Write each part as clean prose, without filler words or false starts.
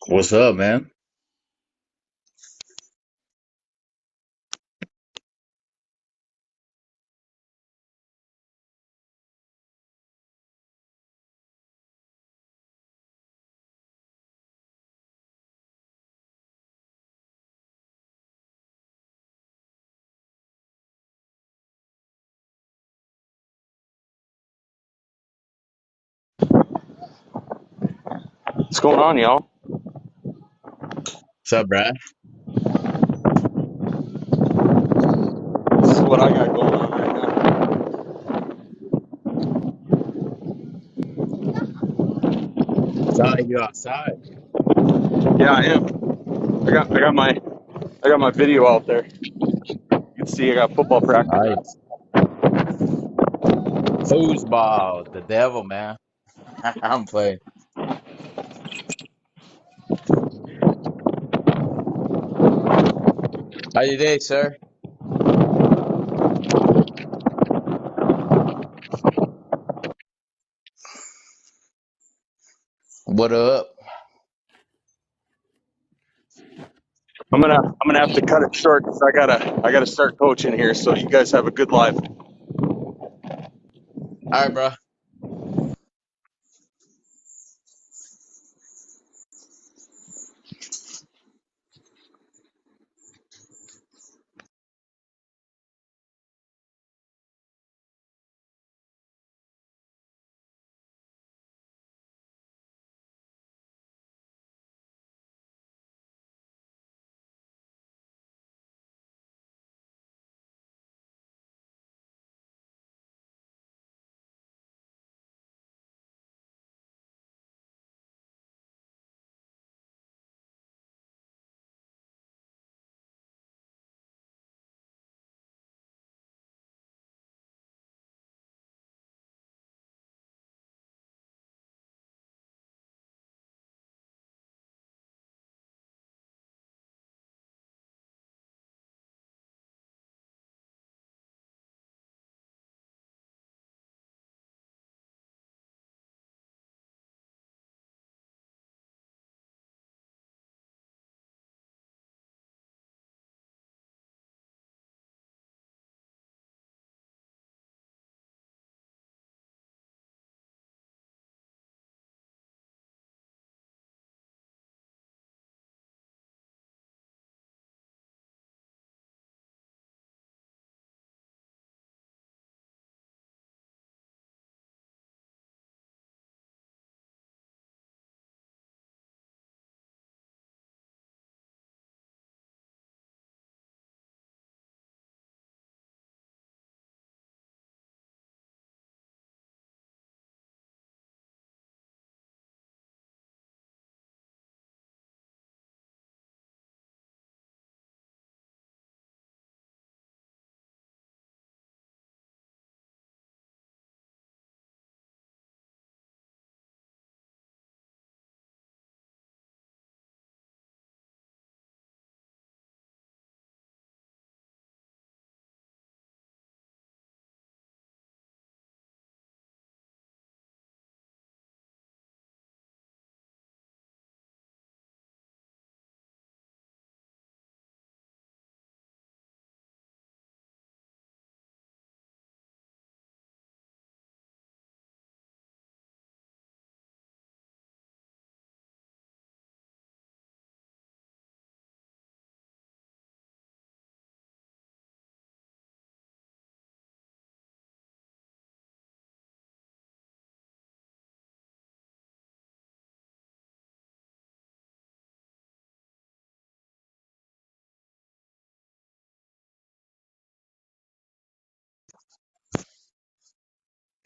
What's up, man? What's going on, y'all? What's up, Brad? This is what I got going on right Sound like you outside. now. Yeah, I am. I got my video out there. You can see I got football practice. Nice. Foosball, the devil, man. I'm playing. How you day, sir? What up? I'm gonna have to cut it short because I gotta start coaching here. So you guys have a good life. All right, bro.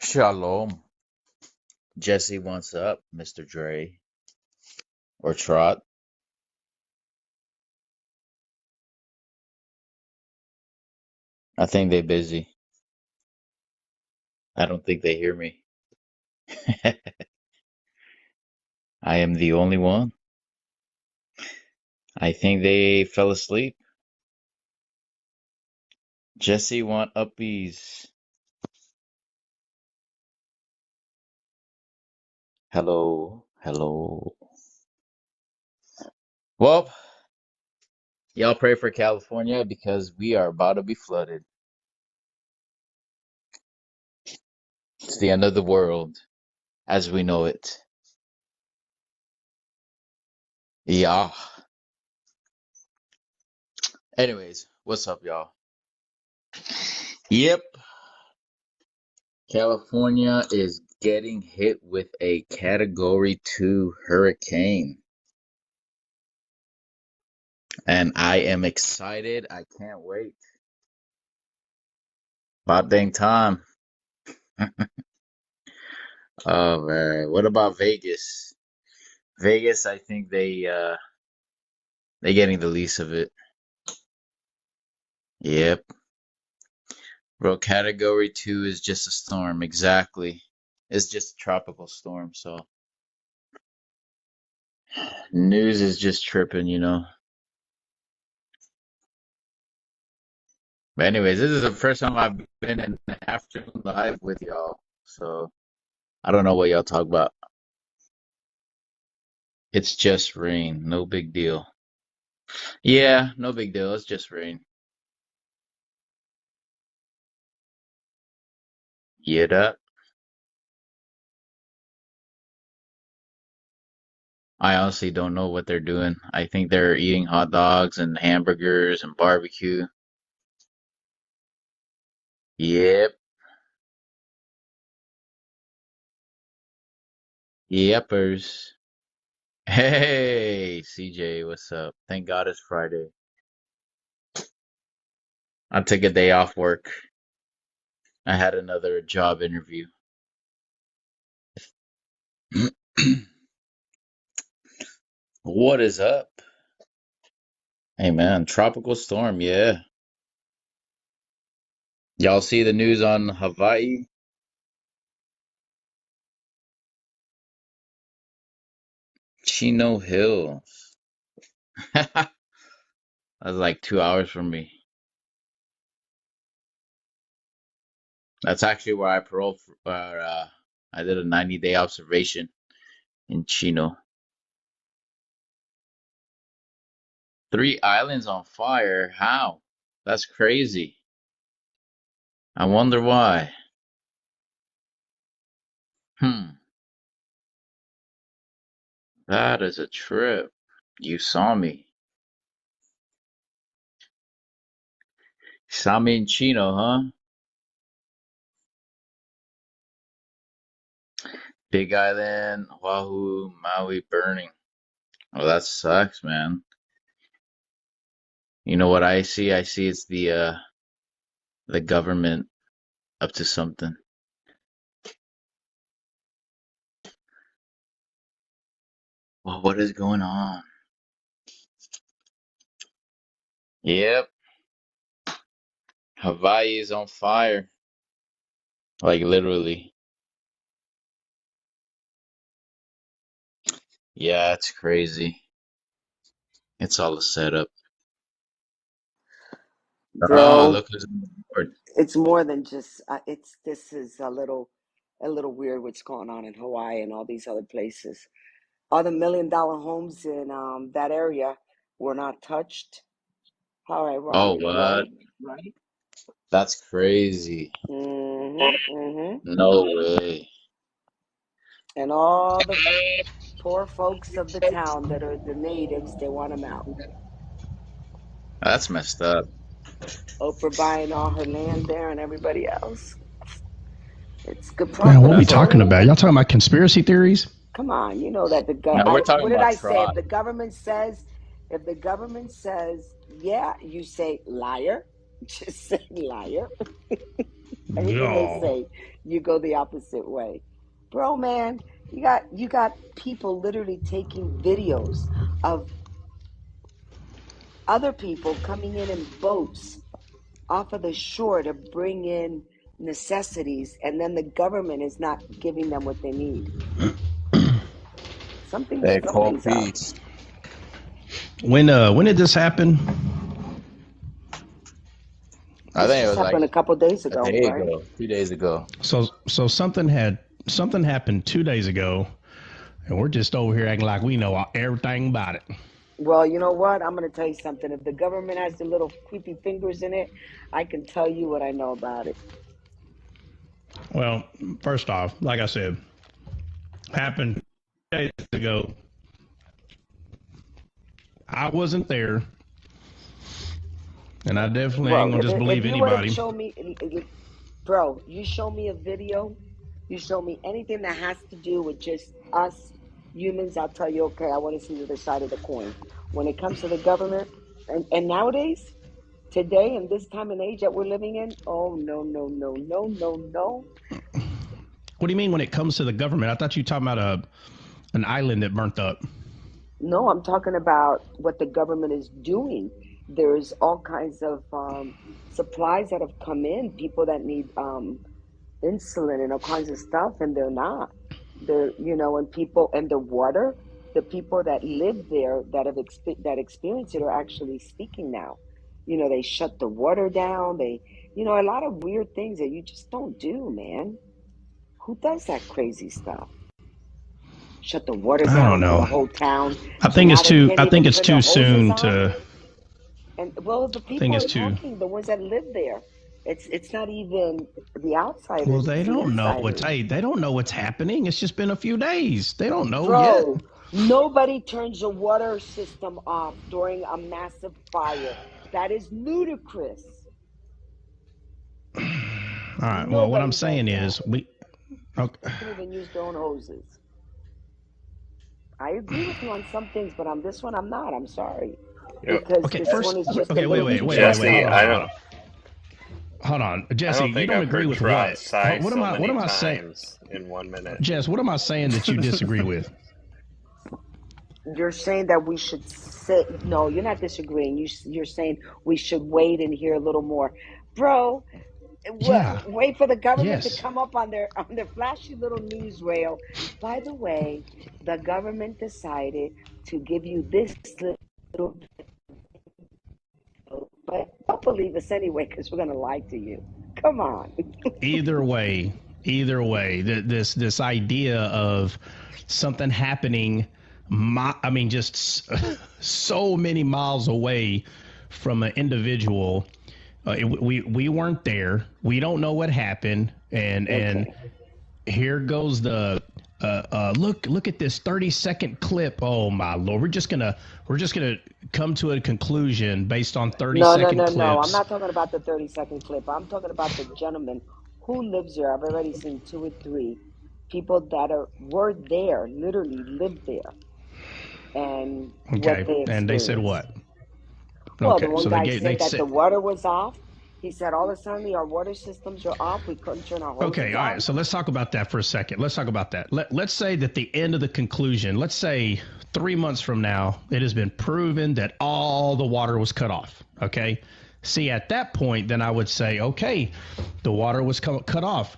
Shalom. Jesse, what's up, Mr. Dre or Trot? I think they busy. I don't think they hear me. I am the only one. I think they fell asleep. Jesse want uppies. Hello, hello. Well, y'all pray for California because we are about to be flooded. It's the end of the world as we know it. Yeah. Anyways, what's up, y'all? Yep. California is getting hit with a Category 2 hurricane. And I am excited. I can't wait. About dang time. Oh man. What about Vegas? Vegas, I think they getting the least of it. Yep. Bro, Category 2 is just a storm. Exactly. It's just a tropical storm, so news is just tripping, you know. But anyways, this is the first time I've been in the afternoon live with y'all. So I don't know what y'all talk about. It's just rain. No big deal. Yeah, no big deal. It's just rain. Yeah, that. I honestly don't know what they're doing. I think they're eating hot dogs and hamburgers and barbecue. Yep. Yepers. Hey, CJ, what's up? Thank God it's Friday. I took a day off work. I had another job interview. What is up? Hey man, tropical storm, yeah. Y'all see the news on Hawaii? Chino Hills. That's like 2 hours from me. That's actually where I paroled where I did a 90-day observation in Chino. 3 islands on fire? How? That's crazy. I wonder why. Hmm, that is a trip. You saw me. Saw me in Chino, huh? Big Island, Oahu, Maui burning. Well, that sucks, man. You know what I see? I see it's the government up to something. Well, what is going on? Yep, Hawaii is on fire. Like literally. Yeah, it's crazy. It's all a setup. Oh, Bro, look who's on board. it's more than just it's this is a little weird what's going on in Hawaii and all these other places. All the $1 million homes in that area were not touched. How Oh, ironic, what? right? That's crazy. Mm-hmm. No way. And all the poor folks of the town that are the natives, they want them out. That's messed up. Oprah buying all her land there and everybody else. It's good Man, what we profits That's for talking them. about? Y'all talking about conspiracy theories? Come on, you know that now we're what talking did about I say? Trot. If the government says yeah, you say liar. Just say liar. Anything they No. say, you go the opposite way. Bro, man, you got people literally taking videos of other people coming in boats off of the shore to bring in necessities, and then the government is not giving them what they need. Hey, cold Something's up. peace. When did this happen? I This think it just was like happened a couple days a ago, day right? ago, 2 days ago. So something happened 2 days ago, and we're just over here acting like we know everything about it. Well, you know what? I'm going to tell you something. If the government has the little creepy fingers in it, I can tell you what I know about it. Well, first off, like I said, happened 2 days ago. I wasn't there, and I definitely ain't Well, gonna just if believe you would have anybody. shown me, bro, you show me a video, you show me anything that has to do with just us humans, I'll tell you, okay, I want to see the other side of the coin. When it comes to the government, and nowadays, today, in this time and age that we're living in, oh, no, no, no, no, no, no. What do you mean when it comes to the government? I thought you were talking about an island that burnt up. No, I'm talking about what the government is doing. There's all kinds of supplies that have come in, people that need insulin and all kinds of stuff, and they're not. They're, and people and the water, the people that live there that have that experience it are actually speaking now. They shut the water down. They, a lot of weird things that you just don't do, man. Who does that crazy stuff? Shut the water I don't down on the know. whole town, I so think now it's they too. can't I think even it's turn the too hoses soon on. to. And well, the I think people it's are too. talking, the ones that live there. It's not even the Well, outsiders; they it's the don't know what's. insiders. Hey, they don't know what's happening. It's just been a few days. They don't know yet. Bro, nobody turns the water system off during a massive fire. That is ludicrous. All right. Well, what I'm Nobody saying does that. is we. Okay. They can even use their own hoses. I agree with you on some things, but on this one, I'm not. I'm sorry. You know, Because Okay. this First. one is just a Okay. Wait. little Wait. too Wait. Wait. Wait. Jesse, Hold on. crazy. Hold on. Hold on, I Jesse. don't You think don't I've agree heard with Trot what? sigh What am so I? What many am I saying? times in 1 minute. Jess, what am I saying that you disagree with? You're saying that we should sit. No, you're not disagreeing. You're saying we should wait and hear a little more, bro. Yeah. Wait for the government to Yes. come up on their flashy little news rail. By the way, the government decided to give you this little, but don't believe us anyway because we're gonna lie to you. Come on. Either way, this idea of something happening, I mean, just so many miles away from an individual. We weren't there. We don't know what happened, and Okay. here goes the look at this 30-second clip. Oh my lord, we're just gonna come to a conclusion based on 30 No, no, second no, no. I'm clips. not talking about the 30-second clip. I'm talking about the gentleman who lives there. I've already seen two or three people that were there, literally lived there, and what Okay, they and they said experienced. what? Well, the Okay, one so guy they said that the said. water was off. He said all of a sudden our water systems are off. We couldn't turn our hoses Okay, all right. on. So let's talk about that for a second. Let's talk about that. Let's say that the end of the conclusion, let's say 3 months from now, it has been proven that all the water was cut off. Okay. See, at that point, then I would say, okay, the water was cut off.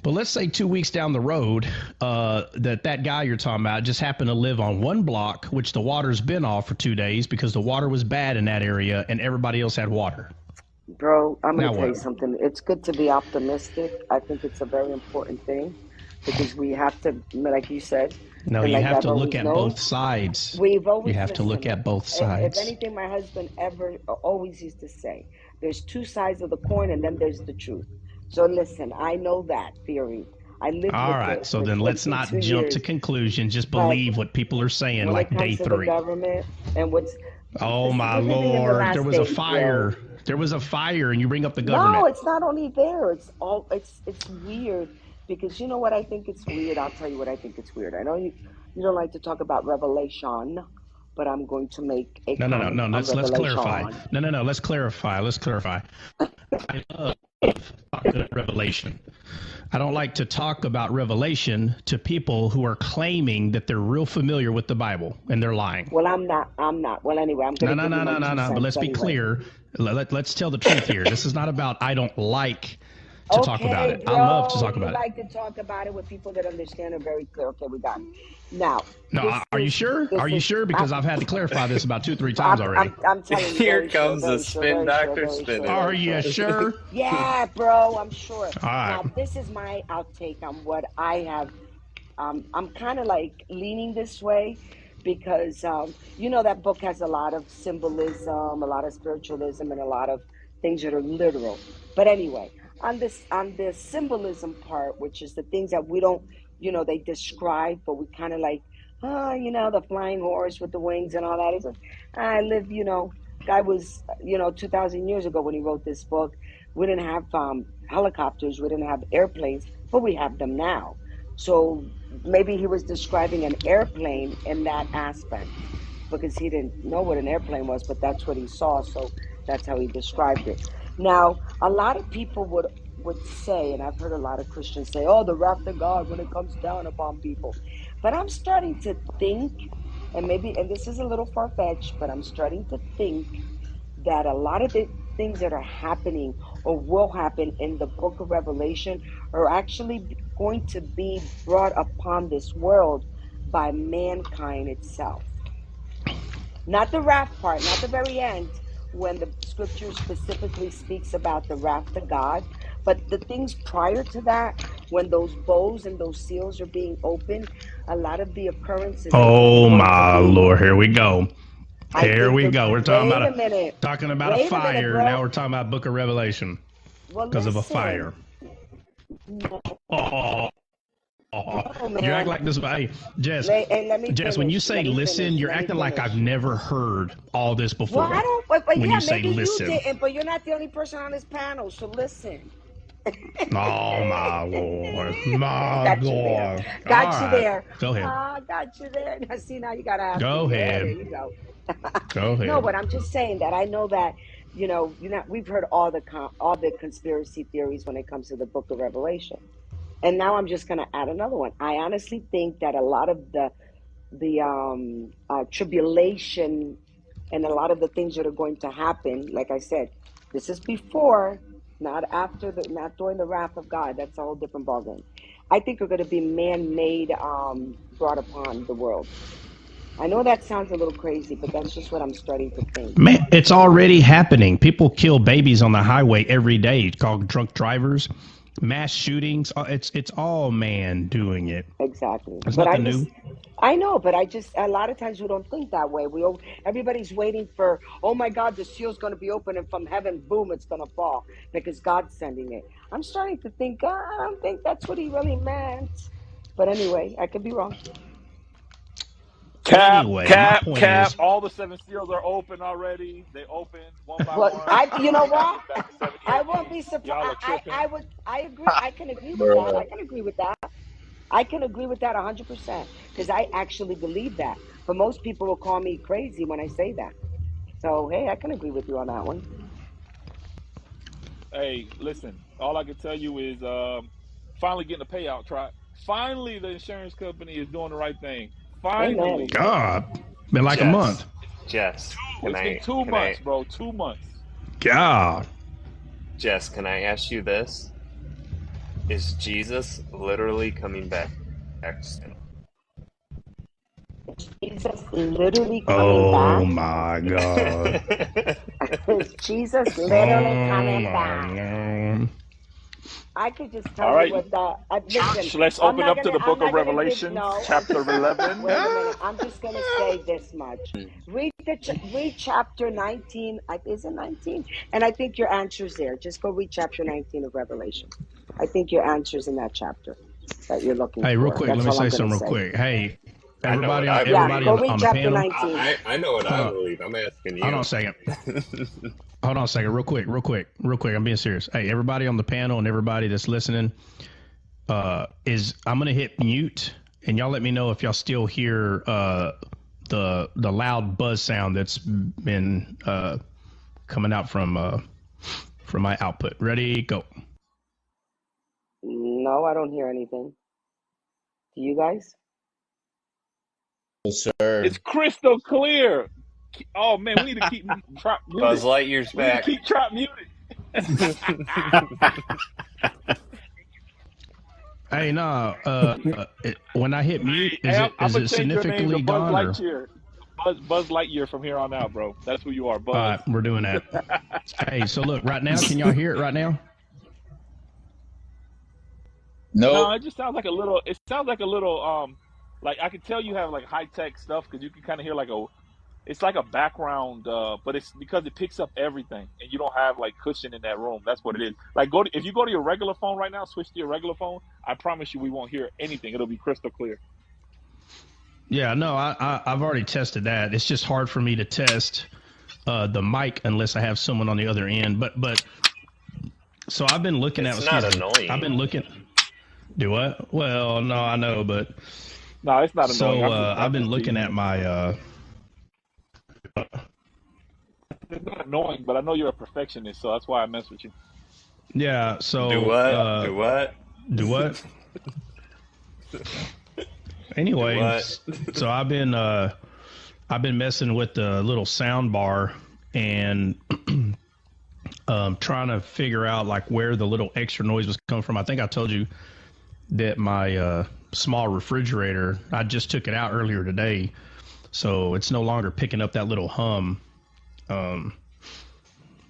But let's say 2 weeks down the road, that guy you're talking about just happened to live on one block, which the water's been off for 2 days because the water was bad in that area and everybody else had water. Bro, I'm going Now to tell you what? something. It's good to be optimistic. I think it's a very important thing because we have to, like you said, No, and you like have I've to look always at known, both sides. we've You always have to look listened. at both If sides. anything, my husband ever always used to say, there's two sides of the coin and then there's the truth. So listen, I know that theory. I lived All with right, it so for then let's not 22 jump to years. conclusions. Just But believe what people are saying, when it like day comes to the three. government and Oh my we're living in the lord, there last was a days, bro. fire. There was a fire, and you bring up the No, government. it's not only there. It's weird because you know what I think it's weird. I'll tell you what I think it's weird. I know you don't like to talk about Revelation, but I'm going to make a No, no, no, comment no. on Let's clarify. Revelation. No, no, no. Let's clarify. Let's clarify. I love talking about Revelation. I don't like to talk about Revelation to people who are claiming that they're real familiar with the Bible and they're lying. Well, I'm not. I'm not. Well, anyway, I'm going No, to no, give you no, my no, no, two no. But cents let's be anyway. clear. Let's tell the truth here. This is not about I don't like to talk about Okay, it. I love to bro, talk you about it. like to talk about it with people that understand it very clear. Okay, we got it. Now, No, are you sure? Are you sure? I, Because I've had to clarify this about 2, 3 times already. I'm telling you, Here very sure, comes the very sure, spin very sure, doctor very sure, spinning. Are very you sure. sure? Yeah, bro, I'm sure. All right. Now, this is my outtake on what I have. I'm kind of like leaning this way because you know that book has a lot of symbolism, a lot of spiritualism, and a lot of things that are literal. But anyway, on this symbolism part, which is the things that we don't, you know, they describe, but we kind of like, oh, you know, the flying horse with the wings and all that. It's just, I live, you know, guy was, you know, 2,000 years ago when he wrote this book. We didn't have helicopters, we didn't have airplanes, but we have them now. So maybe he was describing an airplane in that aspect because he didn't know what an airplane was, but that's what he saw. So that's how he described it. Now, a lot of people would say, and I've heard a lot of Christians say, "Oh, the wrath of God when it comes down upon people," but I'm starting to think, and maybe, and this is a little far fetched, but I'm starting to think that a lot of the things that are happening or will happen in the book of Revelation are actually going to be brought upon this world by mankind itself. Not the wrath part, not the very end, when the scripture specifically speaks about the wrath of God, but the things prior to that, when those bowls and those seals are being opened, a lot of the occurrences I think are Oh going to my be. Lord, here we go. I Here think we they're. go. We're Wait a minute. talking about a Wait a minute, fire. Now bro. we're talking about Book of Revelation Well, because of a listen. fire. Oh, No, you act man. like this. Hey, Hey, let me Jess, when you finish. say Let me listen, finish. you're Let me acting like I've finish. never heard all this Well, I before. don't. But When yeah, you say maybe you listen, didn't. But you're not the only person on this panel. So listen. oh my Lord, my Got you there. God. All Got you right, there. go ahead. Ah, got you there. Now, see, now you got to ask me. Go Yeah, there ahead. you go. Go No, ahead. but I'm just saying that I know that you know we've heard all the conspiracy theories when it comes to the Book of Revelation, and now I'm just going to add another one. I honestly think that a lot of the tribulation and a lot of the things that are going to happen, like I said, this is before, not after not during the wrath of God. That's a whole different ballgame. I think are going to be man-made, brought upon the world. I know that sounds a little crazy, but that's just what I'm starting to think. Man, it's already happening. People kill babies on the highway every day. It's called drunk drivers, mass shootings. It's all man doing it. Exactly. It's But nothing new. I know, but I just, a lot of times we don't think that way. Everybody's waiting for, oh my God, the seal's going to be open and from heaven, boom, it's going to fall because God's sending it. I'm starting to think, I don't think that's what he really meant. But anyway, I could be wrong. Cap, Anyway, my cap, point cap. is, All the seven seals are open already. They opened one by Well, one. you know It what? happened back in I won't 70 AD. be surprised. Y'all are tripping. I agree. I can agree with that. I can agree with that. I can agree with that 100% because I actually believe that. But most people will call me crazy when I say that. So, hey, I can agree with you on that one. Hey, listen. All I can tell you is, finally getting a payout. Try. Finally, the insurance company is doing the right thing. Amen. Finally. God, been like a month. Jess, Jess, It's been 2 months, can bro. 2 months. God, I ask you this? Is Jesus literally coming back soon? Jesus literally coming oh back. my God, Is Jesus literally oh coming my back? God. I could just tell All you right, what listen, church. Let's open up to the I'm book of not gonna give, Revelations, no, I'm chapter just, 11. wait a minute. I'm just gonna say this much. Read chapter 19. Is it 19? And I think your answer's there. Just go read chapter 19 of Revelation. I think your answer's in that chapter that you're looking Hey, real for. quick, let That's me all I'm say gonna something real say. quick. Hey, I know what I Yeah, everybody go believe. read on the chapter panel. 19. I know what Hold I on, believe. I'm asking hold on you. a second. Hold on a second, real quick. I'm being serious. Hey, everybody on the panel and everybody that's listening, I'm gonna hit mute, and y'all let me know if y'all still hear the loud buzz sound that's been coming out from my output. Ready, go. No, I don't hear anything. Do you guys? Yes, sir. It's crystal clear. Oh man, we need to keep trap Buzz muted. Lightyear's We need to back. keep trap muted. Hey, nah. When I hit mute, Hey, I'm is gonna it change your name to significantly Buzz gone or? Lightyear. Buzz Lightyear from here on out, bro. That's who you are, All Buzz. right, we're doing that. Hey, so look, right now, can y'all hear it right now? No, Nope. it just sounds like a little. It sounds like a little Like I could tell you have like high tech stuff because you can kind of hear like it's like a background, but it's because it picks up everything, and you don't have like cushion in that room. That's what it is. Like if you go to your regular phone right now, switch to your regular phone. I promise you, we won't hear anything. It'll be crystal clear. Yeah, no, I've already tested that. It's just hard for me to test the mic unless I have someone on the other end. But so I've been looking at. It's not annoying. I've been looking. Do what? Well, no, I know, but no, it's not annoying. So I've been looking at my. It's not annoying, but I know you're a perfectionist, so that's why I mess with you. Yeah. So do what? Do what? Do what? Anyways, so I've been messing with the little sound bar and trying to figure out like where the little extra noise was coming from. I think I told you that my small refrigerator, I just took it out earlier today, so it's no longer picking up that little hum.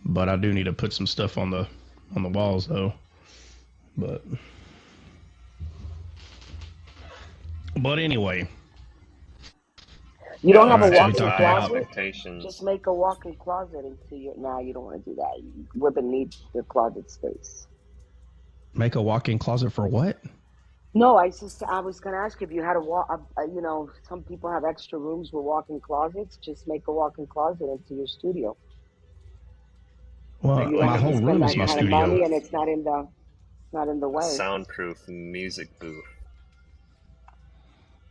But I do need to put some stuff on the walls though. But anyway. You don't have a walk-in closet? Just make a walk-in closet into your. Nah, you don't want to do that. Women need the closet space. Make a walk-in closet for what? No, I was gonna ask if you had some people have extra rooms with walk-in closets. Just make a walk-in closet into your studio. Well, my whole room is my studio. Money and it's not in the way. Soundproof music booth.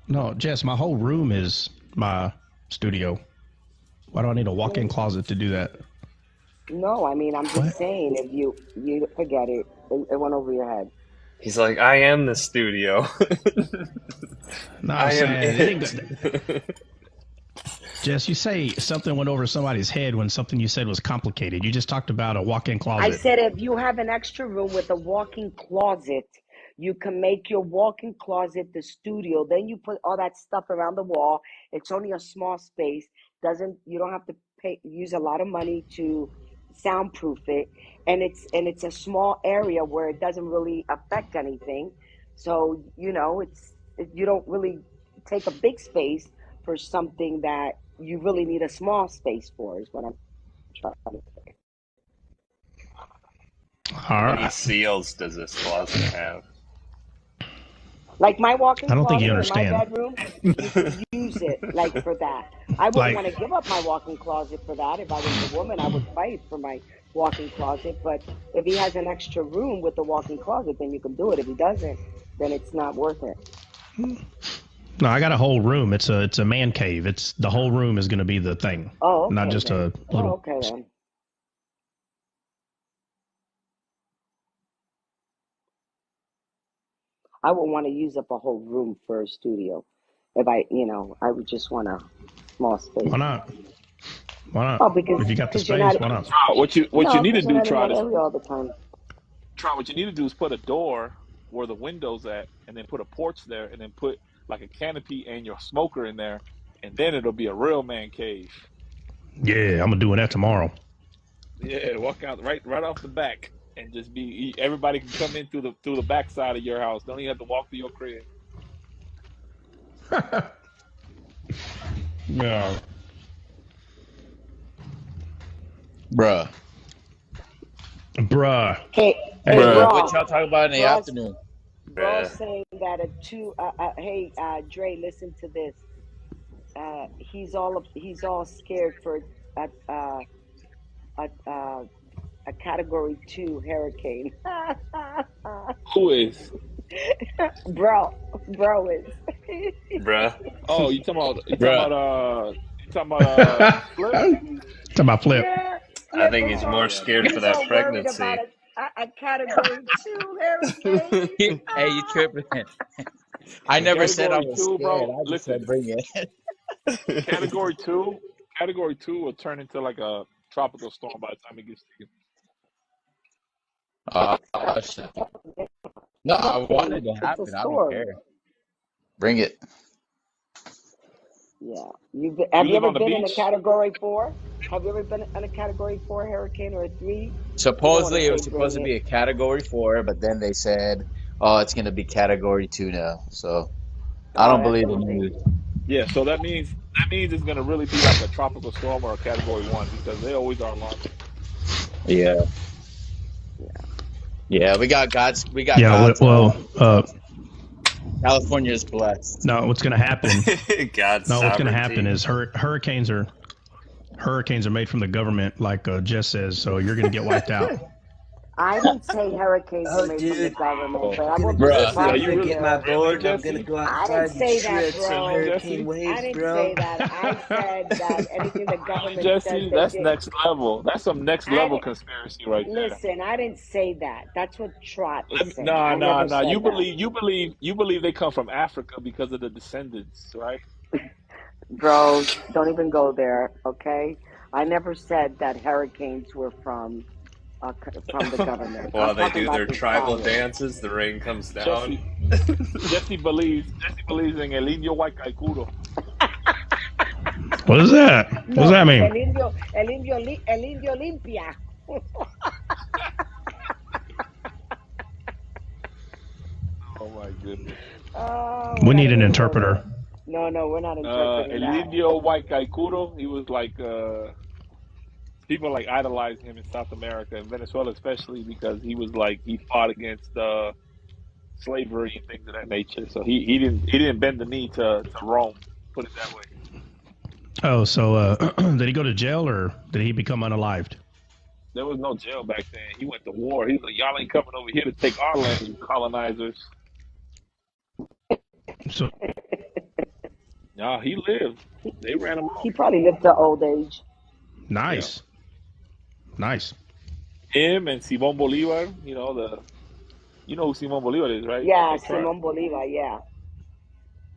No, Jess, my whole room is my studio. Why do I need a walk-in closet to do that? No, I mean, I'm just saying, if you forget it, it went over your head. He's like, I am the studio. No, I am it. Jess, you say something went over somebody's head when something you said was complicated. You just talked about a walk-in closet. I said if you have an extra room with a walk-in closet, you can make your walk-in closet the studio. Then you put all that stuff around the wall. It's only a small space. You don't have to use a lot of money to soundproof it, and it's a small area where it doesn't really affect anything. So you don't really take a big space for something that you really need a small space for. Is what I'm trying to say. How many seals does this closet have? Like my walk-in closet think you understand. In my bedroom, you could use it like for that. I wouldn't want to give up my walk-in closet for that. If I was a woman, I would fight for my walk-in closet. But if he has an extra room with the walk-in closet, then you can do it. If he doesn't, then it's not worth it. No, I got a whole room. It's a man cave. It's the whole room is going to be the thing. Oh, okay, not just then. a little. Oh, okay then. I wouldn't want to use up a whole room for a studio. If I would just want a small space. Why not? Why not? Oh, because if you got the space, why not? What you need to do, all the time. What you need to do is put a door where the window's at, and then put a porch there, and then put like a canopy and your smoker in there, and then it'll be a real man cave. Yeah, I'm gonna do that tomorrow. Yeah, walk out right off the back, and just everybody can come in through the back side of your house. Don't even have to walk to your crib. Yeah. Bruh. Hey, Bruh. What y'all talking about in the afternoon? Bro saying that hey, Dre, listen to this. He's all scared for a Category 2 hurricane. Who is? Bro is. Bruh. Oh, you talking about Flip? Talking about Flip. Yeah, I think he's more scared for that pregnancy. A Category 2 hurricane. Hey, you tripping? I never said I was scared. Bro. I just said bring it. Category 2 will turn into like a tropical storm by the time it gets to you. Shit. No, I wanted to happen. I don't care. Bring it. Yeah. Have you ever been in a beach? Category 4? Have you ever been in a Category 4 hurricane or a 3? Supposedly it was supposed to be a Category 4, but then they said, "Oh, it's going to be Category 2 now." So I don't That's believe the one thing. news. Yeah, so that means it's gonna really be like a tropical storm or a category one because they always are alarming. Yeah, Yeah. yeah. We got Yeah. God's Well, protection. California is blessed. no. What's going to happen? God's No, what's going to happen sovereignty. is hurricanes are made from the government, like Jess says. So you're going to get wiped out. I didn't say hurricanes are Oh, made from the dude, government, Oh, but I I'm gonna would be get, Bruh. Jesse, are surprised you gonna if really, get my they're. really, board and I'm gonna Jesse? go I didn't outside and say that, shred some Really, bro. hurricane Jesse? I waves, didn't bro. say that. I said that anything the Really, government says Jesse? they That's did. next level. That's some next I level didn't, conspiracy right there. listen. I didn't say that. That's what Trot is saying. Nah, I nah, never nah. said that, You believe they come from Africa because of the descendants, right? bro. Don't even go there. Okay. I never said that hurricanes were from the government. I'm While they talking do about their this tribal fire. dances, the rain comes down. Jesse, Jesse believes in el indio huaycaicuro. What is that? What does No, that mean? el indio limpia. Oh my goodness. Oh, We we're not need an even gonna go interpreter. there. No, we're not interpreting El that. indio huaycaicuro. He was like people like idolized him in South America and Venezuela, especially because he fought against slavery and things of that nature. So he didn't bend the knee to Rome. Put it that way. Oh, so did he go to jail or did he become unalived? There was no jail back then. He went to war. He's like, y'all ain't coming over here to take our land, you colonizers. So Nah, he lived. They ran him off. He probably lived to old age. Yeah. nice, nice. Him and Simon Bolivar, you know who Simon Bolivar is, right? Yeah, Hey, Trot. Simon Bolivar. Yeah,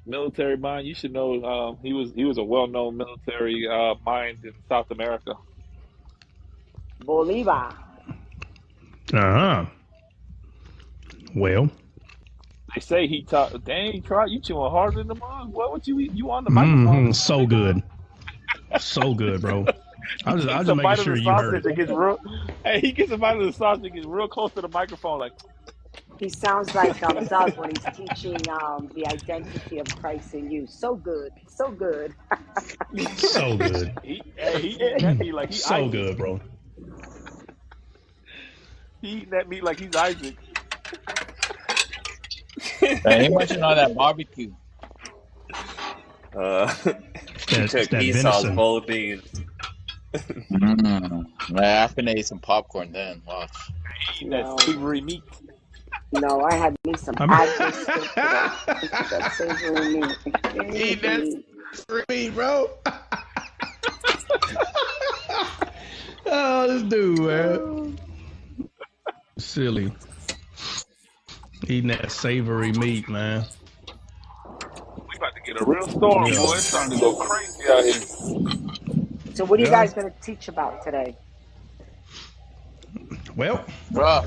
Military mind. You should know. He was a well-known military mind in South America. Bolivar. Uh huh. Well, They say he taught. Dang, Trot, you chewing harder than the mug. What you eat? You on the microphone? so good, so good, bro. I He was takes just a making bite of sure the you heard sausage it. and gets real. Hey, he gets a bite of the sausage and gets real close to the microphone, like. He sounds like Doug when he's teaching the identity of Christ in you. So good, so good. So good, He eating that meat like he so Isaac. good, bro. He eating that meat like he's Isaac. Man, he munching on that barbecue. He It's took that Esau's venison. bowl of beans. Yeah, I finna eat some popcorn then. Watch. He eating No, that savory meat. no, I had me some I'm Agile steak today. That savory meat. eat that for me, bro. Oh, this dude, man, silly. Eating that savory meat, man. We about to get a real storm, Yeah. boy. It's starting to go crazy out here. So, what are you Yeah. guys going to teach about today? Well, Bro,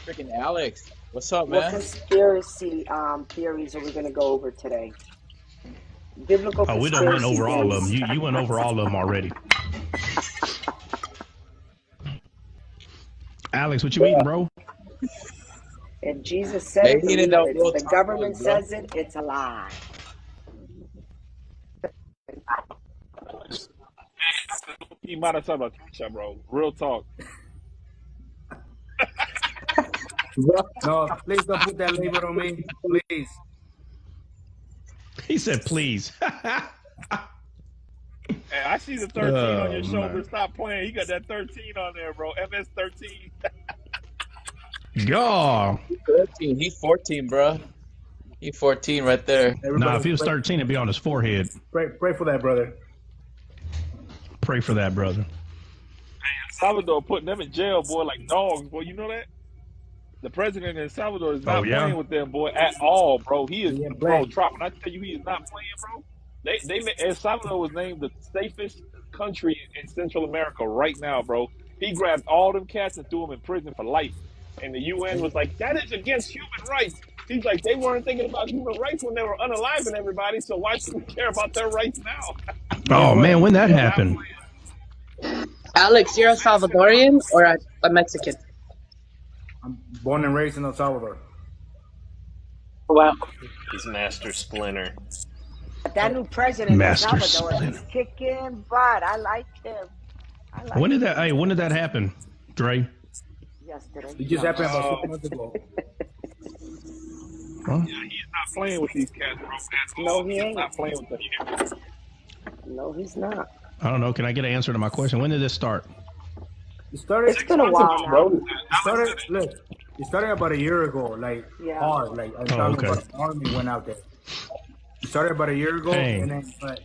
freaking Alex. What's up, What man? conspiracy theories are we going to go over today? Biblical oh, we conspiracy done went over all of them. theories. You went over all of them already. Alex, what you eating, bro? If Jesus said They it, eating believe the it. real If the government tacos, bro. says it, it's a lie. He might have talked about trucha, bro. Real talk. No, please don't put that label on me, please. He said, please. Hey, I see the 13 on your shoulder. Man. Stop playing. He got that 13 on there, bro. MS-13. God. 13. He's 14, bro. He's 14 right there. Nah, if he was 13, it'd be on his forehead. Pray for that, brother. Pray for that, brother. Salvador putting them in jail, boy, like dogs, boy. You know that? The president in El Salvador is not yeah? playing with them, boy, at all, bro. He is, He ain't bro, playing. Trop. When I tell you he is not playing, bro, El Salvador was named the safest country in Central America right now, bro. He grabbed all them cats and threw them in prison for life. And the UN was like, that is against human rights. He's like, they weren't thinking about human rights when they were unaliving everybody, so why should we care about their rights now? Oh, man, when that happened? Alex, you're a Salvadorian or a Mexican? I'm born and raised in El Salvador. Wow. He's Master Splinter. But that new president in El Master Salvador, he's Splinter. kicking butt. I like him. I When like did that? him. Hey, when did that happen, Dre? Yesterday. It just No. happened about 6 months ago. Huh? He's not playing with these cats, bro, at No, all. he He's ain't. not playing with them. No, he's not. I don't know. Can I get an answer to my question? When did this start? It started. It's 6 been a months ago, while now. bro. It started. Look, it started about a year ago. Like Yeah. hard. Like I'm Oh, talking okay. about the army went out there. It started about a year ago, Dang. and then but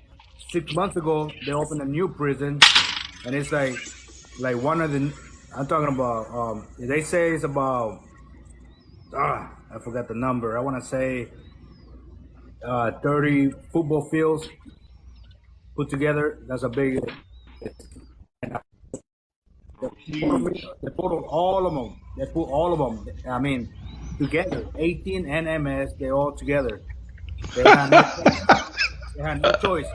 6 months ago they opened a new prison, and it's like one of the. I'm talking about. They say it's about. I forgot the number. I want to say 30 football fields put together. That's a big. Huge. They put all of them. They put all of them. I mean, together. 18 NMS. They all together. They had no. They had no choice.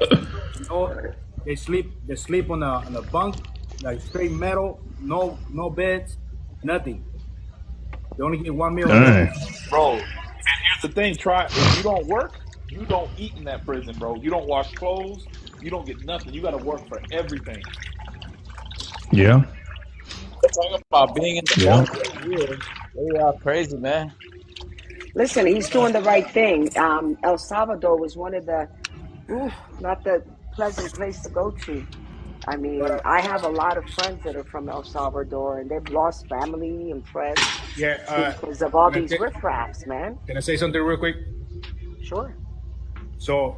No, they sleep. They sleep on a bunk, like straight metal. No beds. Nothing. They only get one meal a day. Dang. Bro, and here's the thing, try if you don't work, you don't eat in that prison, bro. You don't wash clothes, you don't get nothing. You gotta work for everything. Yeah. Talking about being in the Yeah. home for a year. They are crazy, man. Listen, he's doing the right thing. El Salvador was one of the, not the pleasant place to go to. I But mean, I have a lot of friends that are from El Salvador, and they've lost family and friends yeah, because of all can I these say, riffraffs, man. can I say something real quick? Sure. So,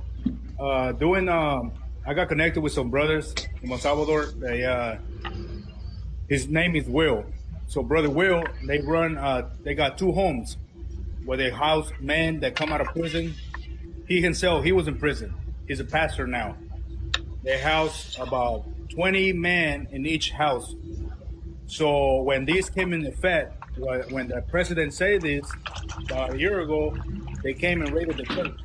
doing I got connected with some brothers from El Salvador. His name is Will. So, brother Will, they run. They got two homes where they house men that come out of prison. He himself, he was in prison. He's a pastor now. They house about 20 men in each house. So when this came in effect, when the president said this about a year ago, they came and raided the church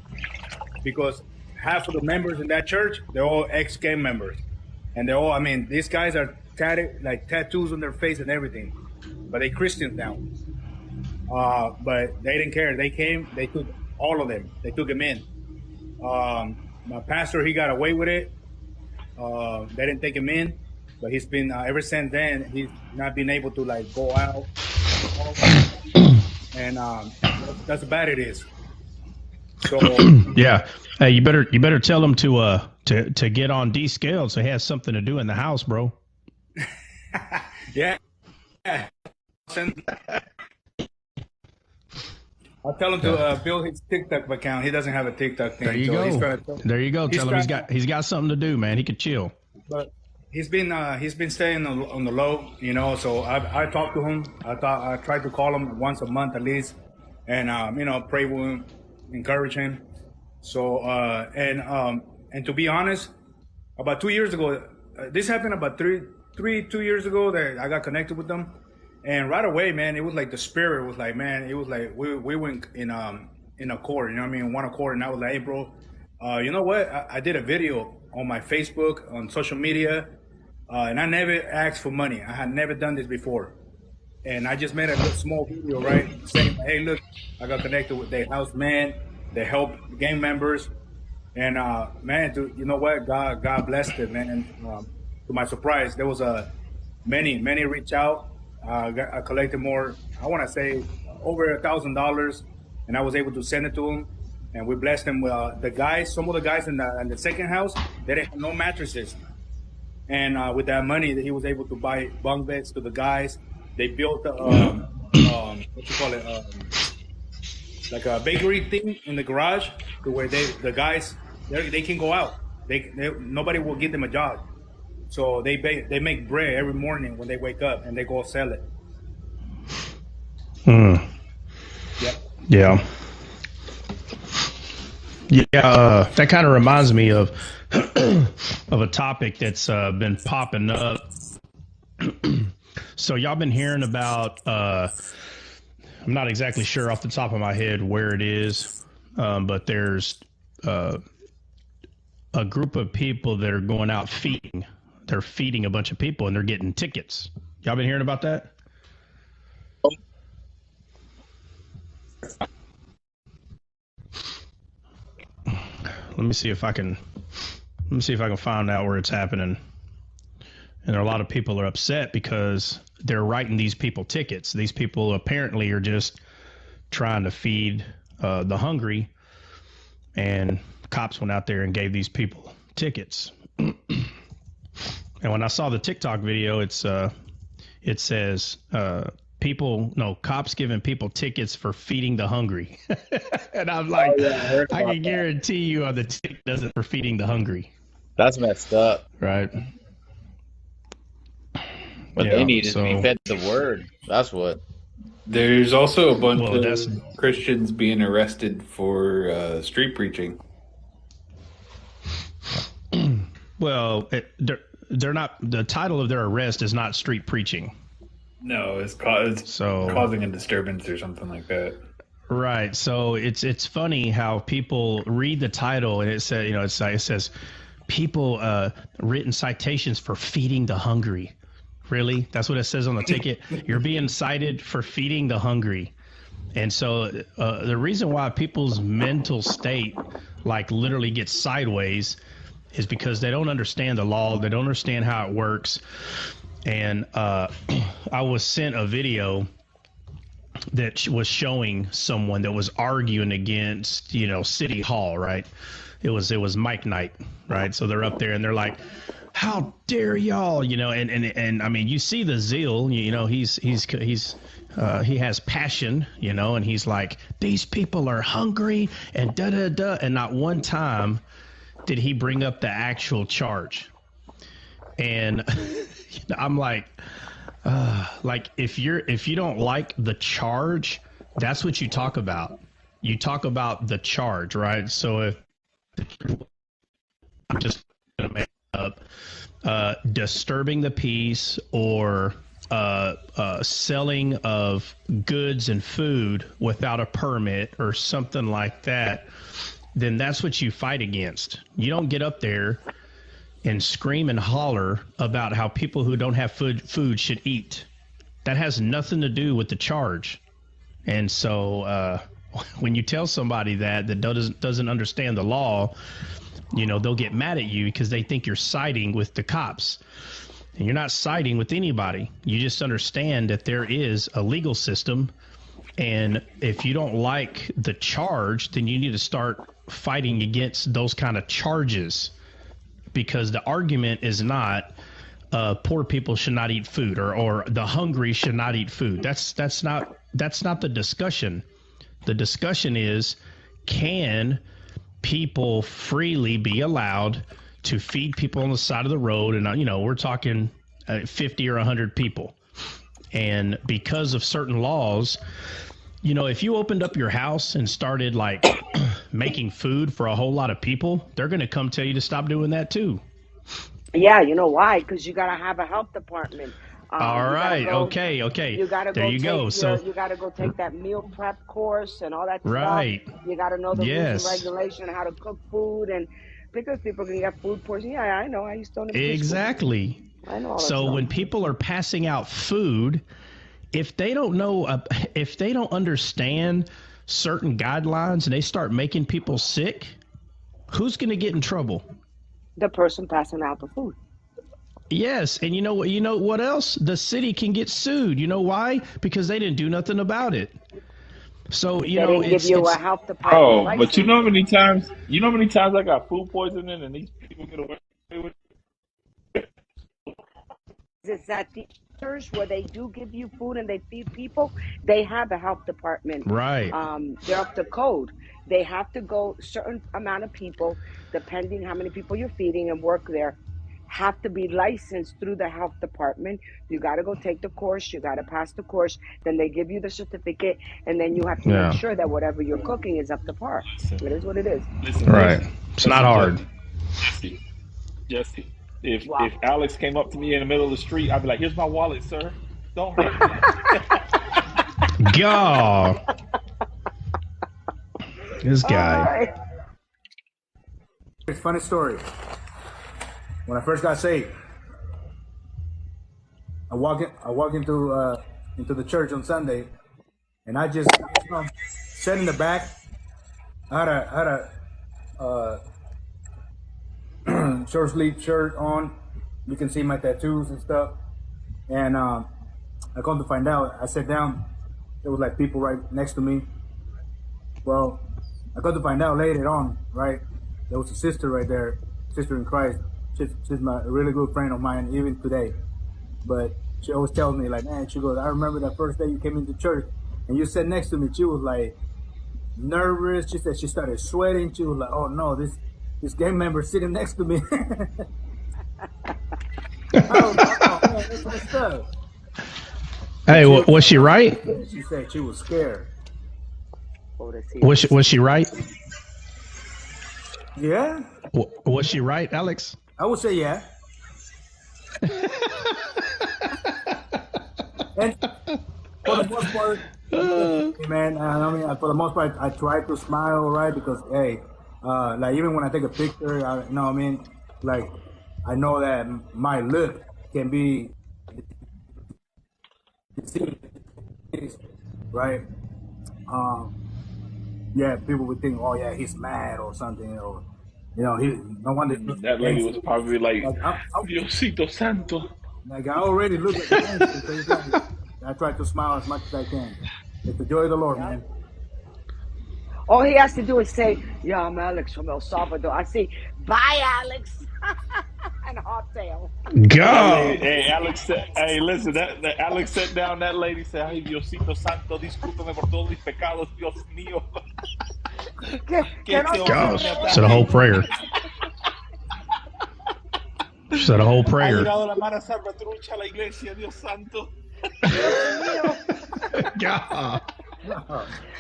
because half of the members in that church, they're all ex-gang members. And they're all, I mean, these guys are like tattoos on their face and everything, but they Christians now. But they didn't care. They came, they took all of them. They took them in. My pastor, he got away with it. They didn't take him in, but he's been ever since then. He's not been able to like go out, and that's how bad it is. So Yeah. Hey, you better tell him to get on descaled so he has something to do in the house, bro. yeah, I'll tell him to build his TikTok account. He doesn't have a TikTok thing. There you so go. There you go. Tell him he's got something to do, man. He could chill. But he's been staying on the low, you know. So I talked to him. I tried to call him once a month at least, and pray with him, encourage him. So and to be honest, about 2 years ago, this happened about 2 years ago that I got connected with them, and right away, man, it was like the spirit was like, man, it was like we went in accord, you know what I mean, one accord, and I was like, hey, bro, you know what? I did a video on my Facebook, on social media, and I never asked for money. I had never done this before. And I just made a little small video, right? Saying, hey, look, I got connected with their house man. They help gang members. And, man, you know what? God blessed it, man. And to my surprise, there was many reach out. I collected more, I want to say over $1,000. And I was able to send it to them. And we blessed them with some of the guys in the second house, they didn't have no mattresses. And with that money, that he was able to buy bunk beds to the guys. They built what you call it, like a bakery thing in the garage, to where the guys they can go out. Nobody will give them a job, so they make bread every morning when they wake up and they go sell it. Yep. Yeah. Yeah, that kind of reminds me of a topic that's been popping up. So y'all been hearing about, I'm not exactly sure off the top of my head where it is, but there's a group of people that are going out feeding. They're feeding a bunch of people and they're getting tickets. Y'all been hearing about that? Let me see if I can find out where it's happening. And a lot of people are upset because they're writing these people tickets. These people apparently are just trying to feed the hungry, and cops went out there and gave these people tickets. And when I saw the TikTok video, it says cops giving people tickets for feeding the hungry. And I'm like, I can guarantee you the ticket does it for feeding the hungry. That's messed up. Right. What they need is to be fed the word. That's what. There's also a bunch of Christians being arrested for street preaching. Well, they're not. The title of their arrest is not street preaching. No, it's causing a disturbance or something like that. Right. So it's funny how people read the title and it says people written citations for feeding the hungry. Really? That's what it says on the ticket? You're being cited for feeding the hungry. And so the reason why people's mental state literally gets sideways is because they don't understand the law. They don't understand how it works. And I was sent a video that was showing someone that was arguing against, City Hall, right? It was Mike Night, right? So they're up there and they're like, how dare y'all, and I mean, you see the zeal, he has passion, and he's like, these people are hungry and and not one time did he bring up the actual charge. And I'm like, if you don't like the charge, that's what you talk about. You talk about the charge, right? So if I'm just gonna make up disturbing the peace or selling of goods and food without a permit or something like that, then that's what you fight against. You don't get up there and scream and holler about how people who don't have food should eat. That has nothing to do with the charge. And so when you tell somebody that doesn't understand the law, they'll get mad at you because they think you're siding with the cops. And you're not siding with anybody. You just understand that there is a legal system. And if you don't like the charge, then you need to start fighting against those kind of charges. Because the argument is not poor people should not eat food or the hungry should not eat food. That's not the discussion. The discussion is, can people freely be allowed to feed people on the side of the road? And we're talking 50 or 100 people. And because of certain laws, if you opened up your house and started making food for a whole lot of people, they're going to come tell you to stop doing that too. Yeah, you know why? Because you got to have a health department. All right. Okay. You got to there you go. So you got to go take that meal prep course and all that right. stuff. You got to know the rules and regulation, how to cook food, and because people can get food poisoning. Yeah, I know. I used to own a exactly. I know all that so stuff. When people are passing out food, if they don't know, if they don't understand certain guidelines and they start making people sick, who's going to get in trouble? The person passing out the food. Yes, and you know what else? The city can get sued. You know why? Because they didn't do nothing about it. So they didn't give you a health department. Oh, license. but you know how many times I got food poisoning and these people get away with it? Is that the where they do give you food and they feed people, they have a health department. Right. They're up to code. They have to go certain amount of people, depending how many people you're feeding and work there, have to be licensed through the health department. You got to go take the course. You got to pass the course. Then they give you the certificate, and then you have to make sure that whatever you're cooking is up to par. It is what it is. Right. It's not hard. Jesse. If Alex came up to me in the middle of the street, I'd be like, "Here's my wallet, sir. Don't hurt me." God, this guy. It's a funny story. When I first got saved, I walk into the church on Sunday, and I just sat in the back. I had a short sleeve shirt on. You can see my tattoos and stuff. And I come to find out, I sat down. There was like people right next to me. Well, I got to find out later on, right? There was a sister right there, sister in Christ. She's a really good friend of mine, even today. But she always tells me, like, man, she goes, I remember that first day you came into church and you sat next to me. She was like nervous. She said she started sweating. She was like, oh no, this gang member sitting next to me. Oh, man, that's what's up. Hey, was she right? She said she was scared. Was she right? Yeah. Was she right, Alex? I would say yeah. And for the most part, man, I mean, for the most part, I try to smile, right? Because, hey, like even when I take a picture, you know what I mean? Like, I know that my look can be deceiving, right? Yeah, people would think, oh yeah, he's mad or something, or he no wonder. That lady was probably like Diosito Santo. Like I already look at the gangster, so it's like, I try to smile as much as I can. It's the joy of the Lord, man. All he has to do is say, "Yeah, I'm Alex from El Salvador." I say, "Bye, Alex," and hardtail. God. Hey, Alex. Hey, listen. That Alex sat down. That lady said, "Ay, Diosito Santo, discúlpeme por todos mis pecados, Dios mío." Gosh, said a whole prayer. She said a whole prayer. God.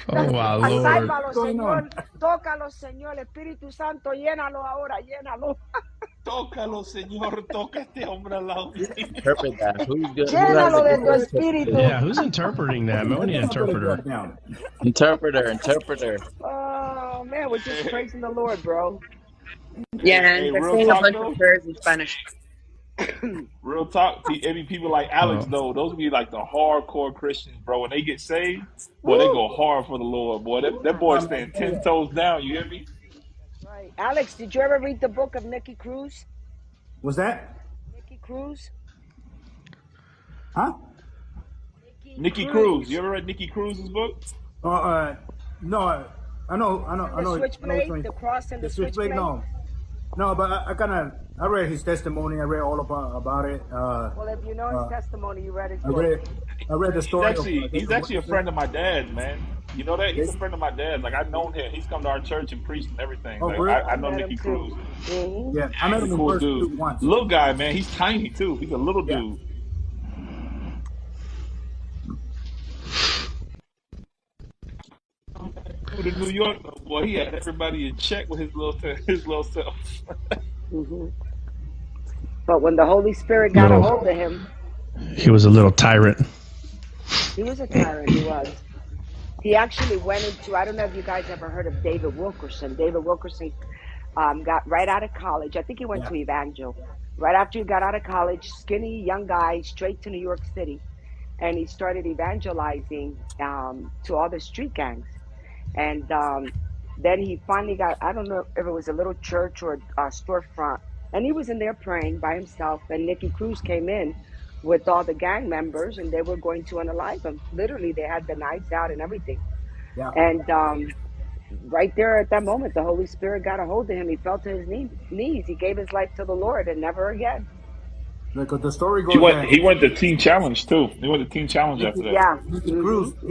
Oh, my Lord. Sálvalo, Señor. Tócalo, Señor. Espíritu Santo, llénalo ahora, llénalo. Tócalo, Señor. Toca este hombre al lado. Interpret that. Llénalo de tu espíritu. Yeah, who's interpreting that? Man, we need an interpreter. Interpreter. Oh, man, we're just praising the Lord, bro. Yeah, and they're saying a bunch of prayers in Spanish. Real talk, people like Alex, though, those be like the hardcore Christians, bro. When they get saved, boy, they go hard for the Lord, boy. That boy stand 10 toes down. You hear me? That's right. Alex, did you ever read the book of Nicky Cruz? What's that? Nicky Cruz? Huh? Nicky Cruz. You ever read Nicky Cruz's book? No, I know. The Switchblade, the cross and the Switchblade. No, but I read his testimony. I read all about it. Well, if you know his testimony, you read his book. I read the story. He's actually a friend of my dad's, man. You know that? He's a friend of my dad's. Like, I've known him. He's come to our church and preached and everything. Oh, like, really? I know Nicky Cruz. Mm-hmm. Yeah, I met him cool in dude. once. Little guy, man. He's tiny, too. He's a little dude. To New York, boy, he had everybody in check with his little self. Mm-hmm. But when the Holy Spirit got a hold of him, he was a little tyrant. He was a tyrant. He was. He actually went into. I don't know if you guys ever heard of David Wilkerson. David Wilkerson got right out of college. I think he went to Evangel. Right after he got out of college, skinny young guy, straight to New York City, and he started evangelizing to all the street gangs. And then he finally got, I don't know if it was a little church or a storefront, and he was in there praying by himself, and Nicky Cruz came in with all the gang members, and they were going to unalive him. Literally, they had the knives out and everything. Yeah. And right there at that moment, the Holy Spirit got a hold of him. He fell to his knees. He gave his life to the Lord, and never again. Because the story goes he went to Team Challenge, too. He went to Team Challenge after that. Yeah.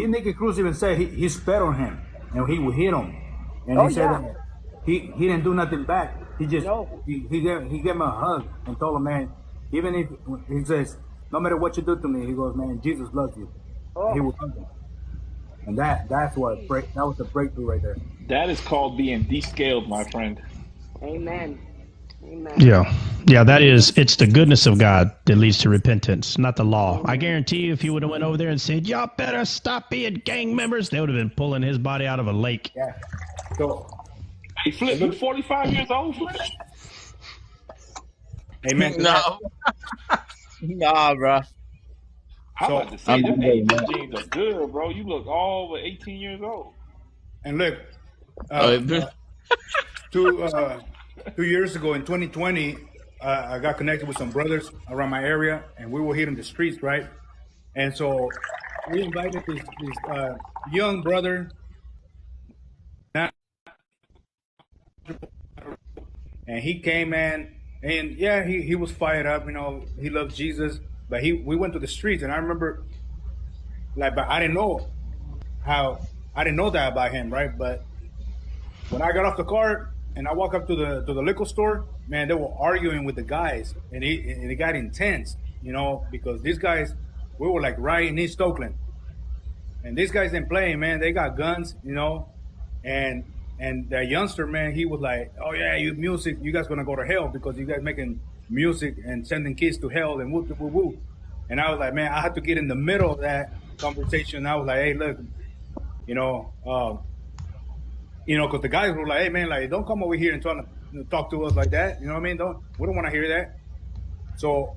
Nicky Cruz even said he spat on him. And he would hit him, and he said that he didn't do nothing back. He just he gave him a hug and told him, man, even if he says, no matter what you do to me, he goes, man, Jesus loves you. He will hug him, and that was the breakthrough right there. That is called being descaled, my friend. Amen. Amen. Yeah, that is, it's the goodness of God that leads to repentance, not the law. I guarantee you, if he would have went over there and said, y'all better stop being gang members, they would have been pulling his body out of a lake. Yeah. So, he flipped 45 years old, Flip. Amen. No. Nah, bro. I'm about to say, them 18 jeans are good, bro. You look all but 18 years old. And look, 2 years ago in 2020, I got connected with some brothers around my area, and we were hitting the streets, right? And so we invited this young brother, and he came, man, and yeah, he was fired up. He loves Jesus, but we went to the streets, and I remember, like, but I didn't know that about him, right? But when I got off the car and I walked up to the liquor store, man, they were arguing with the guys, and it got intense, because these guys, we were like right in East Oakland, and these guys didn't play, man. They got guns, and that youngster, man, he was like, "Oh yeah, you guys gonna go to hell because you guys making music and sending kids to hell and whoop whoop whoop." And I was like, man, I had to get in the middle of that conversation. I was like, hey, look, because the guys were like, hey man, like, don't come over here and try to talk to us like that. You know what I mean? We don't want to hear that. So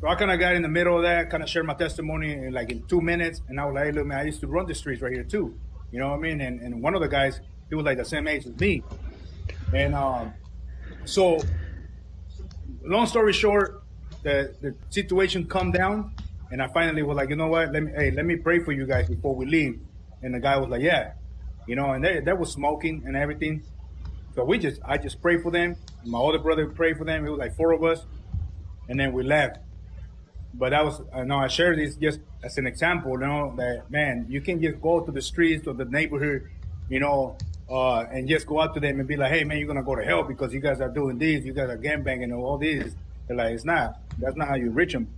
I kind of got in the middle of that, kind of shared my testimony in 2 minutes, and I was like, hey, look, man, I used to run the streets right here too. You know what I mean? And one of the guys, he was like the same age as me. And so long story short, the situation calmed down, and I finally was like, you know what? Let me pray for you guys before we leave. And the guy was like, yeah, and they was smoking and everything. So I just prayed for them. My other brother prayed for them. It was like 4 of us, and then we left. But I share this just as an example, that, man, you can just go to the streets or the neighborhood, and just go up to them and be like, hey, man, you're going to go to hell because you guys are doing this. You guys are gangbanging and all this. They're like, that's not how you reach them.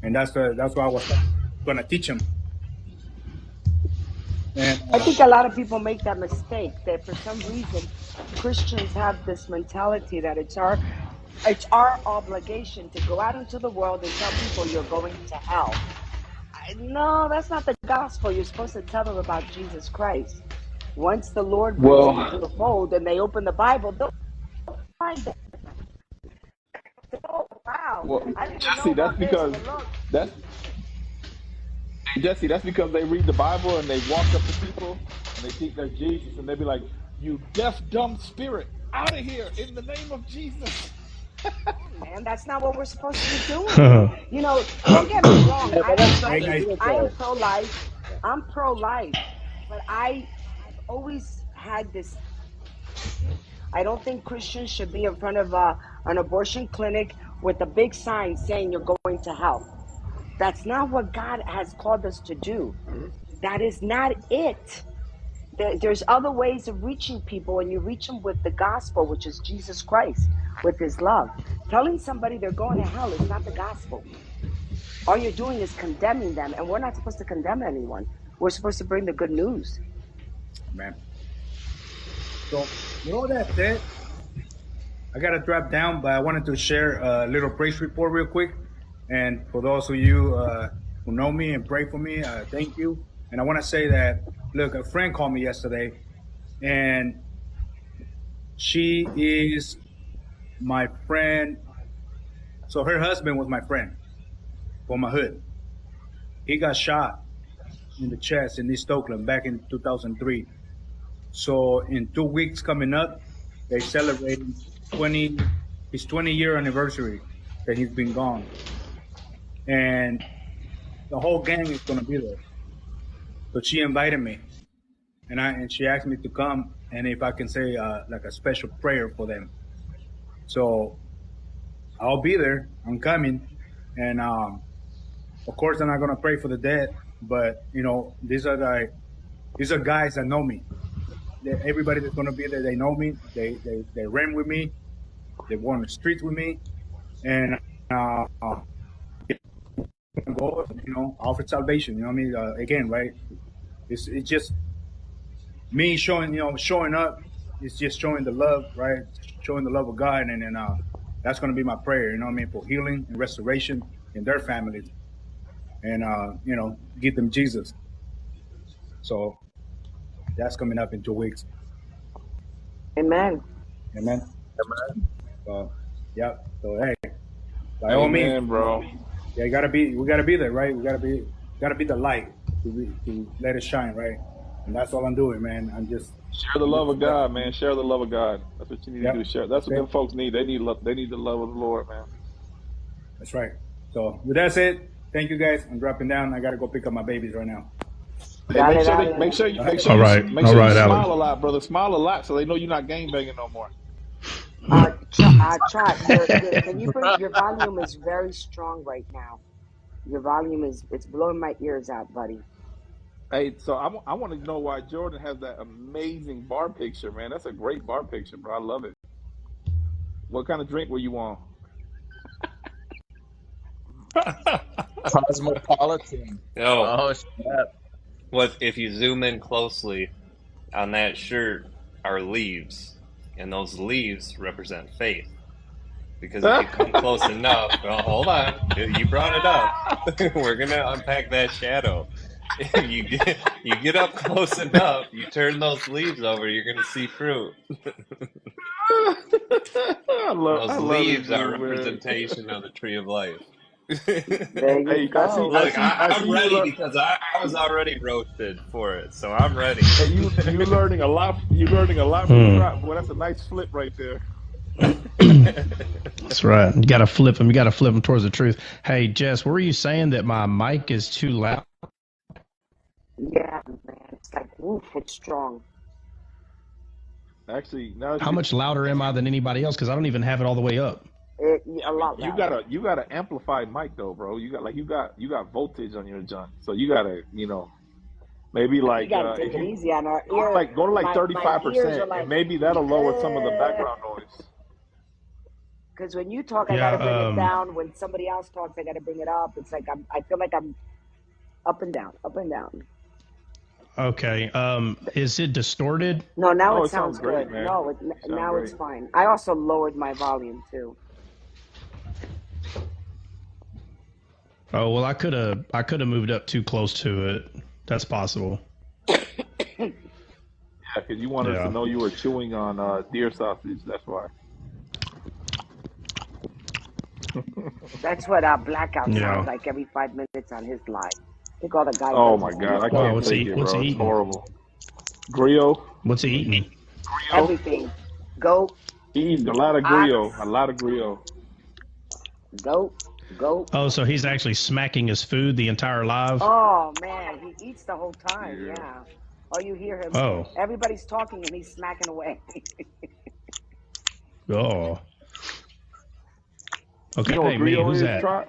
And that's what I was going to teach them. And, I think a lot of people make that mistake, that for some reason Christians have this mentality that it's our obligation to go out into the world and tell people you're going to hell. No, that's not the gospel. You're supposed to tell them about Jesus Christ. Once the Lord brings them into the fold and they open the Bible, they'll find it. Oh, wow. Well, I didn't Jesse, know that's about because this. Look. That's because they read the Bible and they walk up to people and they think they're Jesus, and they be like, "You deaf, dumb spirit, out of here in the name of Jesus." Man, that's not what we're supposed to be doing. Don't get me wrong. I am pro-life. I'm pro-life, but I've always had this. I don't think Christians should be in front of an abortion clinic with a big sign saying you're going to hell. That's not what God has called us to do. That is not it. There's other ways of reaching people, and you reach them with the gospel, which is Jesus Christ, with his love. Telling somebody they're going to hell is not the gospel. All you're doing is condemning them, and we're not supposed to condemn anyone. We're supposed to bring the good news. Man. So, that said, I got to drop down, but I wanted to share a little praise report real quick. And for those of you who know me and pray for me, thank you. And I want to say that, look, a friend called me yesterday, and she is my friend. So her husband was my friend from my hood. He got shot in the chest in East Oakland back in 2003. So in 2 weeks coming up, they celebrating his 20-year anniversary that he's been gone. And the whole gang is going to be there. So she invited me, and she asked me to come, and if I can say like a special prayer for them. So I'll be there. I'm coming, and of course I'm not going to pray for the dead, but these are guys that know me. Everybody that's going to be there, they know me. They ran with me. They were on the streets with me, and go, offer salvation. You know what I mean? Again, right? It's just me showing up. It's just showing the love, right? Showing the love of God, and then that's going to be my prayer. You know what I mean? For healing and restoration in their families, and give them Jesus. So that's coming up in 2 weeks. Amen. Amen. So yeah. So hey, by all means, bro. Yeah, we gotta be there, right? We gotta be the light to let it shine, right? And that's all I'm doing, man. I'm just Share the love of God, man. Share the love of God. That's what you need to do. yep. Share. That's That's what them it. folks need. They need love. They need the love of the Lord, man. That's right. So with that said, thank you guys. I'm dropping down. I gotta go pick up my babies right now. Hey, Dale, dale. All right, make all sure you right, Alex. smile a lot, brother. Smile a lot so they know you're not gang banging no more. Chad, can you bring your volume is very strong right now. Your volume it's blowing my ears out, buddy. Hey, so I want to know why Jordan has that amazing bar picture, man. That's a great bar picture, bro. I love it. What kind of drink were you on? Cosmopolitan. No, Oh, snap. what if you zoom in closely on that shirt are leaves, and those leaves represent faith. Because if you come close enough, well, hold on, you brought it up. We're gonna unpack that shadow. If you get up close enough, you turn those leaves over, you're gonna see fruit. I Those love this leaves are dude, man. representation of the tree of life. There you Hey, go. Look, I I'm see you. ready because I was already roasted for it, so I'm ready. Hey, you learning a lot. You learning a lot from Trot. Boy, that's a nice flip right there. That's right. You got to flip them. You got to flip them towards the truth. Hey, Jess, were you saying that my mic is too loud? Yeah, man. It's like, oof, it's strong. Actually, now How much louder am I than anybody else? Because I don't even have it all the way up. A lot louder. you got to amplified mic though, bro. You got voltage on your junk, so you got to maybe We like gotta take if it you easy on our ear. go to like My ears are 35%, like, and maybe that'll lower some of the background noise. because when you talk, I Yeah. gotta bring it down. When somebody else talks, I gotta bring it up. It's like I feel like I'm up and down, up and down. Okay. Is it distorted? No, now Oh, it it sounds sounds great, good. man. No, now it's fine. I also lowered my volume too. Oh well, I could have moved up too close to it. That's possible. Yeah, because you want us to know you were chewing on deer sausage. That's why. That's what Blackout sounds like every 5 minutes on his live. I think all the guys Oh are my just God, I going can't take it, What's he bro. It's eating? horrible. Griot. What's he eating? everything. Goat, He eats a lot of ox, griot. A lot of griot. goat. Oh, so he's actually smacking his food the entire live? Oh man, he eats the whole time. Yeah. Oh, you hear him. Oh. Everybody's talking and he's smacking away. Oh. Okay, You know what hey, me, griot who's is, that? Trot?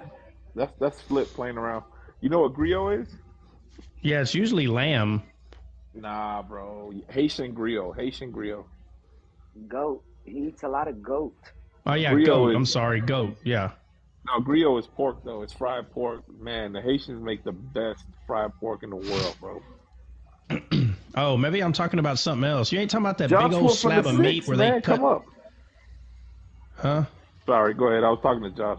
That's Flip playing around. You know what griot is? Yeah, it's usually lamb. Nah, bro. Haitian griot. Haitian griot. Goat. He eats a lot of goat. Oh, yeah, Griot goat. is- I'm sorry, goat. Yeah. No, griot is pork though. It's fried pork. Man, the Haitians make the best fried pork in the world, bro. Oh, maybe I'm talking about something else. You ain't talking about that Joshua big old from slab the of meat six, where man, they cut. come up. Huh? Sorry, go ahead. I was talking to Josh.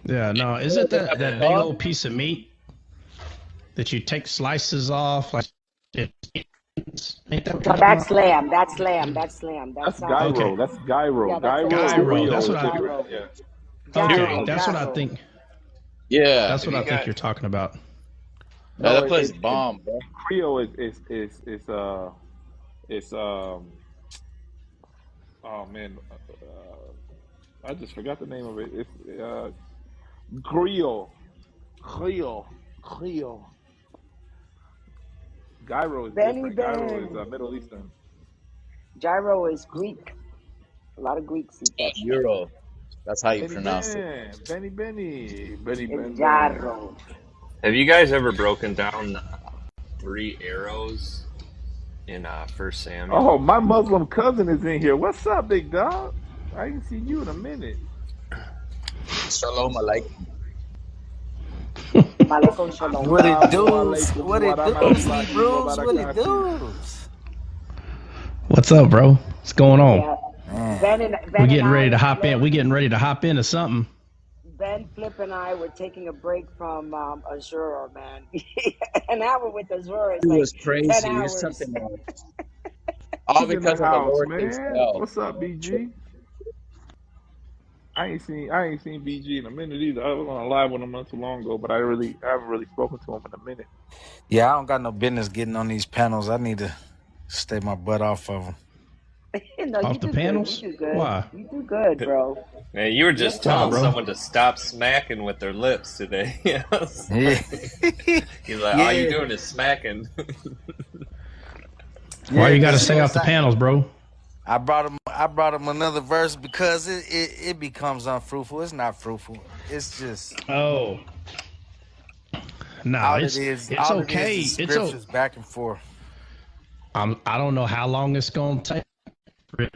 Yeah, no. Is it that big old piece of meat that you take slices off? Like, ain't that what So you're talking that's about? lamb. That's lamb. That's lamb. That's sounds gyro. Okay. That's gyro. Yeah, that's Gyro. Griot That's is what I. different. Yeah. Okay, that's what I gyro. think. Yeah. That's what I think you're talking about. No, No, that place bomb, bro. Griot is oh man, I just forgot the name of it. It's griot. Gyro is Benny different. Gyro Ben. is Middle Eastern. Gyro is Greek. A lot of Greeks eat that. Euro. That's how you Benny pronounce it. Benny. It's gyro. Have you guys ever broken down the 3 arrows in 1 Samuel? Oh, my Muslim cousin is in here. What's up, big dog? I ain't seen you in a minute. Shalom alaikum. Malekon shalom. What it do? Assalamualaikum What it do, warahmatullahi Hebrews? What it wabarakatuh. do? What's up, bro? What's going on? Yeah. Man. Ben We getting and ready to I, hop in. We getting ready to hop into something. Ben, Flip, and I were taking a break from Azure, man. An hour with Azure is It like was 10 crazy. You're hours. something else. All Who's in because the of the house, lowercase man? L. What's up, BG? I ain't seen BG in a minute either. I was on a live with him not too long ago, but I haven't really spoken to him in a minute. Yeah, I don't got no business getting on these panels. I need to stay my butt off of them. No, you Off the do good. You panels? do good. Why? You do good, bro. Man, you were You're just Why, telling fine. bro? someone to stop smacking with their lips today. You know, it's Yeah, like, he's like, all you yeah, doing is smacking. Why yeah. you got to Because stay off the panels, bro? I brought him another verse because it becomes unfruitful. It's not fruitful. It's just Oh, no, all it is. it's All it okay. is scriptures back and forth. I don't know how long it's gonna take. I'm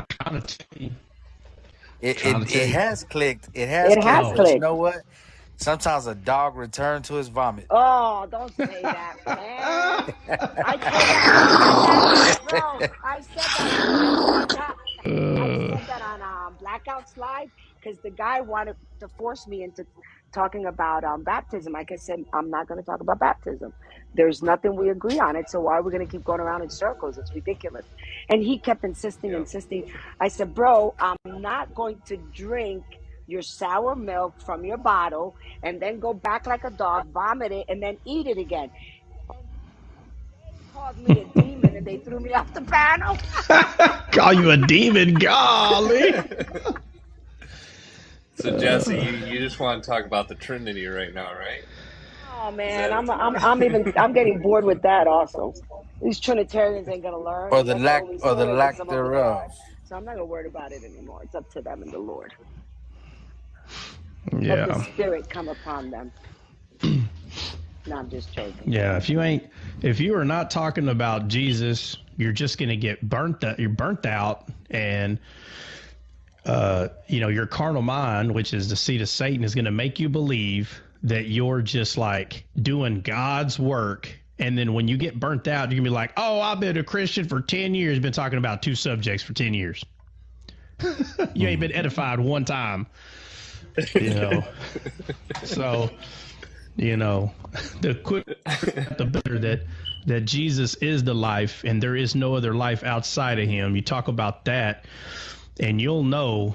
trying to tell you. It has clicked. It has It clicked. has Oh, But you clicked. know what? Sometimes a dog returns to his vomit. Oh, don't say that, man. I said that, bro. I said that on Blackout's Live because the guy wanted to force me into talking about baptism. Like I said, I'm not going to talk about baptism. There's nothing we agree on it. So why are we going to keep going around in circles? It's ridiculous. And he kept insisting. I said, bro, I'm not going to drink your sour milk from your bottle and then go back like a dog, vomit it, and then eat it again. And they called me a demon and they threw me off the panel. call you a demon, golly. So Jesse, you just want to talk about the Trinity right now, right? Oh man, I'm getting bored with that also. These Trinitarians ain't gonna learn. or They the got the lack Holy or the Spirit, but lack some of them thereof. aren't. So I'm not gonna worry about it anymore. It's up to them and the Lord. Let the Yeah. Spirit come upon them. No, I'm just joking. Yeah, if you are not talking about Jesus, you're just going to get you're burnt out, and your carnal mind, which is the seat of Satan, is going to make you believe that you're just like doing God's work. And then when you get burnt out, you're going to be like, oh, I've been a Christian for 10 years, been talking about two subjects for 10 years. You ain't been edified one time, So, the quicker the better that Jesus is the life and there is no other life outside of him. You talk about that and you'll know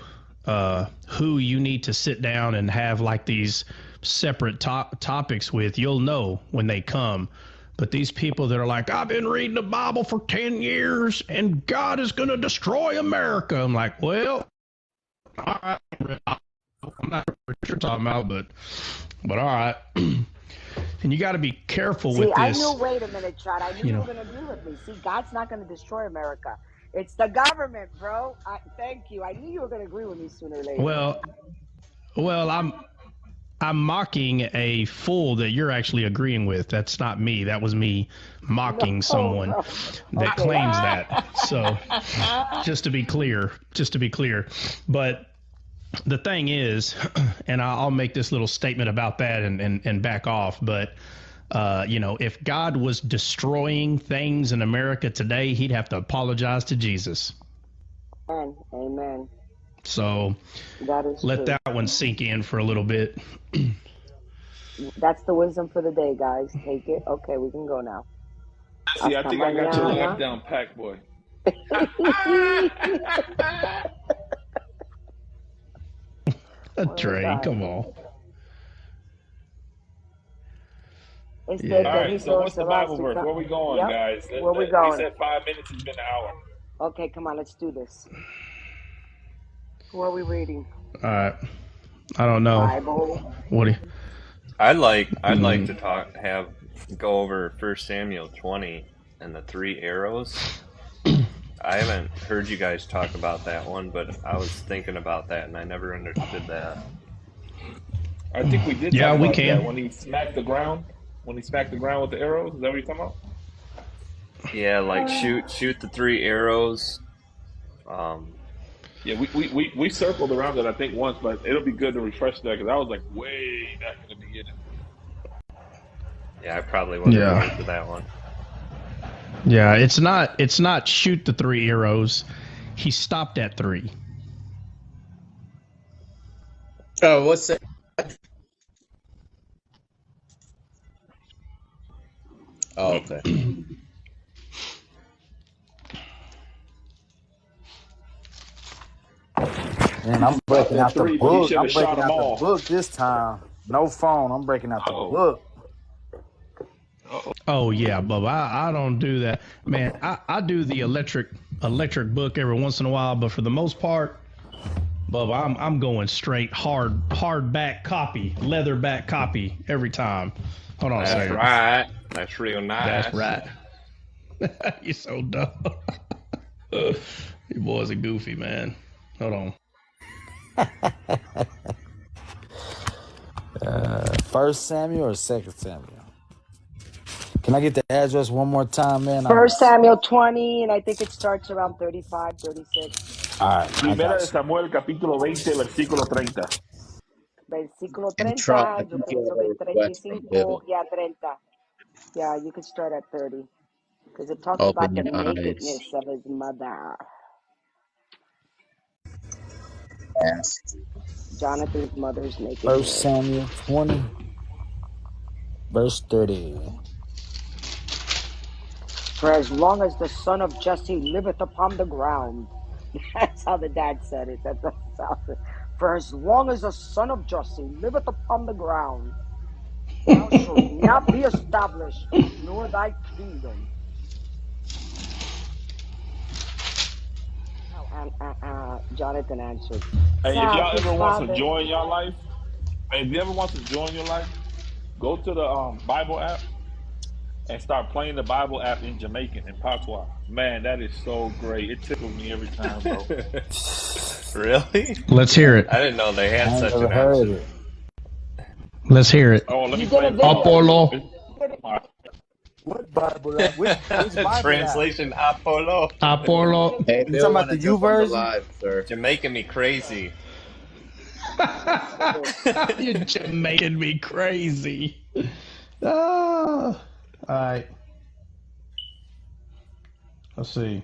who you need to sit down and have like these separate topics with. You'll know when they come. But these people that are like, I've been reading the Bible for 10 years and God is going to destroy America. I'm like, well, all right. I'm not sure what you're talking about, but all right. And you got to be careful with I this. knew, wait a minute, Chad. I knew you were going to agree with me. See, God's not going to destroy America. It's the government, bro. Thank you. I knew you were going to agree with me sooner or later. Well, I'm mocking a fool that you're actually agreeing with. That's not me. That was me mocking someone that claims that. So just to be clear. But the thing is, and I'll make this little statement about that and back off, but if God was destroying things in America today, he'd have to apologize to Jesus. Amen. So let that one sink in for a little bit. That's the wisdom for the day, guys. Take it. Okay, we can go now. See, I think I got your life down packed, boy. Trey, come on. All right, so what's the Bible verse? Where we going, guys? Where we going? We said 5 minutes. It's been an hour. Okay, come on, let's do this. Who are we reading? All right. I don't know. Bible. What do you? I'd like to go over 1 Samuel 20 and the 3 arrows. I haven't heard you guys talk about that one, but I was thinking about that and I never understood that. I think we did. Yeah, talk we about can. That when he smacked the ground. When he smacked the ground with the arrows, is that what you're talking about? Yeah, like shoot the 3 arrows. Yeah, we circled around it I think once, but it'll be good to refresh that because I was like way back in the beginning. Yeah, I probably wasn't ready for that one. Yeah, it's not shoot the 3 arrows. He stopped at 3. Oh, what's that? Oh, okay. And I'm About breaking that out the 3, but he book. should I'm have shot breaking them out the all. book this time. No phone. I'm breaking out the Oh. book. Oh yeah, Bubba. I don't do that, man. I do the electric book every once in a while, but for the most part, Bubba, I'm going straight hardback copy, leatherback copy every time. Hold on a That's second. right. That's real nice. That's right. You're so dumb. You boys are goofy, man. Hold on. First Samuel or Second Samuel? Can I get the address one more time, man? 1 Samuel 20, and I think it starts around 35, 36. All right. Primera de Samuel, capítulo 20, versículo 30. Versículo And Trump, I 30, yo think you pienso have a que request from 35, Bill. yeah, 30. Yeah, you could start at 30. Because it talks Open about the your eyes. nakedness of his mother. Yes. Jonathan's mother's First nakedness. Samuel 20, verse 30. For as long as the son of Jesse liveth upon the ground. That's how the dad said it. That's how, for as long as the son of Jesse liveth upon the ground, thou shalt not be established, nor thy kingdom. Jonathan answered, Hey, if y'all his ever want some father. joy in your life, if you ever want some joy in your life, go to the Bible app and start playing the Bible app in Jamaican, in Patois. Man, that is so great. It tickles me every time, bro. Really? Let's hear it. I didn't know they had I ain't such never an heard option. it. Let's hear it. Oh, let me You did play a it for y'all. video. Apollo. What Bible app? Which Bible app? Translation Apollo. Apollo. Hey, You talking Bill about want the to U jump on the version? live, sir. You're making me crazy. You're just making me crazy. All right. Let's see.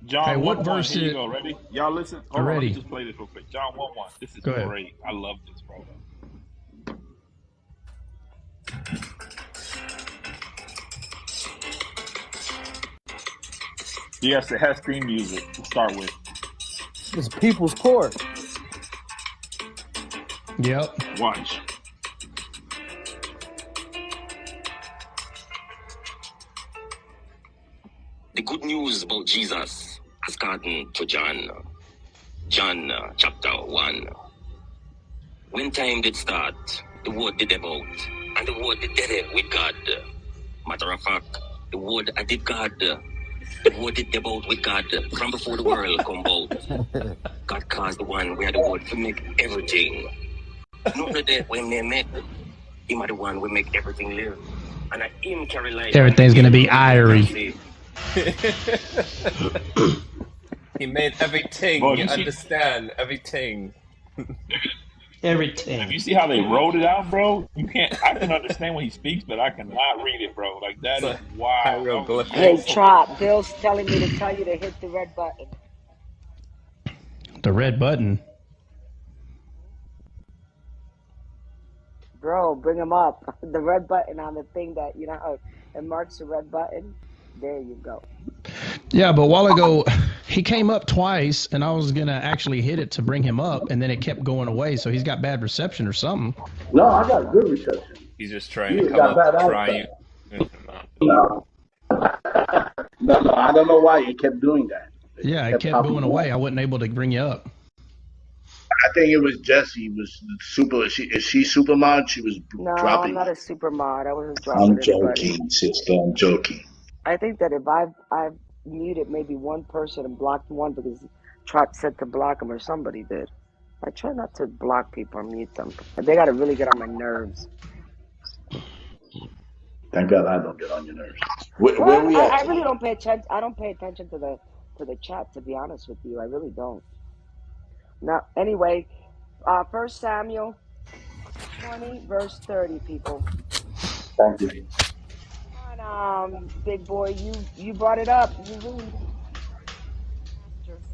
John Hey, what 1 1. verse Here you is go. Ready? Y'all listen. Hold on. Let me ready? just play this real quick. John 1 1. This is Go ahead. great. I love this, bro. Yes, it has theme music to start with. It's People's Court. Yep. Watch. The good news about Jesus has gotten to John. John chapter 1. When time did start, the word did about, and the word did it with God. Matter of fact, the word I did God. The word did about with God from before the world come about. God caused the one where the word to make everything. Not that when they make, him are the one will make everything live. And I him carry life. Everything's gonna be irie. He made everything. Bro, You understand everything. if you see how they wrote it out, bro, you can't. I can understand when he speaks, but I cannot read it, bro. Like that is wow. Hey, Trop, Bill's telling me to tell you to hit the red button. The red button. Bro, bring him up. The red button on the thing that, you know how it marks the red button? There you go. Yeah, but a while ago, he came up twice, and I was going to actually hit it to bring him up, and then it kept going away, so he's got bad reception or something. No, I got good reception. He's just trying to come up to try you. No. No, I don't know why it kept doing that. It kept going away. I wasn't able to bring you up. I think it was Jesse. Was super? Is she super mod? She was No, dropping. I'm not a super mod. I wasn't dropping anybody. Sister. I'm joking. I think that if I've muted maybe one person and blocked one because Trop said to block him or somebody did. I try not to block people or mute them. They got to really get on my nerves. Thank God I don't get on your nerves. Where we at? I really don't pay attention. I don't pay attention to the chat, to be honest with you. I really don't. Now, anyway, 1 Samuel 20, verse 30, people. Thank you. Come on, big boy, you brought it up. You read.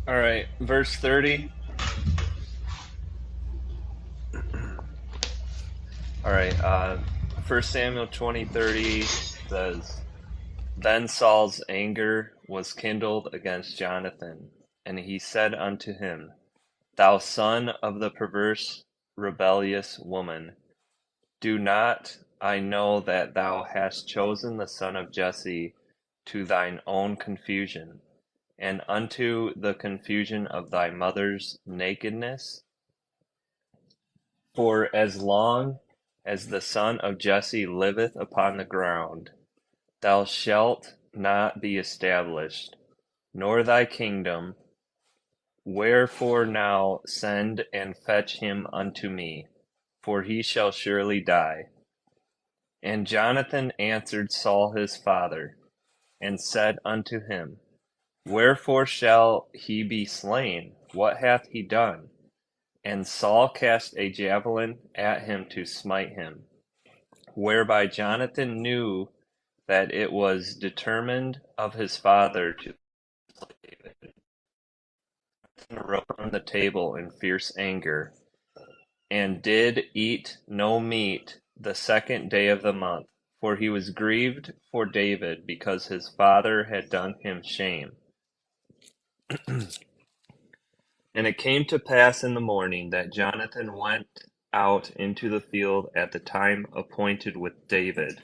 All right, verse 30. All right, 1 Samuel 20:30 says, Then Saul's anger was kindled against Jonathan, And he said unto him, Thou son of the perverse, rebellious woman, do not I know that thou hast chosen the son of Jesse to thine own confusion, and unto the confusion of thy mother's nakedness? For as long as the son of Jesse liveth upon the ground, thou shalt not be established, nor thy kingdom. Wherefore now send and fetch him unto me, for he shall surely die. And Jonathan answered Saul his father, and said unto him, Wherefore shall he be slain? What hath he done? And Saul cast a javelin at him to smite him, whereby Jonathan knew that it was determined of his father to slay David. Jonathan arose from the table in fierce anger, and did eat no meat the 2nd day of the month, for he was grieved for David, because his father had done him shame. And it came to pass in the morning that Jonathan went out into the field at the time appointed with David,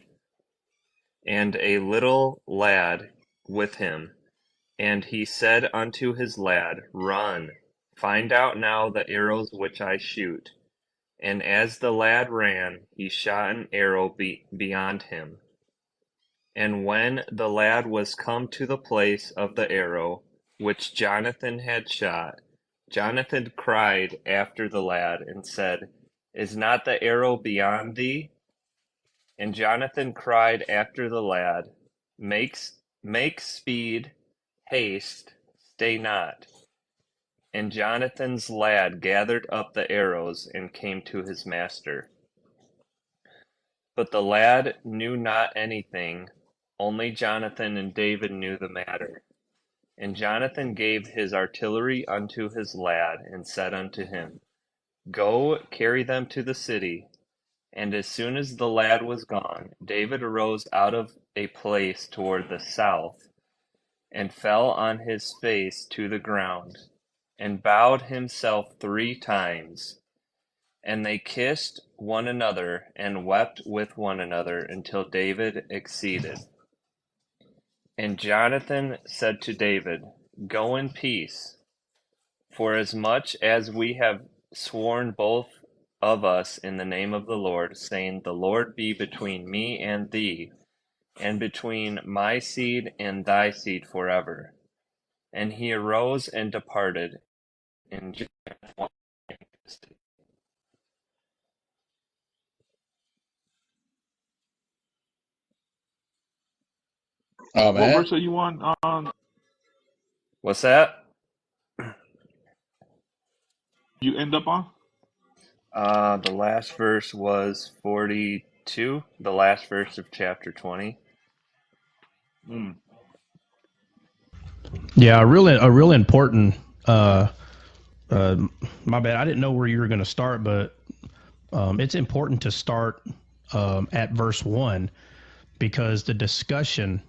and a little lad with him. And he said unto his lad, Run, find out now the arrows which I shoot. And as the lad ran, he shot an arrow beyond him. And when the lad was come to the place of the arrow which Jonathan had shot, Jonathan cried after the lad and said, Is not the arrow beyond thee? And Jonathan cried after the lad, Make speed, haste, stay not. And Jonathan's lad gathered up the arrows and came to his master. But the lad knew not anything, only Jonathan and David knew the matter. And Jonathan gave his artillery unto his lad, and said unto him, Go, carry them to the city. And as soon as the lad was gone, David arose out of a place toward the south, and fell on his face to the ground, and bowed himself 3 times. And they kissed one another, and wept with one another, until David exceeded. And Jonathan said to David, Go in peace, for as much as we have sworn both of us in the name of the Lord, saying, The Lord be between me and thee, and between my seed and thy seed forever. And he arose and departed. And Oh What man. verse are you on? What's that? You end up on? The last verse was 42, the last verse of chapter 20. Mm. Yeah, a really important. My bad. I didn't know where you were going to start, but it's important to start at verse 1, because the discussion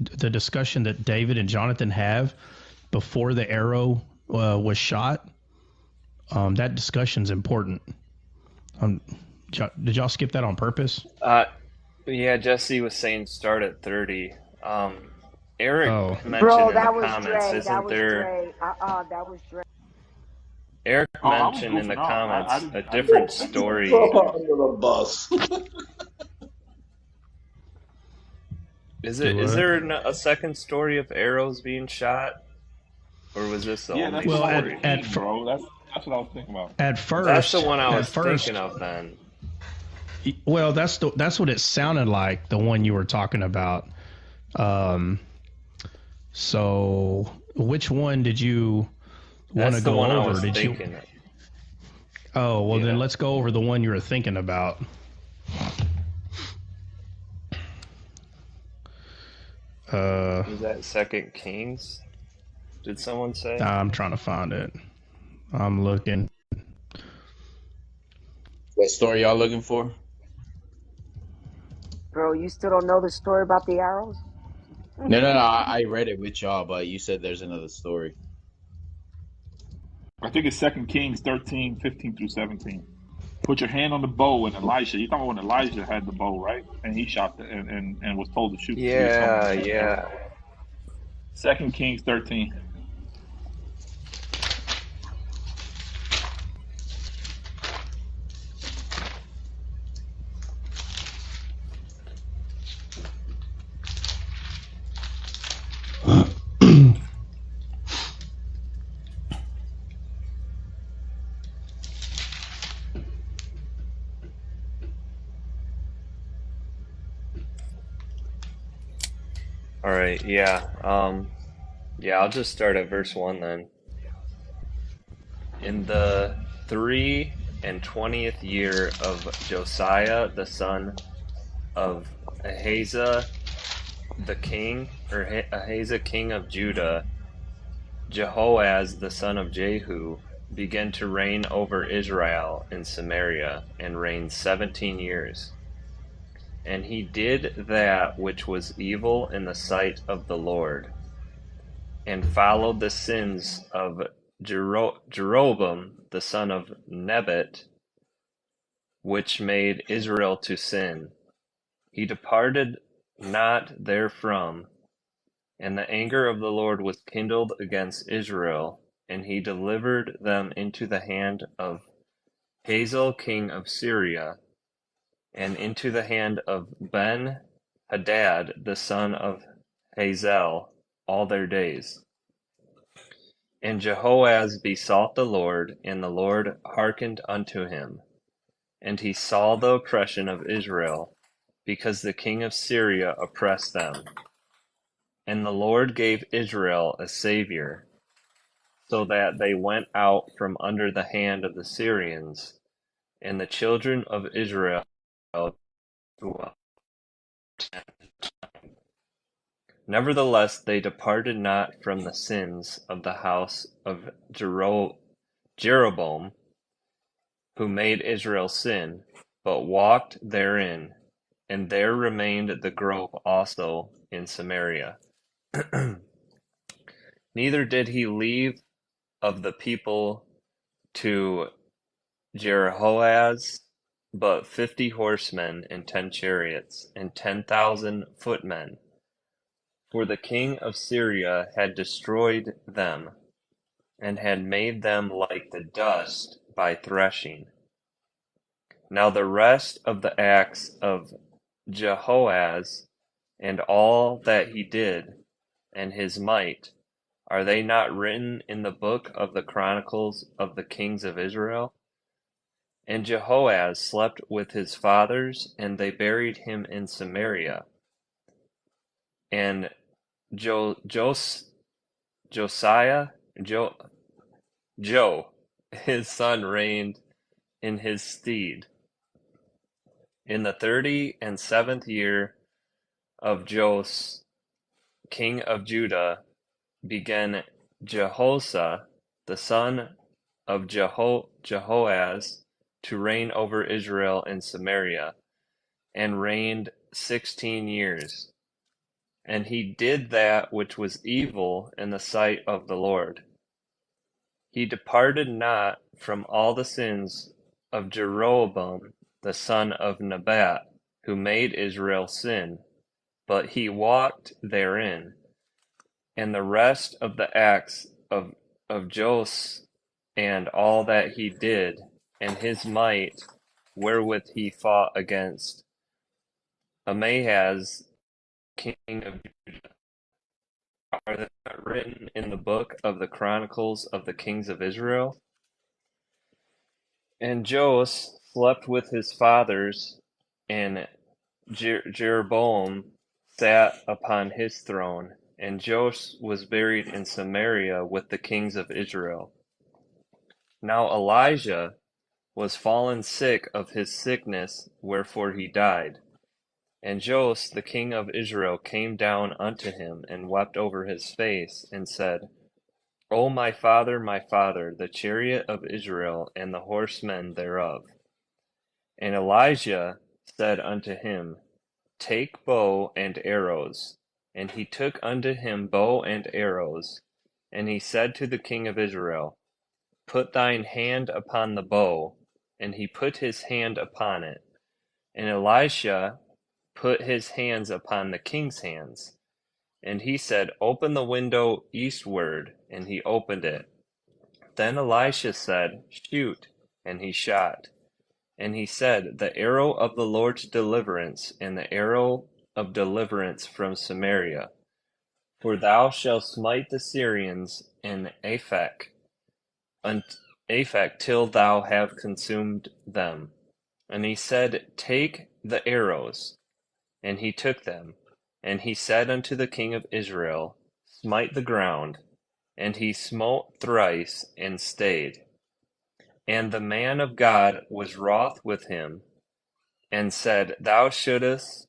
that David and Jonathan have before the arrow was shot, that discussion's important. Did y'all skip that on purpose? Yeah, Jesse was saying start at 30. Eric mentioned Bro, in the that was comments, Dre. That isn't was there? Dre. That was Dre. Eric Oh, I was mentioned in the goofing off. I comments didn't. a I didn't. different I didn't say story. anything. Throw under the bus. Is Do there it. a second story of arrows being shot, or was this the Yeah, only that's the one with story? Cain, bro. That's what I was thinking about. At That's the first, one I at was thinking first, of then. well, that's what it sounded like. The one you were talking about. So, which one did you want to That's the go one I over? was Did you? thinking of. Oh, well, then Yeah. let's go over the one you were thinking about. Is that Second Kings? Did someone say? I'm trying to find it. I'm looking. What story y'all looking for? Bro, you still don't know the story about the arrows? No. I read it with y'all, but you said there's another story. I think it's Second Kings 13, 15 through 17. Put your hand on the bow, and Elisha. You talking about when Elijah had the bow, right? And he shot and was told to shoot the three stones Yeah, and the arrow. yeah. Second Kings 13. All right, yeah. Yeah, I'll just start at verse 1 then. In the 23rd year of Josiah, the son of Ahaziah the king, or Ahaziah king of Judah, Jehoaz the son of Jehu began to reign over Israel in Samaria, and reigned 17 years. And he did that which was evil in the sight of the Lord, and followed the sins of Jeroboam the son of Nebat, which made Israel to sin. He departed not therefrom, and the anger of the Lord was kindled against Israel, and he delivered them into the hand of Hazael king of Syria, and into the hand of Ben-Hadad the son of Hazael all their days. And Jehoaz besought the Lord, and the Lord hearkened unto him. And he saw the oppression of Israel, because the king of Syria oppressed them. And the Lord gave Israel a savior, so that they went out from under the hand of the Syrians, and the children of Israel dwelt. Nevertheless, they departed not from the sins of the house of Jeroboam, who made Israel sin, but walked therein, and there remained the grove also in Samaria. Neither did he leave of the people to Jehoaz but 50 horsemen, and 10 chariots, and 10,000 footmen. For the king of Syria had destroyed them, and had made them like the dust by threshing. Now the rest of the acts of Jehoaz, and all that he did, and his might, are they not written in the book of the Chronicles of the kings of Israel? And Jehoaz slept with his fathers, and they buried him in Samaria. And Josiah, his son, reigned in his stead. In the 37th year of Jos, king of Judah, began Jehoshaphat, the son of Jehoaz, to reign over Israel in Samaria, and reigned 16 years. And he did that which was evil in the sight of the Lord. He departed not from all the sins of Jeroboam the son of Nebat, who made Israel sin, but he walked therein. And the rest of the acts of Jos, and all that he did, and his might, wherewith he fought against Amahaz, king of Judah, are they not written in the book of the Chronicles of the kings of Israel? And Jos slept with his fathers, and Jeroboam sat upon his throne, and Jos was buried in Samaria with the kings of Israel. Now Elijah was fallen sick of his sickness, wherefore he died. And Jos the king of Israel came down unto him, and wept over his face, and said, O my father, the chariot of Israel, and the horsemen thereof. And Elijah said unto him, Take bow and arrows. And he took unto him bow and arrows. And he said to the king of Israel, Put thine hand upon the bow. And he put his hand upon it. And Elisha put his hands upon the king's hands. And he said, Open the window eastward. And he opened it. Then Elisha said, Shoot. And he shot. And he said, The arrow of the Lord's deliverance, and the arrow of deliverance from Samaria. For thou shalt smite the Syrians in Aphek till thou have consumed them. And he said, Take the arrows. And he took them. And he said unto the king of Israel, Smite the ground. And he smote thrice, and stayed. And the man of God was wroth with him, and said, Thou shouldest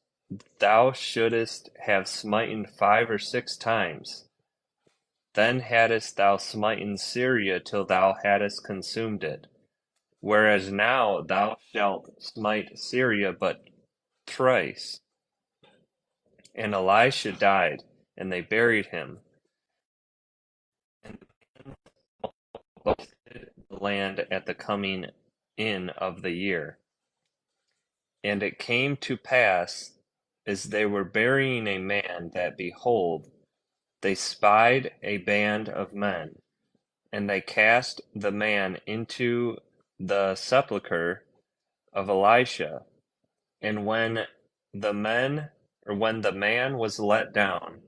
have smitten 5 or 6 times. Then hadst thou smitten Syria till thou hadst consumed it. Whereas now thou shalt smite Syria but thrice. And Elisha died, and they buried him. And boasted the land at the coming in of the year. And it came to pass, as they were burying a man, that, behold, they spied a band of men, and they cast the man into the sepulchre of Elisha. And when the man was let down,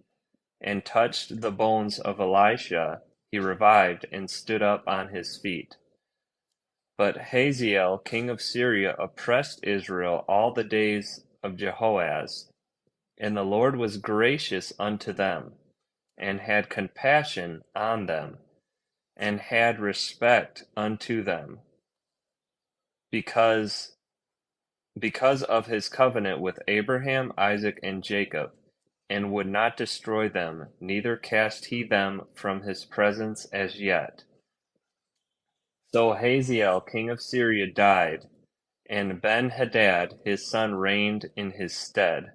and touched the bones of Elisha, he revived, and stood up on his feet. But Hazael king of Syria oppressed Israel all the days of Jehoahaz. And the Lord was gracious unto them, and had compassion on them, and had respect unto them, because of his covenant with Abraham, Isaac, and Jacob, and would not destroy them, neither cast he them from his presence as yet. So Hazael king of Syria died, and Ben-Hadad his son reigned in his stead.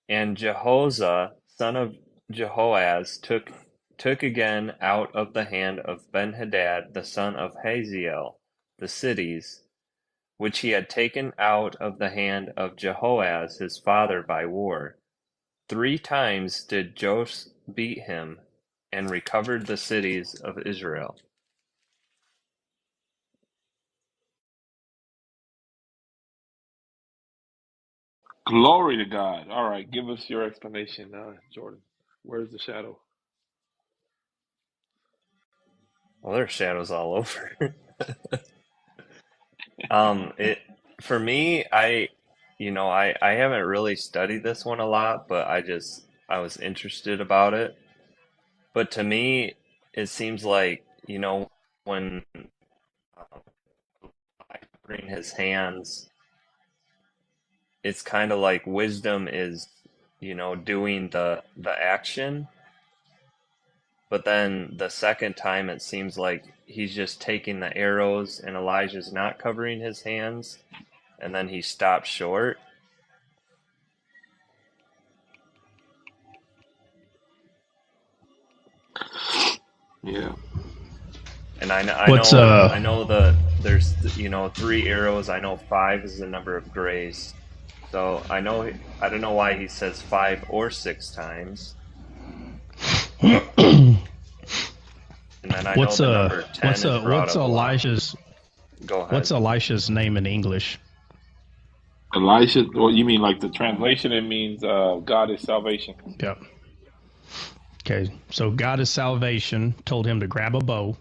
And Jehoshaphat son of Jehoahaz took again out of the hand of Ben-Hadad the son of Hazael the cities, which he had taken out of the hand of Jehoahaz his father by war. 3 times did Joash beat him, and recovered the cities of Israel. Glory to God. All right, give us your explanation, Jordan. Where's the shadow? Well, there's shadows all over. It for me, I haven't really studied this one a lot, but I was interested about it. But to me, it seems like, when I bring his hands, it's kind of like wisdom is, doing the action. But then the second time, it seems like he's just taking the arrows, and Elijah's not covering his hands, and then he stops short. Yeah. And I What's know there's 3 arrows. I know 5 is the number of grace. So I don't know why he says 5 or 6 times. And then I know the number 10 is brought what's up a lot. Elisha's Go ahead. What's Elisha's name in English? Elisha, well, you mean like the translation? It means God is salvation. Yep. Okay, so God is salvation told him to grab a bow,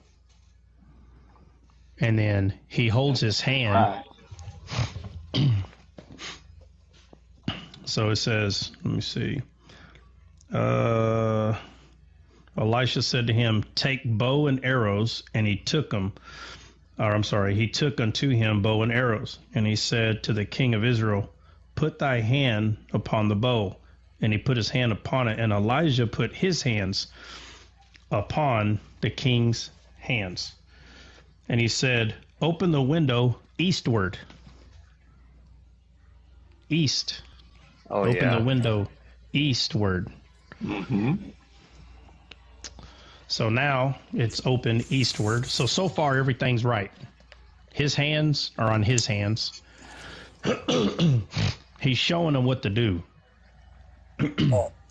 and then he holds his hand. Right. So it says, let me see. Elisha said to him, Take bow and arrows, and he took them. He took unto him bow and arrows. And he said to the king of Israel, Put thy hand upon the bow. And he put his hand upon it, and Elijah put his hands upon the king's hands. And he said, Open the window eastward. East. Oh, Open yeah. the window eastward. Mm-hmm. So now it's open eastward. So far everything's right. His hands are on his hands. He's showing them what to do.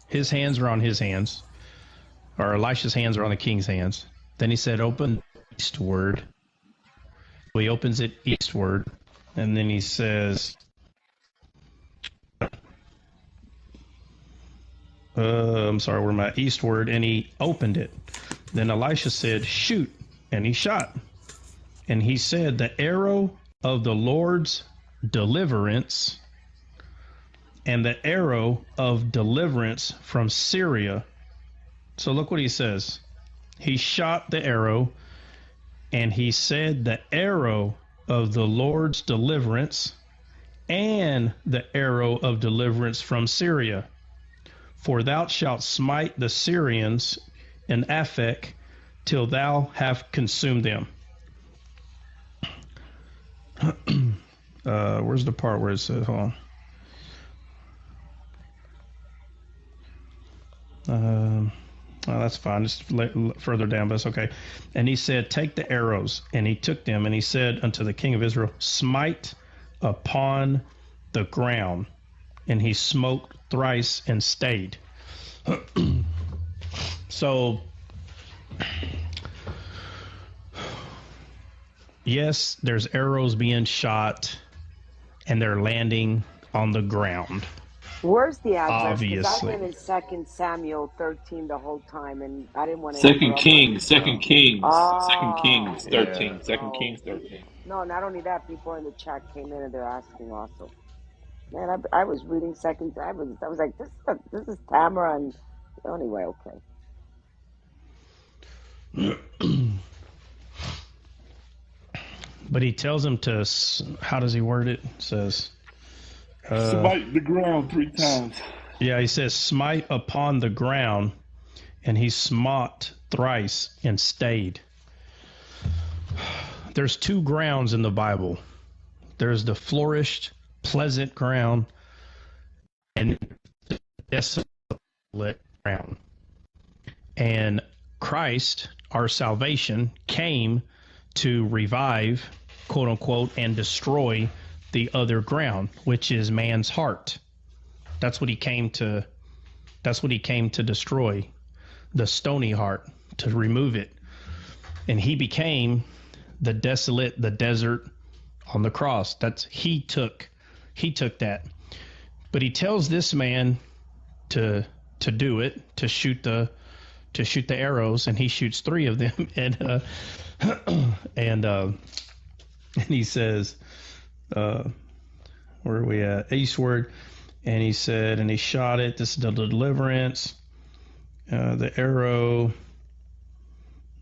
His hands are on his hands. Or Elisha's hands are on the king's hands. Then he said, open eastward. So he opens it eastward. And then he says, I'm sorry, where am I? Eastward. And he opened it. Then Elisha said, shoot. And he shot. And he said, the arrow of the Lord's deliverance and the arrow of deliverance from Syria. So look what he says. He shot the arrow, and he said, the arrow of the Lord's deliverance and the arrow of deliverance from Syria. For thou shalt smite the Syrians in Aphek till thou have consumed them. Where's the part where it says, hold on. Oh, that's fine. Just further down, but that's okay. And he said, take the arrows. And he took them, and he said unto the king of Israel, smite upon the ground. And he smote thrice and stayed. So, yes, there's arrows being shot, and they're landing on the ground. Where's the address? Obviously. I've been in 2 Samuel 13 the whole time, and I didn't want to. Second Kings 13. Yeah. 2 Kings 13. No, not only that, people in the chat came in and they're asking also. Man, I was reading second. I was like, this is Tamara, and anyway, okay. But he tells him to, how does he word it? It says, smite the ground 3 times. Yeah, he says, smite upon the ground, and he smote thrice and stayed. There's 2 grounds in the Bible. There's the flourished, pleasant ground, and the desolate ground. And Christ, our salvation, came to revive, quote unquote, and destroy the other ground, which is man's heart. That's what he came to destroy, the stony heart, to remove it. And he became the desolate, the desert on the cross. He took that. But he tells this man to do it, to shoot the arrows, and he shoots 3 of them, and he says, where are we at? Eastward. And he said, and he shot it. This is the deliverance, the arrow.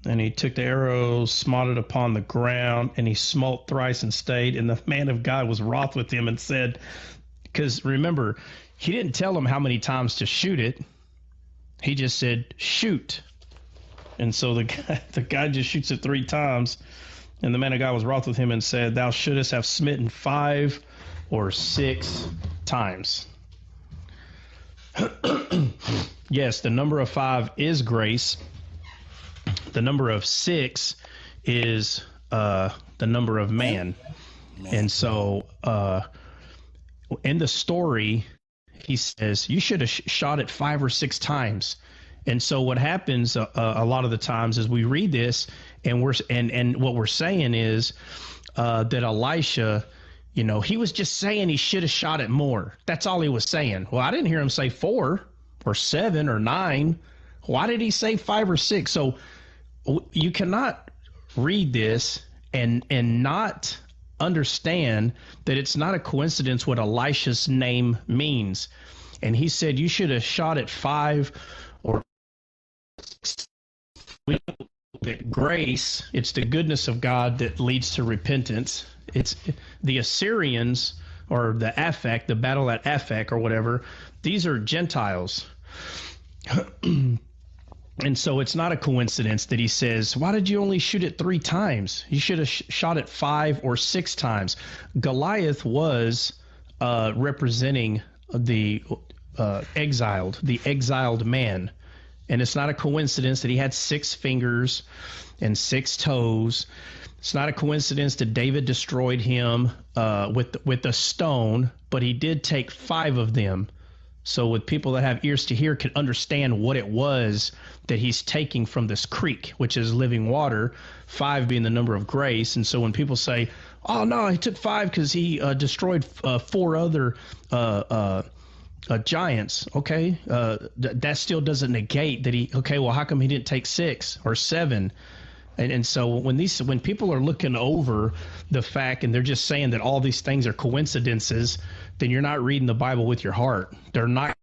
And he took the arrow, smote it upon the ground, and he smote thrice and stayed. And the man of God was wroth with him and said, because remember, he didn't tell him how many times to shoot it. He just said, shoot. And so the guy just shoots it 3 times. And the man of God was wroth with him and said, thou shouldest have smitten 5 or 6 times. Yes, the number of 5 is grace. The number of 6 is the number of man. And so in the story, he says, you should have shot it 5 or 6 times. And so what happens a lot of the times is we read this, and what we're saying is that Elisha, he was just saying he should have shot it more. That's all he was saying. Well, I didn't hear him say 4 or 7 or 9. Why did he say 5 or 6? So you cannot read this and not understand that it's not a coincidence what Elisha's name means. And he said you should have shot it 5 or 6. We know that grace, it's the goodness of God that leads to repentance. It's the Assyrians, or the Aphek, the battle at Aphek or whatever. These are Gentiles. And so it's not a coincidence that he says, why did you only shoot it 3 times? You should have shot it 5 or 6 times. Goliath was representing the exiled, the exiled man. And it's not a coincidence that he had 6 fingers and 6 toes. It's not a coincidence that David destroyed him with a stone, but he did take 5 of them. So with people that have ears to hear can understand what it was that he's taking from this creek, which is living water, 5 being the number of grace. And so when people say, oh, no, he took 5 because he destroyed 4 other giants, okay, that still doesn't negate that well, how come he didn't take 6 or 7? And so when people are looking over the fact and they're just saying that all these things are coincidences, then you're not reading the Bible with your heart. They're not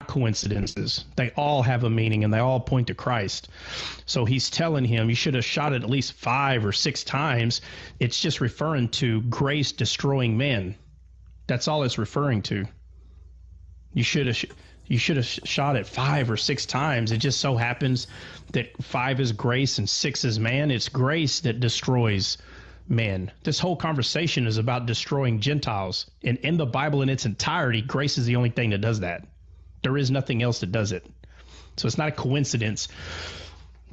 coincidences. They all have a meaning and they all point to Christ. So he's telling him you should have shot it at least 5 or 6 times. It's just referring to grace destroying men. That's all it's referring to. You should have shot it 5 or 6 times. It just so happens that 5 is grace and 6 is man. It's grace that destroys men. This whole conversation is about destroying Gentiles. And in the Bible in its entirety, grace is the only thing that does that. There is nothing else that does it. So it's not a coincidence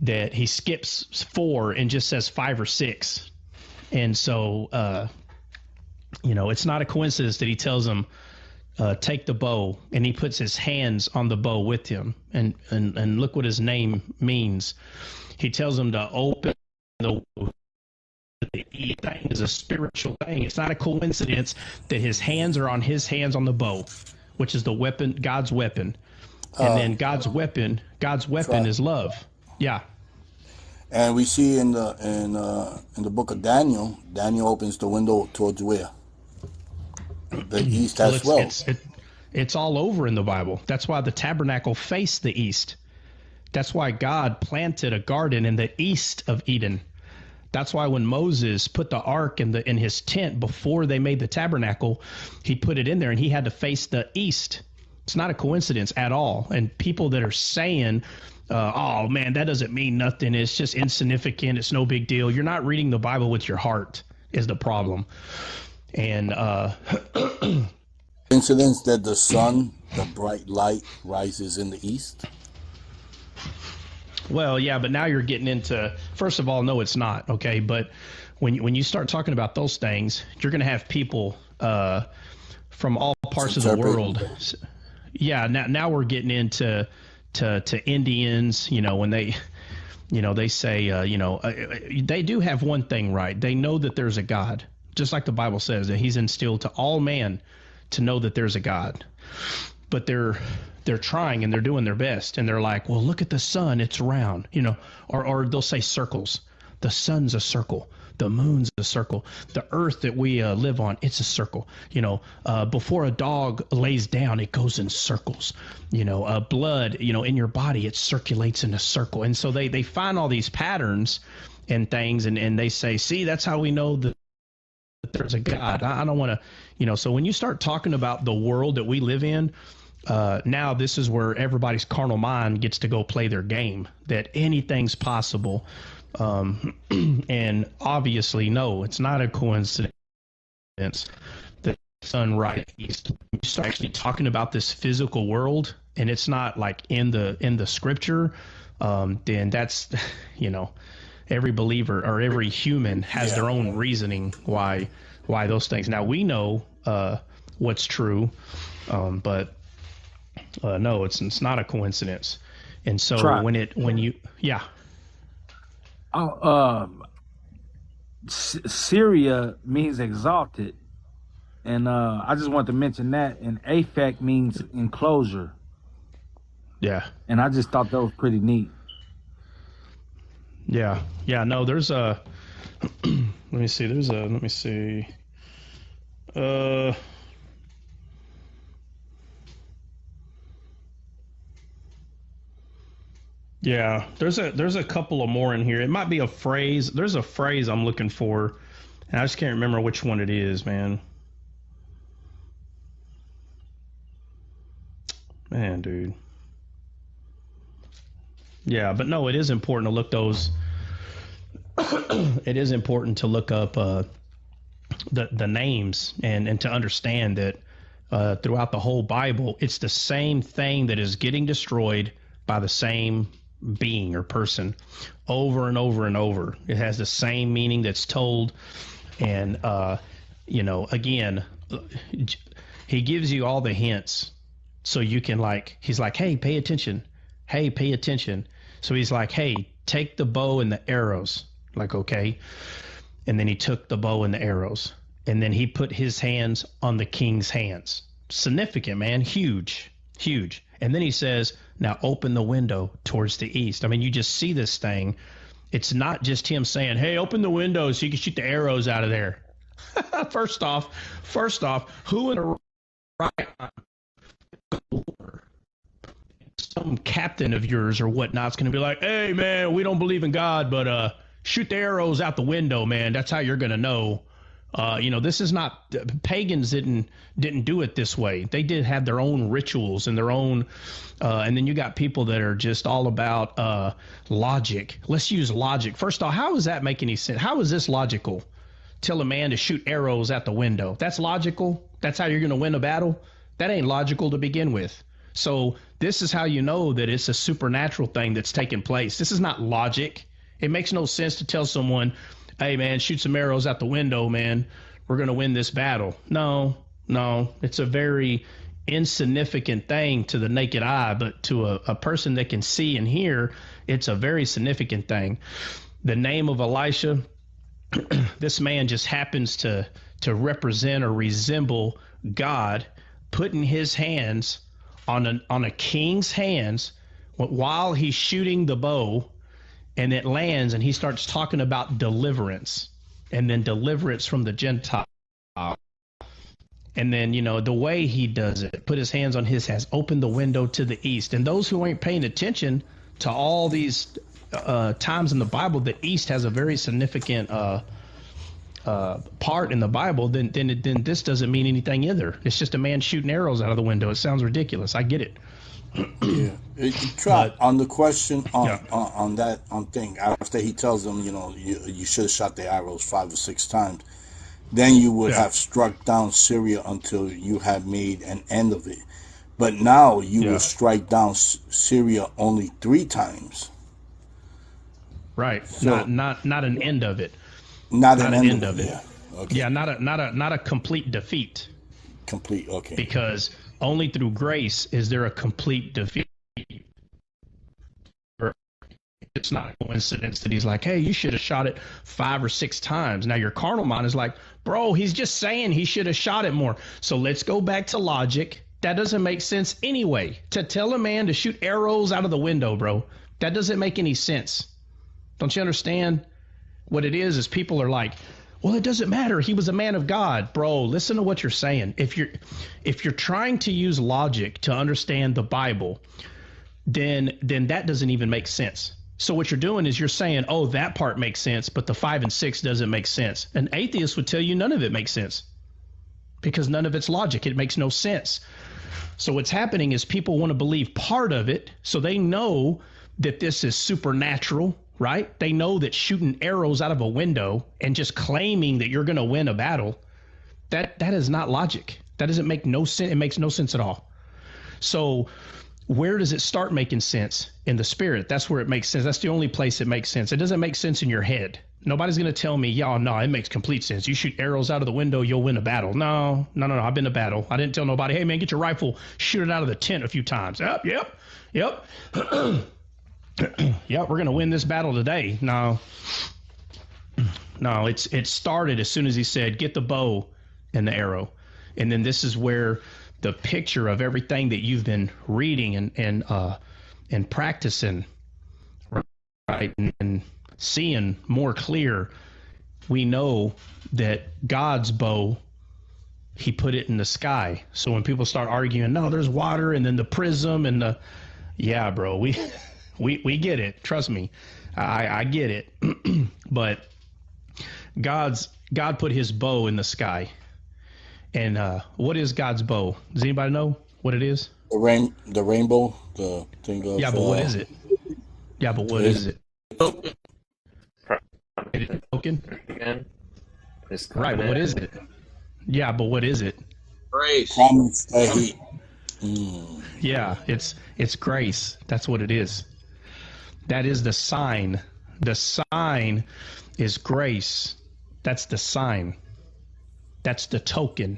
that he skips 4 and just says 5 or 6. And so, it's not a coincidence that he tells them, take the bow, and he puts his hands on the bow with him. And look what his name means. He tells him to open the thing is a spiritual thing. It's not a coincidence that his hands are on the bow, which is the weapon, God's weapon. And then God's weapon is love. Yeah. And we see in the book of Daniel opens the window towards where? The east as well. It's all over in the Bible. That's why the tabernacle faced the east. That's why God planted a garden in the east of Eden. That's why when Moses put the ark in his tent before they made the tabernacle, he put it in there and he had to face the east. It's not a coincidence at all. And people that are saying, oh man, that doesn't mean nothing, it's just insignificant, it's no big deal. You're not reading the Bible with your heart is the problem. And incidents that the sun, the bright light, rises in the east. Well, yeah, but now you're getting into, first of all, no, it's not, okay? But when you start talking about those things, you're going to have people from all parts of the world. Yeah, now we're getting into to Indians, when they say, they do have one thing right. They know that there's a God, just like the Bible says, that he's instilled to all man to know that there's a God. But they're trying and they're doing their best, and they're like, well, look at the sun, it's round, or they'll say circles. The sun's a circle, the moon's a circle, the earth that we live on, it's a circle. Before a dog lays down, it goes in circles. Blood, in your body, it circulates in a circle. And so they find all these patterns and things, and they say, see, that's how we know that there's a God. I don't want to, so when you start talking about the world that we live in, now this is where everybody's carnal mind gets to go play their game, that anything's possible. And obviously, no, it's not a coincidence that the sun rises east. You start actually talking about this physical world, and it's not like in the scripture, then that's, every believer or every human has their own reasoning why those things. Now we know what's true, but no, it's not a coincidence. And so Syria means exalted, and I just want to mention that. And Aphek means enclosure. Yeah, and I just thought that was pretty neat. Yeah. No, there's a. let me see. Yeah, there's a couple of more in here. It might be a phrase. There's a phrase I'm looking for, and I just can't remember which one it is, man. Man, dude. Yeah, but no, it is important to look those. It is important to look up the names and to understand that throughout the whole Bible, it's the same thing that is getting destroyed by the same being or person over and over and over. It has the same meaning that's told. And, again, he gives you all the hints so you can he's like, hey, pay attention. Hey, pay attention. So he's like, hey, take the bow and the arrows. Like, okay. And then he took the bow and the arrows. And then he put his hands on the king's hands. Significant, man. Huge, huge. And then he says, now open the window towards the east. I mean, you just see this thing. It's not just him saying, hey, open the window so you can shoot the arrows out of there. First off, who in a right mind, some captain of yours or whatnot's going to be like, hey, man, we don't believe in God, but shoot the arrows out the window, man. That's how you're going to know. This is not, pagans didn't do it this way. They did have their own rituals and their own, and then you got people that are just all about logic. Let's use logic. First off, how does that make any sense? How is this logical? Tell a man to shoot arrows out the window. That's logical? That's how you're going to win a battle? That ain't logical to begin with. So this is how you know that it's a supernatural thing that's taking place. This is not logic. It makes no sense to tell someone, hey, man, shoot some arrows out the window, man. We're going to win this battle. No. It's a very insignificant thing to the naked eye, but to a person that can see and hear, it's a very significant thing. The name of Elisha, this man just happens to represent or resemble God putting his hands on a king's hands while he's shooting the bow. And it lands, and he starts talking about deliverance, and then deliverance from the Gentile. And then, the way he does it, put his hands on his head, open the window to the east. And those who ain't paying attention to all these times in the Bible, the east has a very significant part in the Bible, then this doesn't mean anything either. It's just a man shooting arrows out of the window. It sounds ridiculous. I get it. Yeah, on the question on that thing, after he tells them, you should have shot the arrows 5 or 6 times, then you would have struck down Syria until you had made an end of it. But now you will strike down Syria only 3 times. Right. So, not an end of it. Not an end of it. Yeah. Okay. Yeah. Not a complete defeat. Complete. Okay. Because only through grace is there a complete defeat. It's not a coincidence that he's like, hey, you should have shot it 5 or 6 times. Now your carnal mind is like, bro, he's just saying he should have shot it more. So let's go back to logic. That doesn't make sense anyway. To tell a man to shoot arrows out of the window, bro, that doesn't make any sense. Don't you understand? What it is people are like, well, it doesn't matter. He was a man of God. Bro, listen to what you're saying. If you're trying to use logic to understand the Bible, then that doesn't even make sense. So what you're doing is you're saying, oh, that part makes sense, but the 5 and 6 doesn't make sense. An atheist would tell you none of it makes sense because none of it's logic. It makes no sense. So what's happening is people want to believe part of it, so they know that this is supernatural, right? They know that shooting arrows out of a window and just claiming that you're going to win a battle, that is not logic. That doesn't make no sense. It makes no sense at all. So where does it start making sense? In the spirit. That's where it makes sense. That's the only place it makes sense. It doesn't make sense in your head. Nobody's going to tell me, yeah, no, it makes complete sense. You shoot arrows out of the window, you'll win a battle. No. I've been to battle. I didn't tell nobody, hey, man, get your rifle, shoot it out of the tent a few times. Yep. Yeah, we're going to win this battle today. No, it started as soon as he said, get the bow and the arrow. And then this is where the picture of everything that you've been reading and practicing, right, and seeing more clear, we know that God's bow, he put it in the sky. So when people start arguing, no, there's water and then the prism and the, yeah, bro, we get it. Trust me. I get it. But God put his bow in the sky. And what is God's bow? Does anybody know what it is? The rainbow, the thing of... Yeah, but what is it? Yeah, but what is it? Token? Again? Right, but what is it? Yeah, but what is it? Grace. Promise that Yeah, it's grace. That's what it is. That is the sign. The sign is grace. That's the sign. That's the token.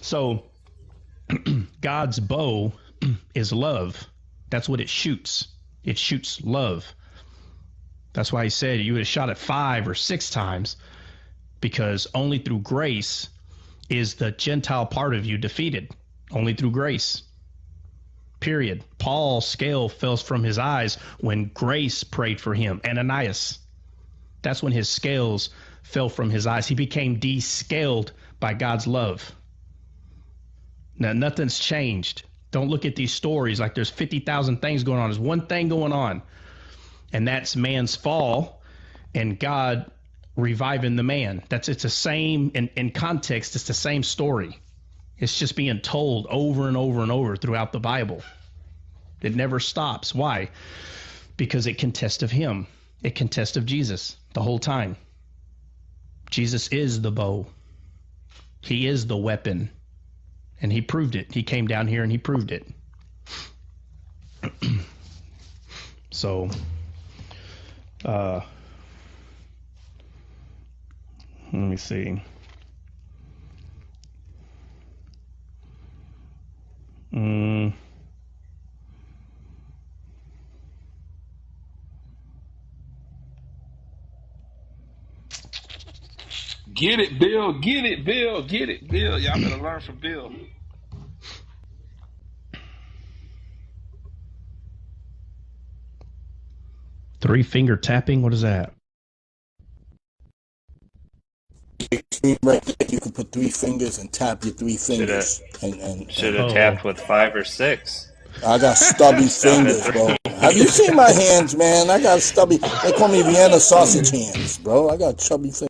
So God's bow is love. That's what it shoots. It shoots love. That's why he said you would have shot it 5 or 6 times, because only through grace is the Gentile part of you defeated. Only through grace. Period. Paul's scale fell from his eyes when grace prayed for him. Ananias. That's when his scales fell from his eyes. He became descaled by God's love. Now, nothing's changed. Don't look at these stories like there's 50,000 things going on. There's one thing going on, and that's man's fall and God reviving the man. It's the same, in context, it's the same story. It's just being told over and over and over throughout the Bible. It never stops. Why? Because it contests of him. It contests of Jesus the whole time. Jesus is the bow. He is the weapon. And he proved it. He came down here and he proved it. So, let me see. Get it, Bill. Get it, Bill. Get it, Bill. Y'all better learn from Bill. Three-finger tapping? What is that? You can put 3 fingers and tap your 3 fingers. Should have tapped with 5 or 6. I got stubby fingers, bro. Have you seen my hands, man? I got stubby. They call me Vienna sausage hands, bro. I got chubby fingers.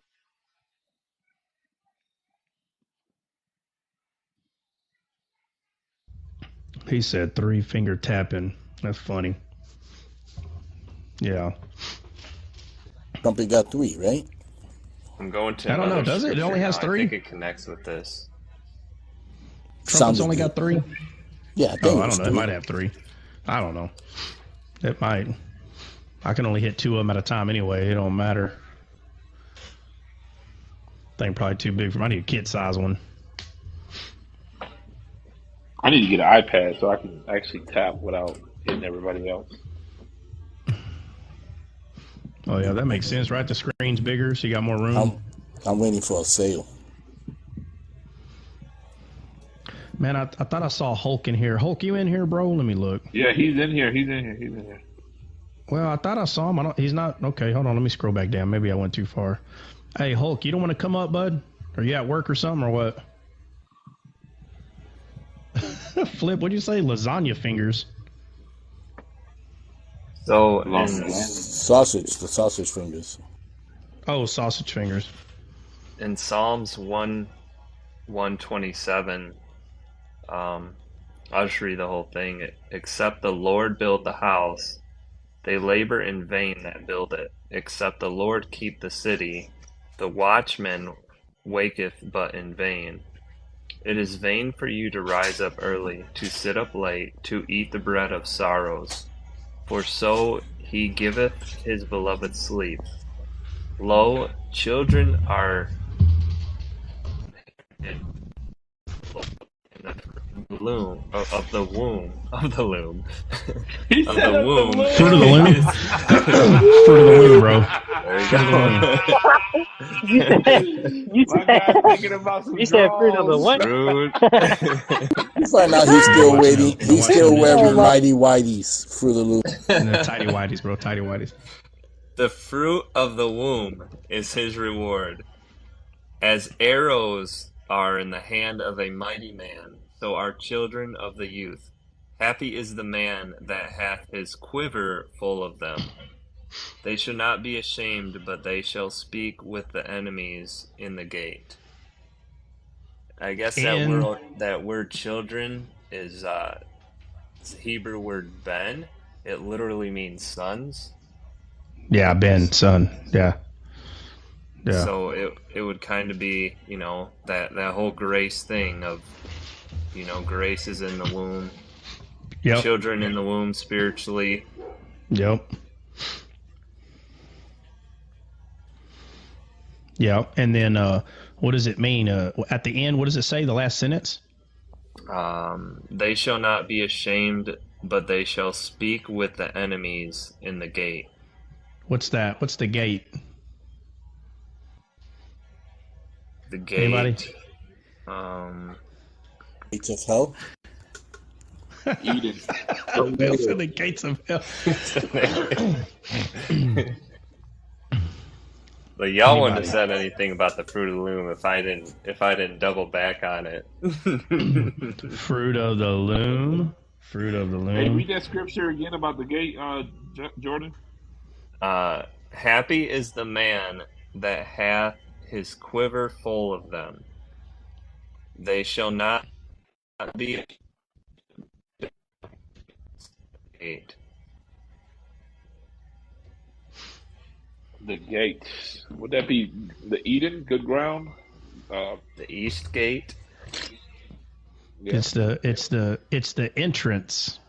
He said 3-finger tapping. That's funny. Yeah. Trumpet got 3, right? I'm going to. I don't know. Does it? It only has 3? I think it connects with this. Trumpet's only got 3? Yeah. I don't know. 3. It might have 3. I don't know. It might. I can only hit 2 of them at a time anyway. It don't matter. Thing probably too big for me. I need a kid size one. I need to get an iPad so I can actually tap without hitting everybody else. Oh yeah, that makes sense, right? The screen's bigger, so you got more room. I'm waiting for a sale. Man, I thought I saw Hulk in here. Hulk, you in here, bro? Let me look. Yeah, he's in here. He's in here. He's in here. Well, I thought I saw him. He's not. Okay, hold on. Let me scroll back down. Maybe I went too far. Hey, Hulk, you don't want to come up, bud? Are you at work or something, or what? Flip, what'd you say? Lasagna fingers. So, sausage, the sausage fingers. Oh, sausage fingers. In Psalms 127, I'll just read the whole thing. Except the Lord build the house, they labor in vain that build it. Except the Lord keep the city, the watchman waketh but in vain. It is vain for you to rise up early, to sit up late, to eat the bread of sorrows. For so he giveth his beloved sleep. Lo, children are in the loom of the womb of the loom of the womb. Fruit of the loom. Fruit of the loom, bro. There You said fruit of the what? You find out he's still waiting. He's still wearing mighty whiteys. Fruit of the loom. Tidy whiteys, bro. Tidy whiteys. The fruit of the womb is his reward. As arrows are in the hand of a mighty man, so are children of the youth. Happy is the man that hath his quiver full of them. They shall not be ashamed, but they shall speak with the enemies in the gate. I guess that word children is it's the Hebrew word ben. It literally means sons. Yeah, Ben, son. Yeah. Yeah. So it would kind of be, that whole grace thing of, grace is in the womb. Yep. Children in the womb spiritually. Yep. Yeah, and then what does it mean? At the end, what does it say, the last sentence? They shall not be ashamed, but they shall speak with the enemies in the gate. What's that? What's the gate? The gate. Anybody? Gates of hell? Eden. Those are the gates of hell. But y'all wouldn't have said anything about the fruit of the loom if I didn't double back on it. Fruit of the loom. Fruit of the loom. Hey, read that scripture again about the gate, Jordan. Happy is the man that hath his quiver full of them. They shall not be gate. The gate. Would that be the Eden, good ground? The east gate. Yeah. It's the entrance.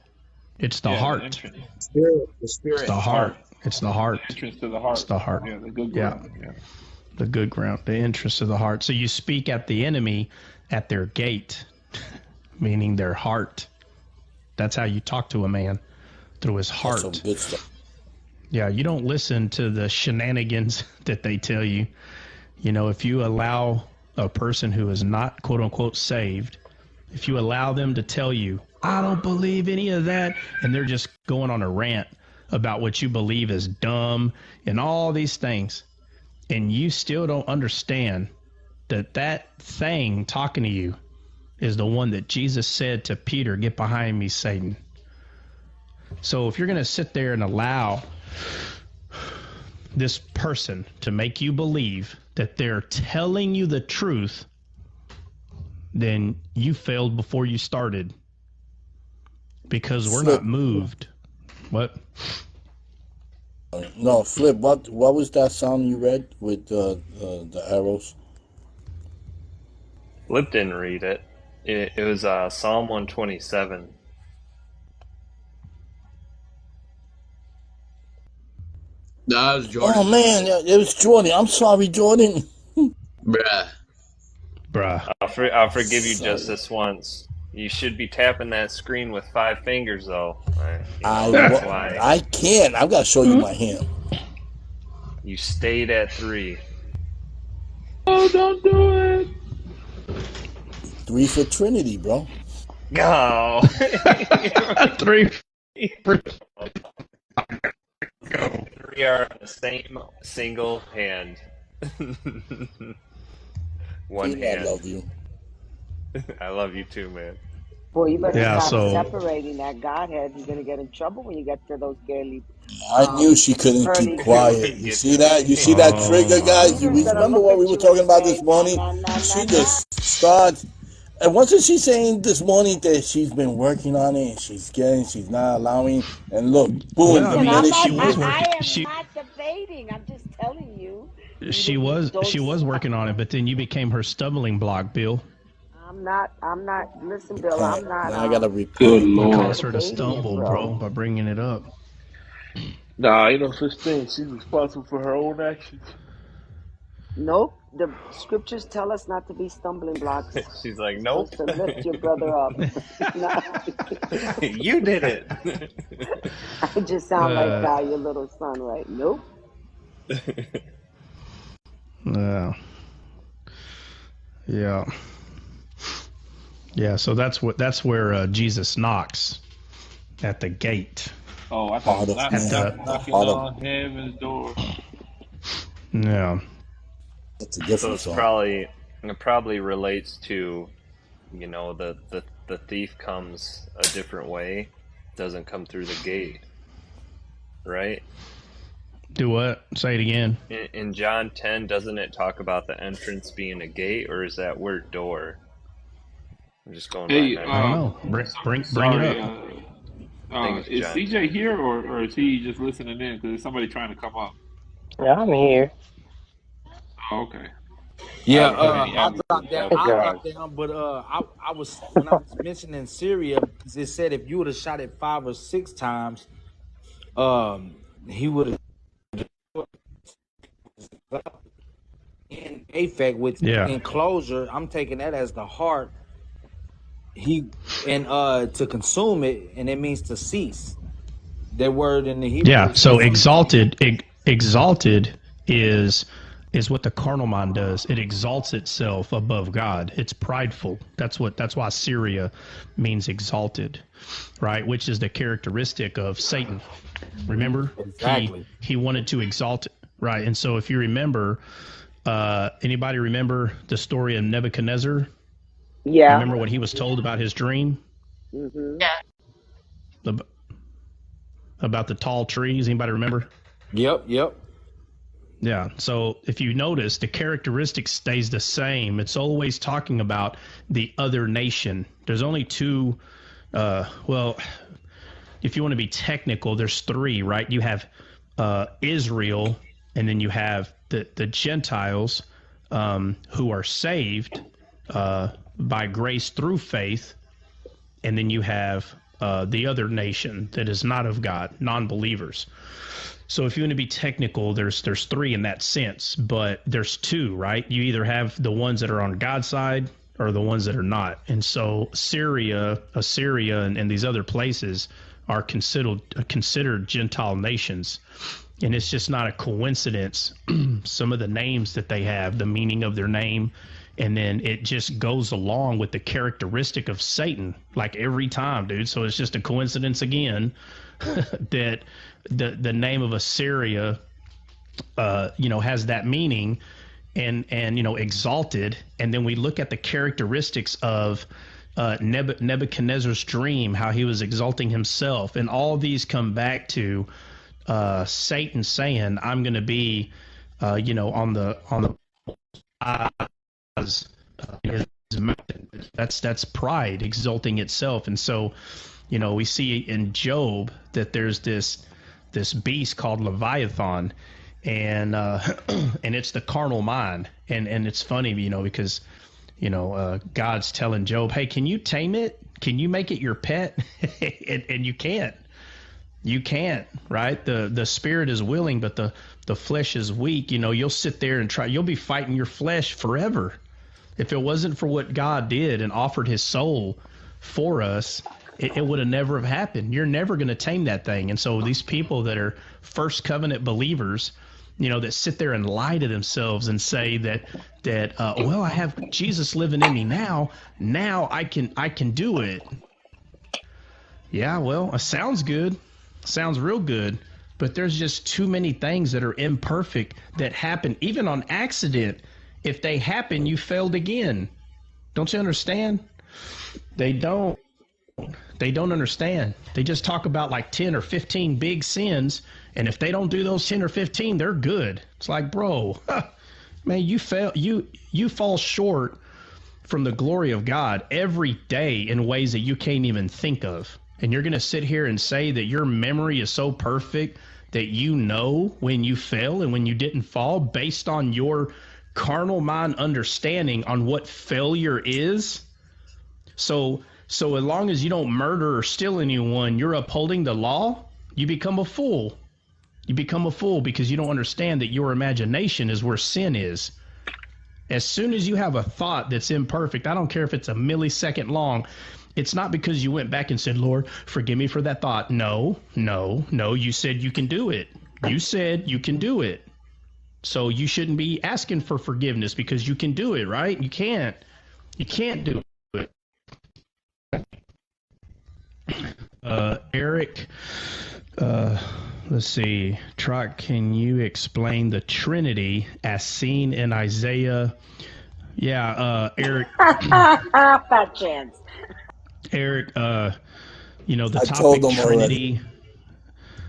It's the heart. The spirit. It's the heart. It's the heart. Entrance to the heart. It's the heart. Yeah, the good ground. Yeah. The good ground. The entrance to the heart. So you speak at the enemy at their gate, meaning their heart. That's how you talk to a man, through his heart. That's some good stuff. Yeah, you don't listen to the shenanigans that they tell you. If you allow a person who is not, quote unquote, saved, if you allow them to tell you, I don't believe any of that, and they're just going on a rant about what you believe is dumb and all these things, and you still don't understand that thing talking to you is the one that Jesus said to Peter, get behind me, Satan. So if you're going to sit there and allow this person to make you believe that they're telling you the truth, then you failed before you started, because we're not moved. What? No, Flip, what was that psalm you read with the arrows? Flip didn't read it. It was Psalm 127. No, that was Jordan. Oh, man, it was Jordan. I'm sorry, Jordan. Bruh. I'll forgive you just this once. You should be tapping that screen with 5 fingers, though. That's why. I can't. I've got to show you my hand. You stayed at 3. Oh, don't do it. 3 for Trinity, bro. Go. 3 for... Go. 3 are on the same single hand. One hand. I love you. I love you too, man. Boy, you better stop separating that Godhead. You're going to get in trouble when you get to those girly. I knew she couldn't keep quiet. You see that? You see that trigger, guys? You remember what we were talking about this morning? She just starts. And wasn't she saying this morning that she's been working on it and she's not allowing? And look, boom. Well, I mean, I am not debating. I'm just telling you. She was working on it, but then you became her stumbling block, Bill. I'm not. Listen, Bill, I'm not. I gotta repeat. Good You Lord. caused her to stumble, bro, by bringing it up. Nah, ain't no such thing. She's responsible for her own actions. Nope. The scriptures tell us not to be stumbling blocks. She's like, nope. To lift your brother up. You did it. I just sound like your little son, right? Nope. Yeah. Yeah, so that's where Jesus knocks at the gate. Oh, I thought knocking on heaven's door. Yeah. That's a different so song. it probably relates to, the thief comes a different way, doesn't come through the gate, right? Do what? Say it again. In John 10, doesn't it talk about the entrance being a gate, or is that word door? I'm just going by I don't know. Bring it up. Is CJ here, or is he just listening in? Because there's somebody trying to come up. Yeah, I'm here. Okay. Yeah, I haven't any I'll answers drop to down. that. I'll drop down. But I was when I was mentioning Syria, it said if you would have shot it 5 or 6 times, he would have in AFAC with enclosure. I'm taking that as the heart. He and to consume it, and it means to cease. That word in the Hebrew. Yeah. So exalted is what the carnal mind does. It exalts itself above God. It's prideful. That's why Syria means exalted, right? Which is the characteristic of Satan. Remember? Exactly. He wanted to exalt it, right? And so if you remember, anybody remember the story of Nebuchadnezzar? Yeah. Remember what he was told about his dream? Mm-hmm. About the tall trees? Anybody remember? Yep. Yeah. So if you notice, the characteristic stays the same. It's always talking about the other nation. There's only two. Well, if you want to be technical, there's 3, right? You have Israel, and then you have the Gentiles who are saved by grace through faith, and then you have the other nation that is not of God, non-believers. So if you want to be technical, there's 3 in that sense, but there's 2, right? You either have the ones that are on God's side or the ones that are not. And so Assyria, and these other places are considered Gentile nations. And it's just not a coincidence. Some of the names that they have, the meaning of their name, and then it just goes along with the characteristic of Satan, like every time, dude. So it's just a coincidence again that the name of Assyria, has that meaning, and exalted. And then we look at the characteristics of Nebuchadnezzar's dream, how he was exalting himself, and all these come back to Satan saying, "I'm going to be, on the his mountain." That's pride exalting itself. And so, we see in Job that there's this beast called Leviathan, and and it's the carnal mind. And it's funny, because God's telling Job, "Hey, can you tame it? Can you make it your pet?" and you can't. You can't, right? The spirit is willing, but the flesh is weak. You'll sit there and try. You'll be fighting your flesh forever. If it wasn't for what God did and offered his soul for us, it would have never have happened. You're never going to tame that thing. And so these people that are first covenant believers, that sit there and lie to themselves and say that well, I have Jesus living in me now I can do it. Yeah, well, it sounds good. Sounds real good, but there's just too many things that are imperfect that happen, even on accident. If they happen, you failed again. Don't you understand? They don't understand. They just talk about like 10 or 15 big sins, and if they don't do those 10 or 15, they're good. It's like, bro, man, you fall short from the glory of God every day in ways that you can't even think of. And you're going to sit here and say that your memory is so perfect that when you fell and when you didn't fall based on your carnal mind understanding on what failure is. So as long as you don't murder or steal anyone, you're upholding the law. You become a fool. You become a fool because you don't understand that your imagination is where sin is. As soon as you have a thought that's imperfect, I don't care if it's a millisecond long, it's not because you went back and said, "Lord, forgive me for that thought." No. You said you can do it. You said you can do it. So you shouldn't be asking for forgiveness because you can do it, right? You can't. You can't do it. Eric, let's see. Can you explain the Trinity as seen in Isaiah? Yeah, Eric. Fat chance. Eric, the topic Trinity,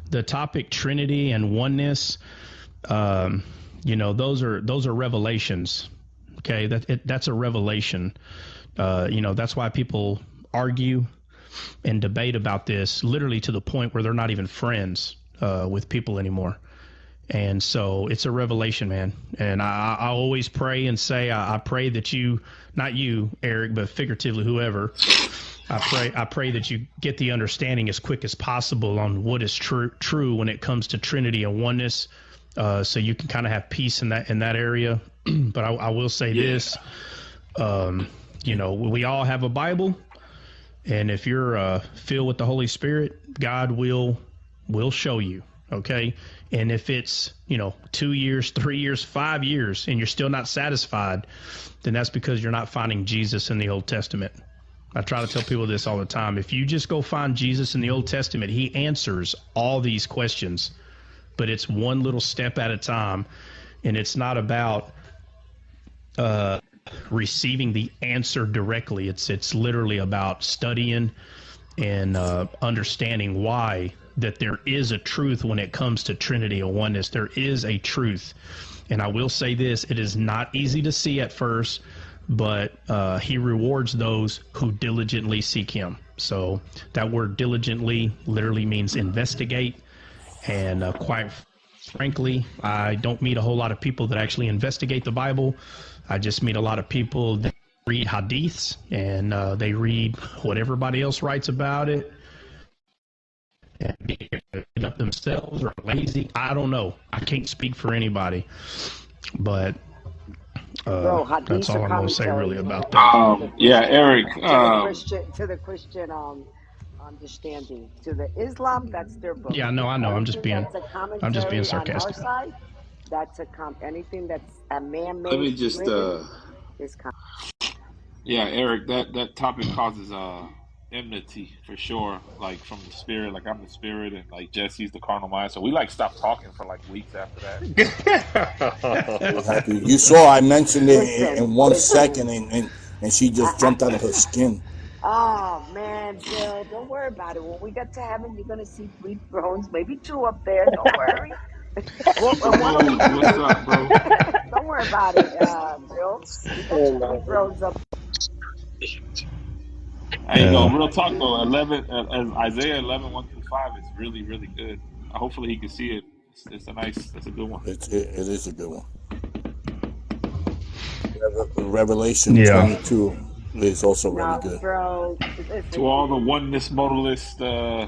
the topic Trinity and oneness, those are revelations. Okay, that's a revelation. That's why people argue and debate about this, literally to the point where they're not even friends with people anymore. And so it's a revelation, man. And I always pray and say, I pray that you, not you, Eric, but figuratively, whoever, I pray that you get the understanding as quick as possible on what is true when it comes to Trinity and oneness, so you can kind of have peace in that area. But I will say this, you know, we all have a Bible, and if you're filled with the Holy Spirit, God will show you. Okay. And if it's, you know, 2 years, 3 years, 5 years, and you're still not satisfied, then that's because you're not finding Jesus in the Old Testament. I try to tell people this all the time. If you just go find Jesus in the Old Testament, he answers all these questions, but it's one little step at a time. And it's not about receiving the answer directly. It's literally about studying and understanding why that there is a truth when it comes to Trinity or oneness. There is a truth. And I will say this, it is not easy to see at first, but he rewards those who diligently seek him. So that word diligently literally means investigate. And quite frankly, I don't meet a whole lot of people that actually investigate the Bible. I just meet a lot of people that read hadiths, and they read what everybody else writes about it, and being up themselves or lazy. I don't know. I can't speak for anybody, but that's all I'm going to say really about that. Yeah, Eric. To the Christian understanding. To the Islam, that's their book. Yeah, no, I know. I'm just being sarcastic. On our side, that's anything that's a man-made. Let me just yeah, Eric, that topic causes enmity for sure, like from the spirit. Like I'm the spirit, and like Jesse's the carnal mind, so we like stopped talking for like weeks after that. You saw I mentioned it in 1 second, and she just jumped out of her skin. Oh man, Bill, don't worry about it. When we get to heaven, you're gonna see 3 thrones, maybe 2 up there. Don't worry. What's up, bro? Don't worry about it, Bill. You got 3 thrones up. Hey, you know, real talk though. Isaiah 11, 1-5 is really, really good. Hopefully, he can see it. It's a good one. It is a good one. Revelation 22 is also really good. Bro, to all the oneness modalist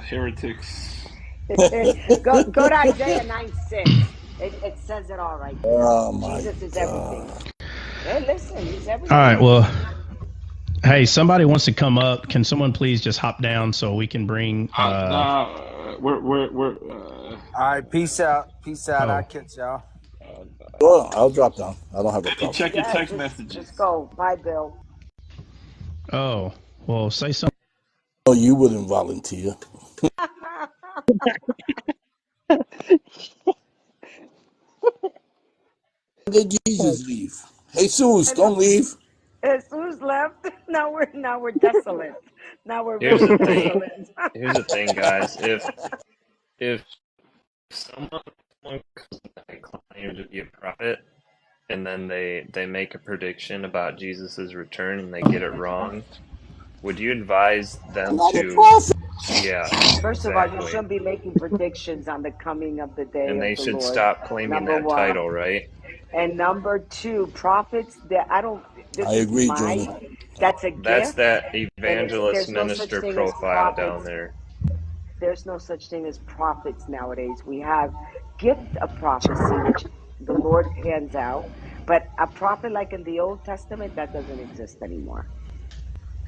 heretics. go to Isaiah 9:6. It says it all right there. Oh my Jesus is God. everything. Hey, listen, he's everything. All right, well, hey, somebody wants to come up. Can someone please just hop down so we can bring? We're all right, peace out. I'll catch y'all. Well, I'll drop down. I don't have a problem. Check your text messages. Just go. Bye, Bill. Oh, well, say something. Oh, you wouldn't volunteer. Did Jesus leave? Jesus, don't leave. Jesus left. Now we're desolate. Now we're Here's really the thing. desolate. Here's the thing, guys. If someone claims to be a prophet, and then they make a prediction about Jesus' return and they get it wrong, would you advise them to? Yeah. First of all, you shouldn't be making predictions on the coming of the day. And they should Lord. stop claiming that title, right? And number 2, prophets. That I don't. I agree, Johnny. That's a gift. That's that evangelist minister profile down there. There's no such thing as prophets nowadays. We have gift of prophecy, which the Lord hands out. But a prophet like in the Old Testament, that doesn't exist anymore.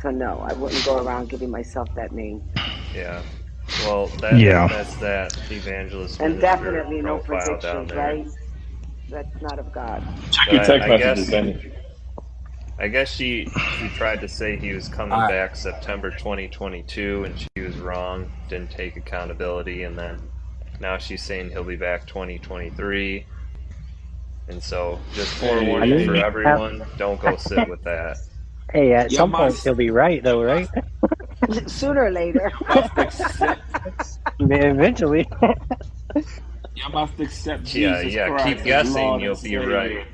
So no, I wouldn't go around giving myself that name. Yeah. Well, that's that evangelist and minister definitely no profile down predictions, there. right? That's not of God. Check your text messages, Benny. I guess she tried to say he was coming back September 2022, and she was wrong, didn't take accountability, and then now she's saying he'll be back 2023. And so, just forewarning for everyone, don't go sit with that. Hey, at some point he'll be right, though, right? Sooner or later. Eventually. You must accept Jesus Christ. Keep guessing, you'll be right.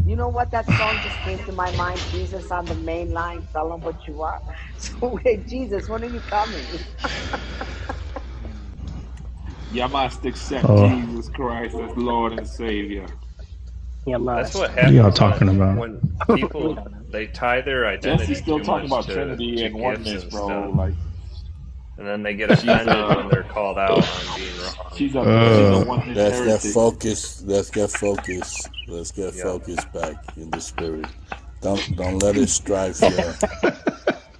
You know what? That song just came to my mind. Jesus on the main line, tell him what you want. So, hey, Jesus, when are you coming? You must accept Jesus Christ as Lord and Savior. That's what What are y'all happens talking about? when people they tie their identity Jesse's still too talking much about Trinity to and gifts oneness, and bro. stuff, Like and then they get offended when they're called out on being wrong. she's a oneness Let's get heretic. focused. Let's get focused. Let's get Yep. focused back in the spirit. Don't let it strive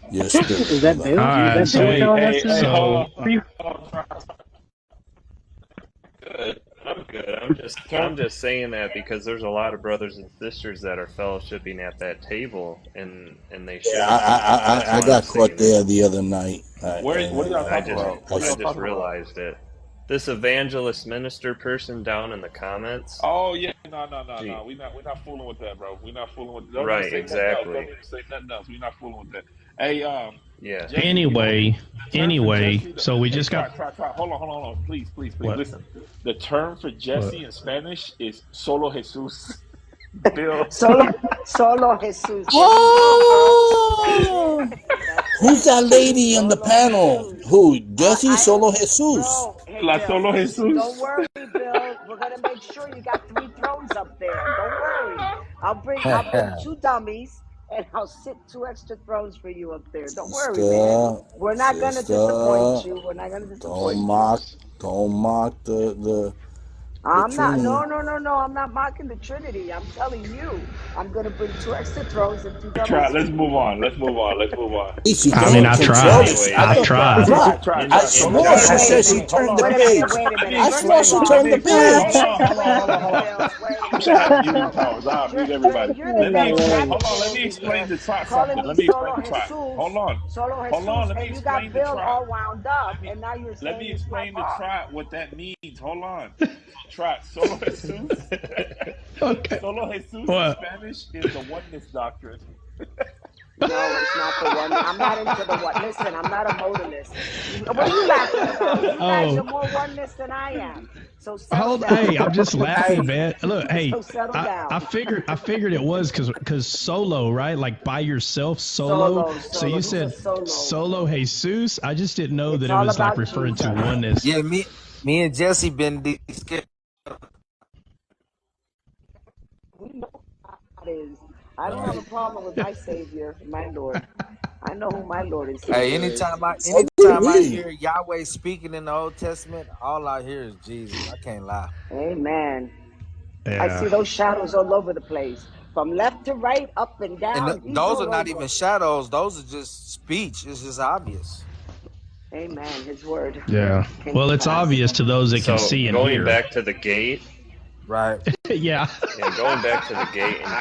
your spirit. Is that Bill? All right, Is that Bill telling us this? Hold on. Good. I'm good. I'm just saying that because there's a lot of brothers and sisters that are fellowshipping at that table, and they shouldn't be. That's I why I'm got caught saying there it. the other night. What are y'all And I talking just about? What are I y'all just talking about? realized it. This evangelist minister person down in the comments. Oh yeah, no. Gee, We're not fooling with that, bro. We're not fooling with. Don't even right, say nothing else. Don't exactly. even say nothing else. We're not fooling with that. Hey, Yeah. Jesse, you know the term for Jesse. So we Hey, just got try. Hold on. Please. what? Listen. The term for What? Jesse in Spanish is solo Jesus. Bill. Solo Jesus. There you go, bro. Oh, That's who's it. that lady on the Solo panel? Jesus. Who? Jesse I don't, Solo Jesus. bro. Hey, La Bill. solo Don't Jesus. worry, Bill. We're gonna make sure you got 3 thrones up there. Don't worry. I'll bring 2 dummies and I'll sit 2 extra thrones for you up there. Don't worry, man. We're not gonna disappoint Sister, you. We're not gonna don't disappoint you. mock, don't mock the I'm not. Trinity. No. I'm not mocking the Trinity. I'm telling you, I'm gonna bring 2 extra thrones and 2 Try. dummies for Let's move you. on. Let's move on. She I mean, can't I control tried. this. Anyways, I I've thought, tried. I in Okay, swore she wait a said Genesis, she minute. Hold turned on. the Wait a page. minute. Wait a Let me minute. I First swore explain of she this. Let all, me turned the explain. page. Hold wait on. a minute, Bill. Wait a Shut up, minute. you. Oh, I'll mute everybody. You're the Let me explain. charismatic Hold on. Let me Bill explain here, to Trot calling something. me Let me explain Solo to Trot. Hold Jesus, on. Solo Hold on. Jesus, Let me and you got explain to Bill Trot. all wound up, Let me and now you're let saying me it's my explain to fault. Trot what that means. Hold on. Trot. Solo Jesus. Okay. Solo Jesus in What? Spanish is the oneness doctrine. No, it's not the one. I'm not into the one. Listen, I'm not a modalist. What are you laughing about? You guys Oh, are more oneness than I am. So settle hold. down. Hey, I'm just laughing, Hey, man. Look, hey, So settle I down. figured it was because solo, right? Like by yourself, solo. So Solo. you He's a said solo. solo Jesus. I just didn't know It's that it all was like about referring to Jesus. oneness. yeah, me and Jesse been scared. We know who God is. I don't have Right. a problem with my Savior, my Lord. I know who my Lord and Hey, Savior is. So do anytime I we. hear Yahweh speaking in the Old Testament, all I hear is Jesus. I can't lie. Amen. I see Yeah. those shadows all over the place. From left to right, up and And down. He's those are all not over. even shadows; those are just speech. It's just obvious. Amen. His word Yeah. came Well, to it's pass. obvious to those that can so see and going hear. back to the gate, Right. Yeah. yeah, going back to the gate in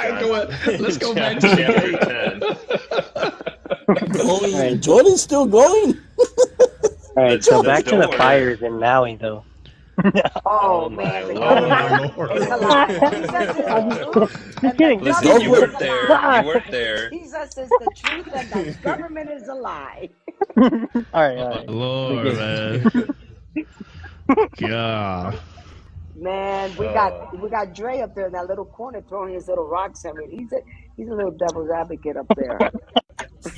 Let's go back John to the chapter gate. 10, All right. Jordan's still going. All right. So the back to the door. fires in Maui, though. Oh Oh my man, the Oh my lord! government lord. is a lie. Jesus is the I'm truth, just and the kidding. Just Listen, government you is weren't a kidding. there. lie. You weren't there. Jesus is the truth, and the government is a lie. All right. Oh All my right. lord, Forget man. God. Man, we got Dre up there in that little corner throwing his little rocks at me. He's a little devil's advocate up there.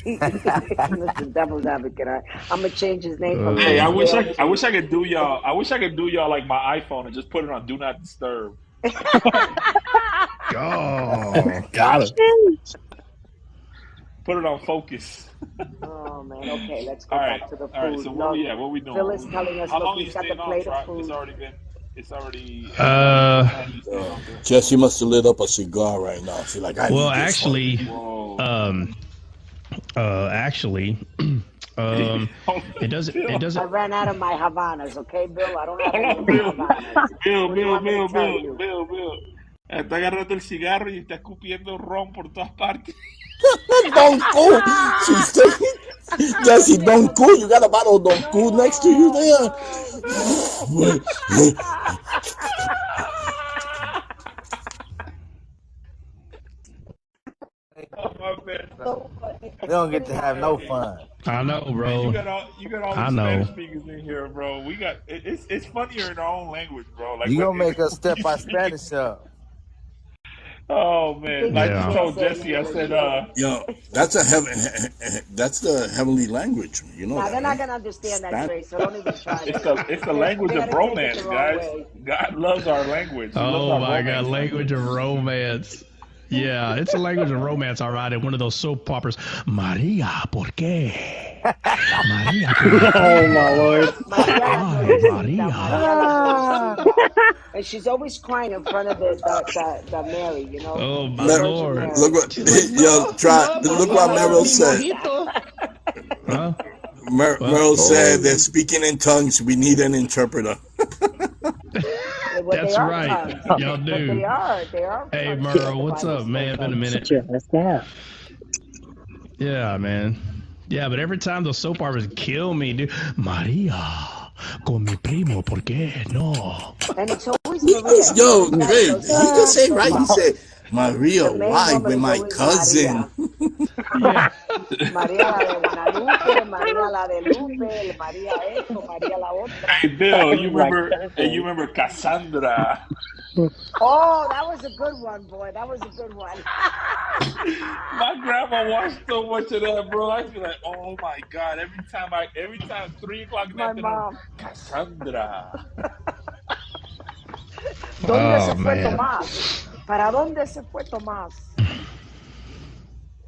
He's the devil's advocate. I'm gonna change his name from Hey, Israel I to. wish I could do y'all. I wish I could do y'all like my iPhone and just put it on Do Not Disturb. Oh, got it. it. Put it on focus. Oh man. Okay, let's All go right, back to the all right. food. So where Look, we at? What we doing? Phil What is we doing? telling us, How look, long you he's got the staying on, plate of Trot? It's food. already been. It's already 8:30. What Uh, time you staying on there? Jesse must have lit up a cigar right now. She's like, I well, need this one. actually, Whoa. um, actually, it doesn't. It I doesn't. ran out of my Havanas. Okay, Bill. I don't have Hold any on, of my Bill. Havanas. What do you want me to tell you? Bill. Está agarrando el cigarro y está escupiendo ron por todas partes. Don't cool. She's taking Jesse, don't cool. You got a bottle of Don't Cool next to you there. No. Oh my man. They don't get to have no fun. I know, Man, bro. you got all I these know. Spanish speakers in here, bro. It's funnier in our own language, bro. Like You when gonna make us when step you our speak it. Spanish up? Oh man, Things I you just can't told say in Jesse. I English. said, that's that's the heavenly language. You know Now that, they're not right? gonna understand that, Span. Trey. So don't even try it's this. the They're language of gonna take it the romance, wrong guys. way. God loves our language. He loves Oh our my God, romance language language. of romance. Yeah, it's a language of romance, all right. And one of those soap operas, Maria, ¿por qué? Maria, ¿por Oh my qué? lord. Maria la Ay, pobrecita, Maria la Maria. pobrecita. And she's always crying in front of the Mary, you know, Oh the my Virgin Lord. Look Mary. what She's like, yo no, try. no, Look Maria what la Meryl mi said. pobrecita. mojito. Huh? What? Meryl said they're Oh, speaking in tongues. We need an interpreter. Well, they That's are right. tongues, Y'all but do. they are Hey, tongues because Merle, the what's Bible up, spoke man? Been a of. minute. Just that. Yeah, man. Yeah, but every time those soap operas kill me, dude. Maria, con mi primo, ¿por qué? No. And it's always Maria. Yo, That Greg, he just say those right. He said, the Maria, main why? woman With is my always Maria. cousin. Yeah. María la de Guadalupe, María la de Lupe, María esto, María la otra. Hey Bill, My you cousin. remember Cassandra? Oh, that was a good one, boy. That was a good one. My grandma watched so much of that, bro. I feel like, oh my god! Every time 3 o'clock in the My afternoon, mom. Cassandra. ¿Dónde Oh, se fue man. Tomás? ¿Para dónde se fue Tomás?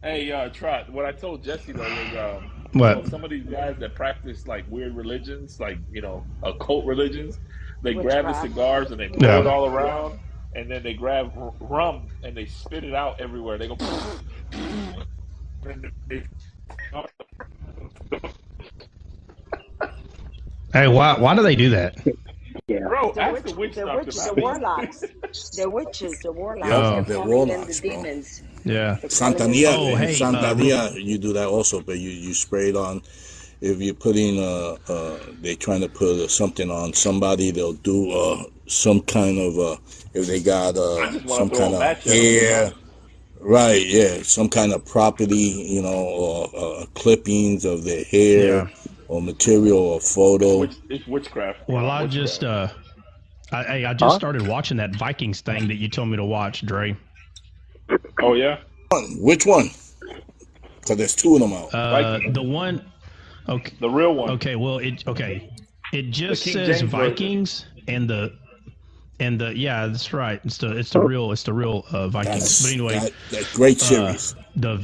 Hey, Trot. What I told Jesse though was, What? some of these guys that practice like weird religions, like occult religions, they grab the Witchcraft. cigars and they blow it Yeah. all around, and then they grab rum and they spit it out everywhere. They go. And they- Hey, why do they do that? Yeah. Bro, The ask witch, the witch the doctor witch, the about it. warlocks. The witches, the warlocks. Yep, They're Oh, the calling in the warlocks, bro. demons. yeah. They're calling in the Santeria, Oh, in hey, demons. Santeria, you do that also, but you spray it on. If you're putting, they're trying to put something on somebody, they'll do some kind of, if they got I just want some to throw kind a of match at them, hair, right? Yeah, some kind of property, or clippings of their hair, Yeah. or material, or photo. It's witchcraft, Well, bro. I just Witchcraft. I just Huh? started watching that Vikings thing that you told me to watch, Dre. Oh yeah, Which one? Because there's two of them out. Vikings, The one. Okay. the real one, Okay. Well, It the just King says James version. Vikings and the yeah, that's right. It's the real Vikings. But anyway, That great series. the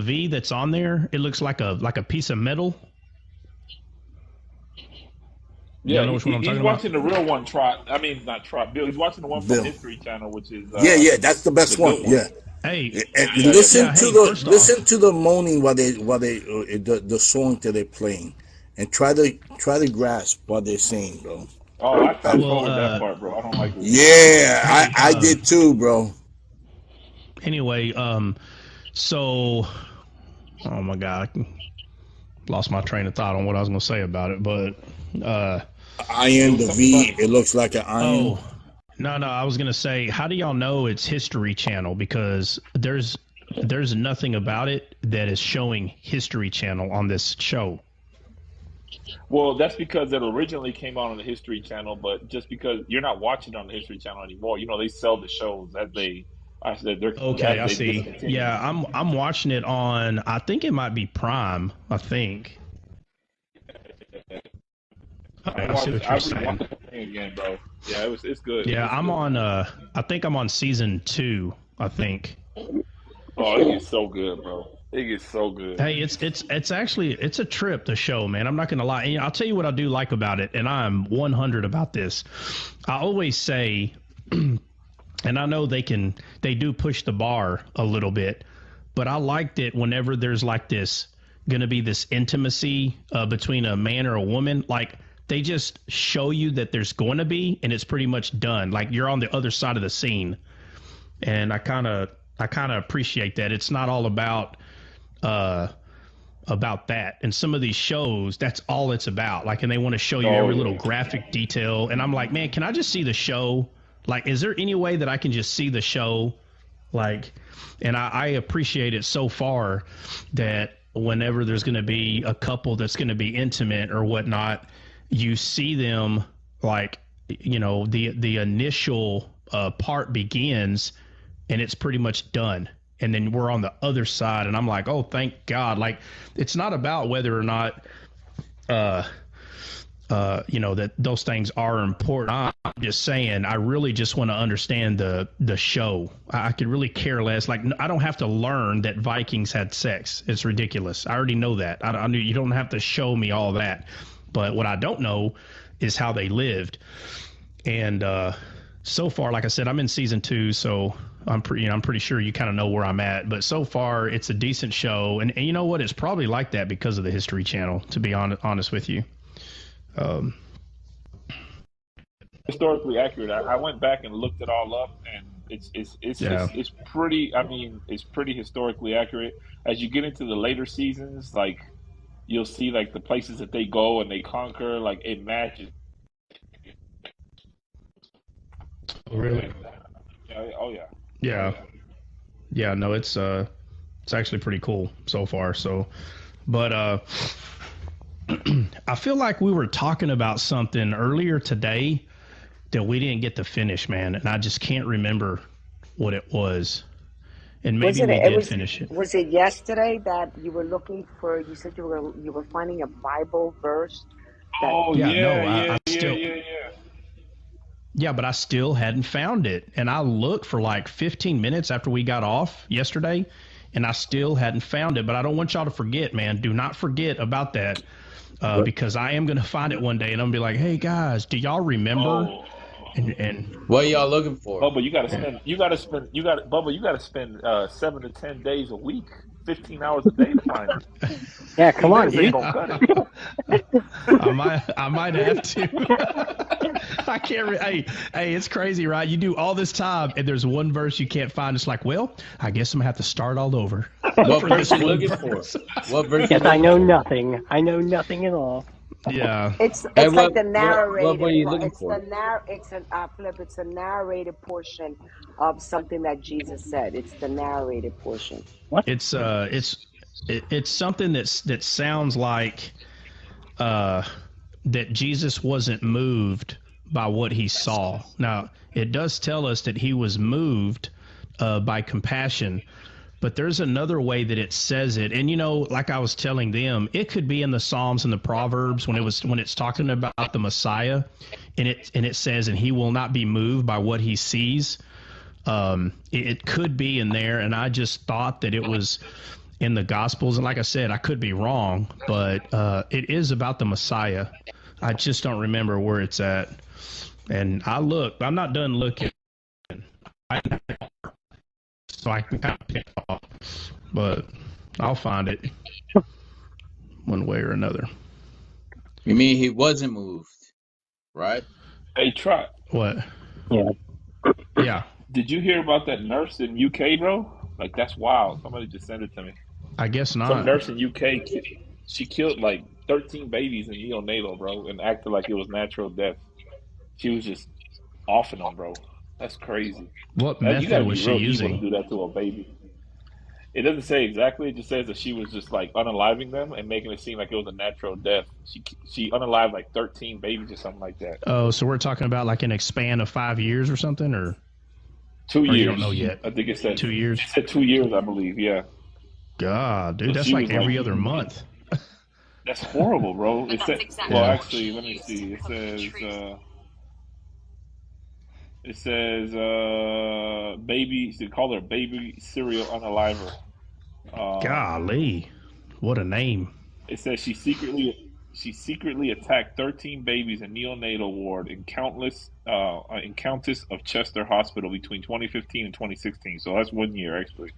V that's on there, it looks like a piece of metal. Y'all Yeah, know which one I'm he's talking about? watching the real one. Trot. I mean, not Trot. Bill. He's watching the one from Bill. History Channel, which is Yeah, that's the the best one. good one. Yeah. Hey, And Yeah, yeah, yeah. yeah. Hey, first listen off, to the moaning while they the song that they're playing, and try to grasp what they're saying, bro. Oh, I fast well, forward that part, bro. I don't like it. Yeah, hey, I did too, bro. anyway, so, oh my God, I lost my train of thought on what I was going to say about it, but, Iron the V, it looks like an iron. oh, no, I was going to say, how do y'all know it's History Channel? Because there's nothing about it that is showing History Channel on this show. Well, that's because it originally came out on the History Channel, but just because you're not watching it on the History Channel anymore, they sell the shows as they Okay, I see. discontinue. Yeah, I'm watching it on, I think it might be Prime, I think. Okay, I see what I you're saying. rewatched the thing again, bro. Yeah, it's good. Yeah, It's I'm good. on, I think I'm on season 2, I think. Oh, it gets so good, bro. It gets so good. Hey, it's actually it's a trip, the show, man. I'm not gonna lie. And I'll tell you what I do like about it, and I'm 100 about this. I always say, and I know they do push the bar a little bit, but I liked it whenever there's like this gonna be this intimacy between a man or a woman. Like they just show you that there's going to be, and it's pretty much done. Like you're on the other side of the scene, and I kind of appreciate that. It's not all about that. And some of these shows, that's all it's about. Like, and they want to show you every little graphic detail. And I'm like, man, can I just see the show? Like, is there any way that I can just see the show? Like, and I appreciate it so far that whenever there's going to be a couple that's going to be intimate or whatnot, you see them like, the initial part begins and it's pretty much done. And then we're on the other side, and I'm like, oh, thank God. Like, it's not about whether or not, that those things are important. I'm just saying, I really just want to understand the show. I could really care less. Like, I don't have to learn that Vikings had sex. It's ridiculous. I already know that. You don't have to show me all that. But what I don't know is how they lived. And so far, like I said, I'm in season 2, so I'm pretty sure you kind of know where I'm at. But so far, it's a decent show, and you know what? It's probably like that because of the History Channel. To be honest with you, historically accurate. I went back and looked it all up, and it's pretty. I mean, it's pretty historically accurate. As you get into the later seasons, like you'll see like the places that they go and they conquer, like it matches. Really? Oh yeah. Yeah. No, it's actually pretty cool so far. So, but I feel like we were talking about something earlier today that we didn't get to finish, man, and I just can't remember what it was. And maybe we did finish it. Was it yesterday that you were looking for? You said you were finding a Bible verse. Yeah, but I still hadn't found it. And I looked for like 15 minutes after we got off yesterday, and I still hadn't found it. But I don't want y'all to forget, man. Do not forget about that, because I am going to find it one day, and I'm going to be like, hey, guys, do y'all remember? And what are y'all looking for? Bubba, you got to spend 7 to 10 days a week, 15 hours a day to find it. Yeah, come on, dude. I might have to. I can't. Hey, it's crazy, right? You do all this time, and there's one verse you can't find. It's like, well, I guess I'm gonna have to start all over. What verse are you looking for? What verse? Yes, I know nothing. I know nothing at all. Yeah. It's like the narrated. What were you looking for? It's a narrated portion of something that Jesus said. It's the narrated portion. What? It's something that sounds like that Jesus wasn't moved by what he saw. Now, it does tell us that he was moved by compassion, but there's another way that it says it. And, like I was telling them, it could be in the Psalms and the Proverbs when it's talking about the Messiah, and it says, and he will not be moved by what he sees. It could be in there, and I just thought that it was in the Gospels. And like I said, I could be wrong, but it is about the Messiah. I just don't remember where it's at. And I'm not done looking. So I can kind of pick off, but I'll find it one way or another. You mean he wasn't moved, right? Hey, Trot. What? Yeah. Did you hear about that nurse in UK, bro? Like, that's wild. Somebody just sent it to me. I guess not. Some nurse in UK, she killed like 13 babies in neonatal, bro, and acted like it was natural death. She was just offing them, bro. That's crazy. What method was she using? To do that to a baby. It doesn't say exactly. It just says that she was just like unaliving them and making it seem like it was a natural death. She unalived like 13 babies or something like that. Oh, so we're talking about like an span of 5 years or something, or 2 years? You don't know yet. I think it said 2 years. It said 2 years, I believe. Yeah. God, dude, that's like every other month. That's horrible, bro. It said, well, actually, let me see. It says baby. They call her baby serial unaliver. Golly, what a name! It says she secretly attacked 13 babies in neonatal ward in Countess of Chester Hospital between 2015 and 2016. So that's 1 year actually.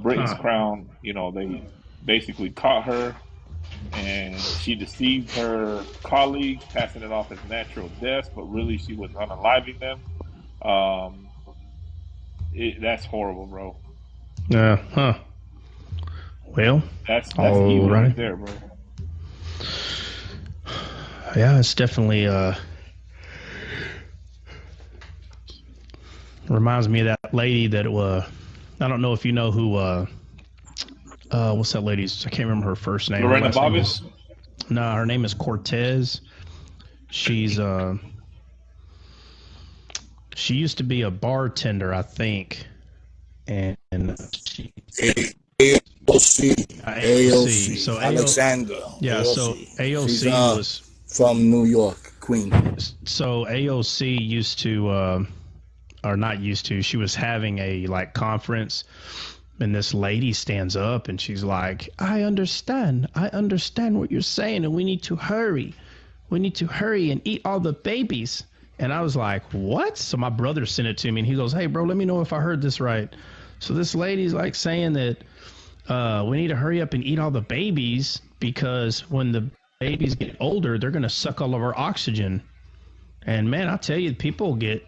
Britain's Crown, they basically caught her, and she deceived her colleagues, passing it off as natural death, but really she was unaliving them. That's horrible, bro. Huh. Well, that's evil right there, bro. Yeah, it's definitely reminds me of that lady that I don't know if you know who what's that lady's? I can't remember her first name. Lorena Bobbitt? No, her name is Cortez. She's she used to be a bartender, I think. and she, AOC. So Alexander. yeah, AOC. so AOC She's, was from New York, Queen. So AOC used to, or not used to, she was having a like conference, and this lady stands up and she's like, I understand what you're saying, and we need to hurry and eat all the babies. And I was like, what? So my brother sent it to me, and he goes, hey bro, let me know if I heard this right. So this lady's like saying that we need to hurry up and eat all the babies, because when the babies get older, they're going to suck all of our oxygen. And man, I tell you, people get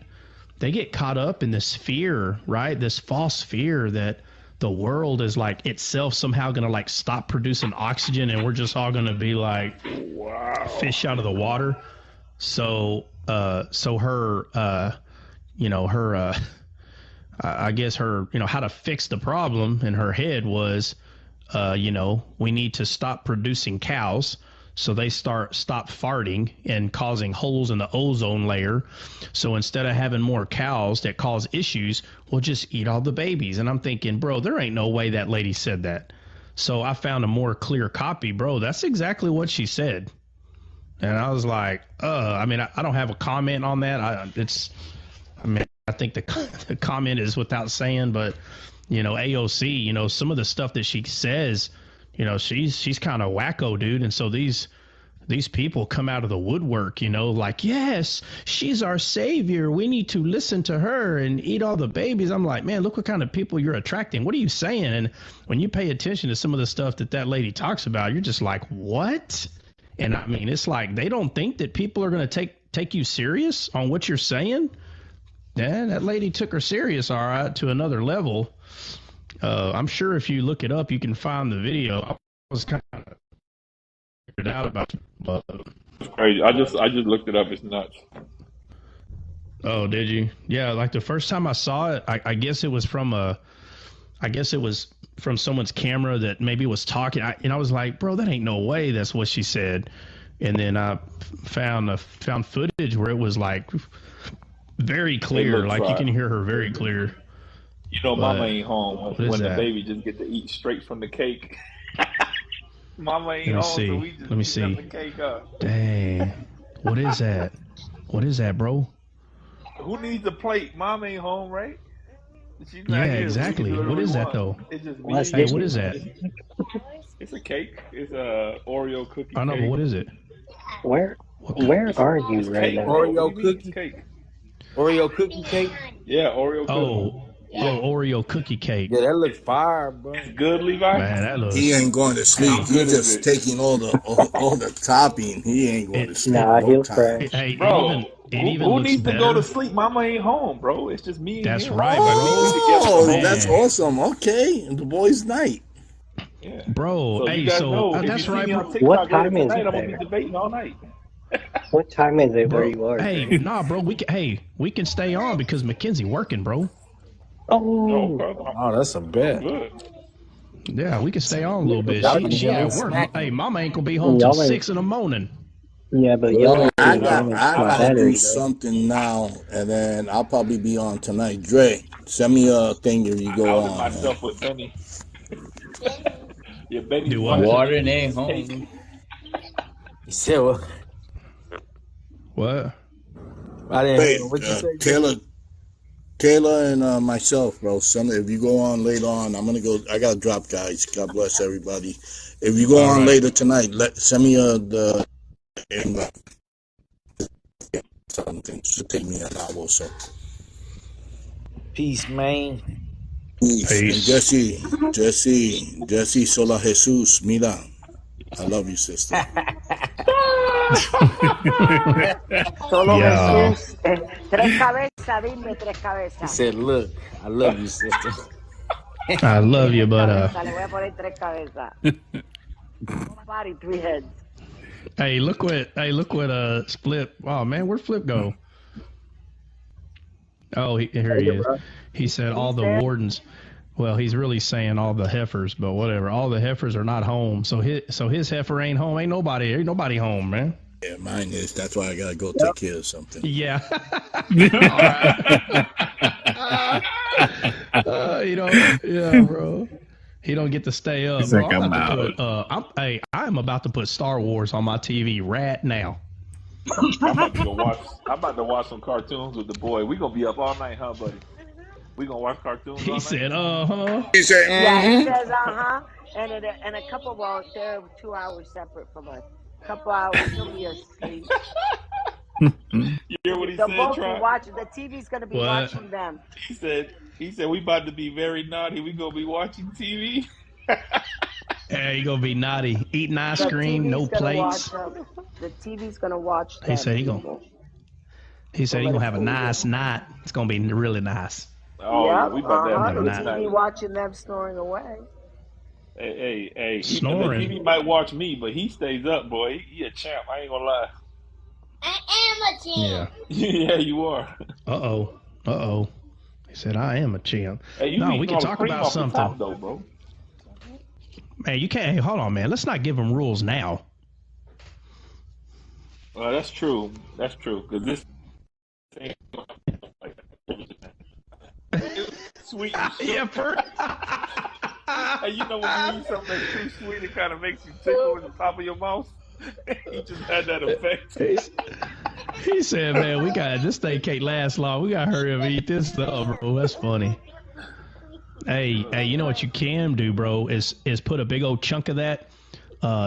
caught up in this fear, right? This false fear that the world is like itself somehow going to like stop producing oxygen, and we're just all going to be like fish out of the water. So her, I guess her, how to fix the problem in her head was, we need to stop producing cows. So they stop farting and causing holes in the ozone layer. So instead of having more cows that cause issues, we'll just eat all the babies. And I'm thinking, bro, there ain't no way that lady said that. So I found a more clear copy, bro. That's exactly what she said. And I was like, I don't have a comment on that. I think the comment is without saying, but, AOC, some of the stuff that she says, she's kind of wacko, dude. And so these people come out of the woodwork, like, yes, she's our savior. We need to listen to her and eat all the babies. I'm like, man, look what kind of people you're attracting. What are you saying? And when you pay attention to some of the stuff that lady talks about, you're just like, what? And I mean, it's like they don't think that people are going to take you serious on what you're saying. Yeah, that lady took her serious, all right, to another level. I'm sure if you look it up, you can find the video. I was kind of figured out about it, but it's crazy. I just looked it up. It's nuts. Oh, did you? Yeah, like the first time I saw it, I guess it was from someone's camera that maybe was talking, and I was like, bro, that ain't no way that's what she said. And then I found footage where it was like very clear, like you can hear her very clear. Mama ain't home when the baby just get to eat straight from the cake. Mama ain't home, so we just eat the cake up. Dang, what is that? What is that, bro? Who needs a plate? Mom ain't home, right? She's not yeah, here. Exactly. What is that though? It's just me. Hey, what is that? It's a cake. It's a Oreo cookie. I know, but what is it? Where are you right now? Oreo cookie cake. Oreo cookie cake. Yeah, Oreo cookie. Oreo cookie cake. Yeah, that looks fire, bro. Good, Levi. Man, that looks. He ain't going to sleep. He's just taking all the topping. He ain't going to sleep. Nah, he'll crash. Hey, bro, who needs better. to go to sleep? Mama ain't home, bro. It's just me and That's him. right, bro. Oh, that's awesome. Okay, the boys' night. Yeah, bro. So hey, that's right, bro. What time is it? I'm gonna be debating all night. What time is it bro, where you are? Hey, nah, bro. We can stay on because Mackenzie working, bro. Oh, that's a bet. Yeah, we can stay on a little bit. She at work. Hey, Mama ain't gonna be home till 6 in the morning. Yeah, but y'all. I gotta do something now, and then I'll probably be on tonight. Dre, send me a thing if you go on. Myself with Benny. Yeah, Benny. Do what? Warden ain't home. You said what? What? I didn't hear what you say. Taylor and myself, bro. If you go on later on, I'm gonna go. I gotta drop, guys. God bless everybody. If you go on later tonight, send me the invite. Something should take me an hour or so. Peace, man. Peace. And Jesse Sola Jesus, mira. I love you, sister. Solo Jesús. Tres cabezas, dime tres cabezas. He said, look, I love you, sister. I love you, but Le voy a poner tres cabezas. Body, 3 heads. Hey, look what Flip. Oh man, where'd Flip go? Oh, here he is. He said all the wardens. Well, he's really saying all the heifers, but whatever. All the heifers are not home, so his heifer ain't home. Ain't nobody home, man. Yeah, mine is. That's why I gotta go take care of something. Yeah. You know, yeah, bro. He don't get to stay up, He's bro. like, I'm out. I'm about to put Star Wars on my TV right now. I'm about to go watch. I'm about to watch some cartoons with the boy. We gonna be up all night, huh, buddy? We gonna watch cartoons all He night. said, "Uh-huh." He said, Yeah, he says, and a couple. Well, they're 2 hours separate from us. Couple hours, he'll be asleep. You hear what he They'll said, both be Try? watching. The TV's gonna be watching them. He said we about to be very naughty. We gonna be watching TV. Yeah, you gonna be naughty, eating ice The cream, TV's no gonna plates. watch them. The TV's gonna watch them. He said he gonna have a nice night. It's gonna be really nice. Oh yeah, we about to have the a nice TV night. watching them snoring away. Hey, Snoring. The TV might watch me, but he stays up, boy. He a champ. I ain't gonna lie. I am a champ. Yeah. Yeah, you are. Uh-oh. He said, I am a champ. Hey, no, we can talk about something. Top, though, bro. Man, you can't. Hey, hold on, man. Let's not give him rules now. That's true. That's true. Because this sweet. Yeah, Hey, you know when you eat something that's too sweet, it kind of makes you tickle in the top of your mouth. He just had that effect. He said, "Man, this thing can't last long. We gotta hurry up and eat this stuff, bro." That's funny. Hey, you know what you can do, bro? Is put a big old chunk of that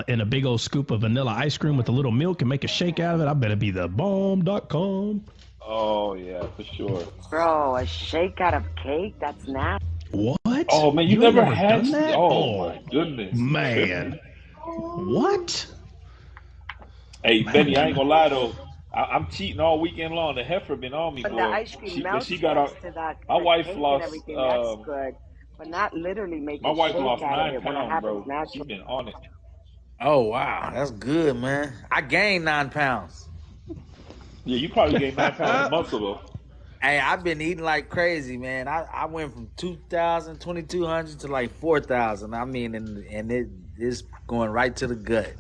in a big old scoop of vanilla ice cream with a little milk and make a shake out of it. I bet it'd be the bomb.com. Oh yeah, for sure. Bro, a shake out of cake? That's nasty. What? Oh man, you never had that? Oh my goodness, man. What? Hey, Benny, I ain't gonna lie though. I'm cheating all weekend long. The heifer been on me, But boy. the ice cream melts she got out. to that. My wife cake lost. And everything. That's good, but not literally making. My wife shake lost out 9 of it when it pounds, happens bro. naturally. She's been on it. Oh wow, that's good, man. I gained 9 pounds. Yeah, you probably gained 9 pounds a month ago. Hey, I've been eating like crazy, man. I went from 2,000, 2,200 to like 4,000. I mean, and it is going right to the gut.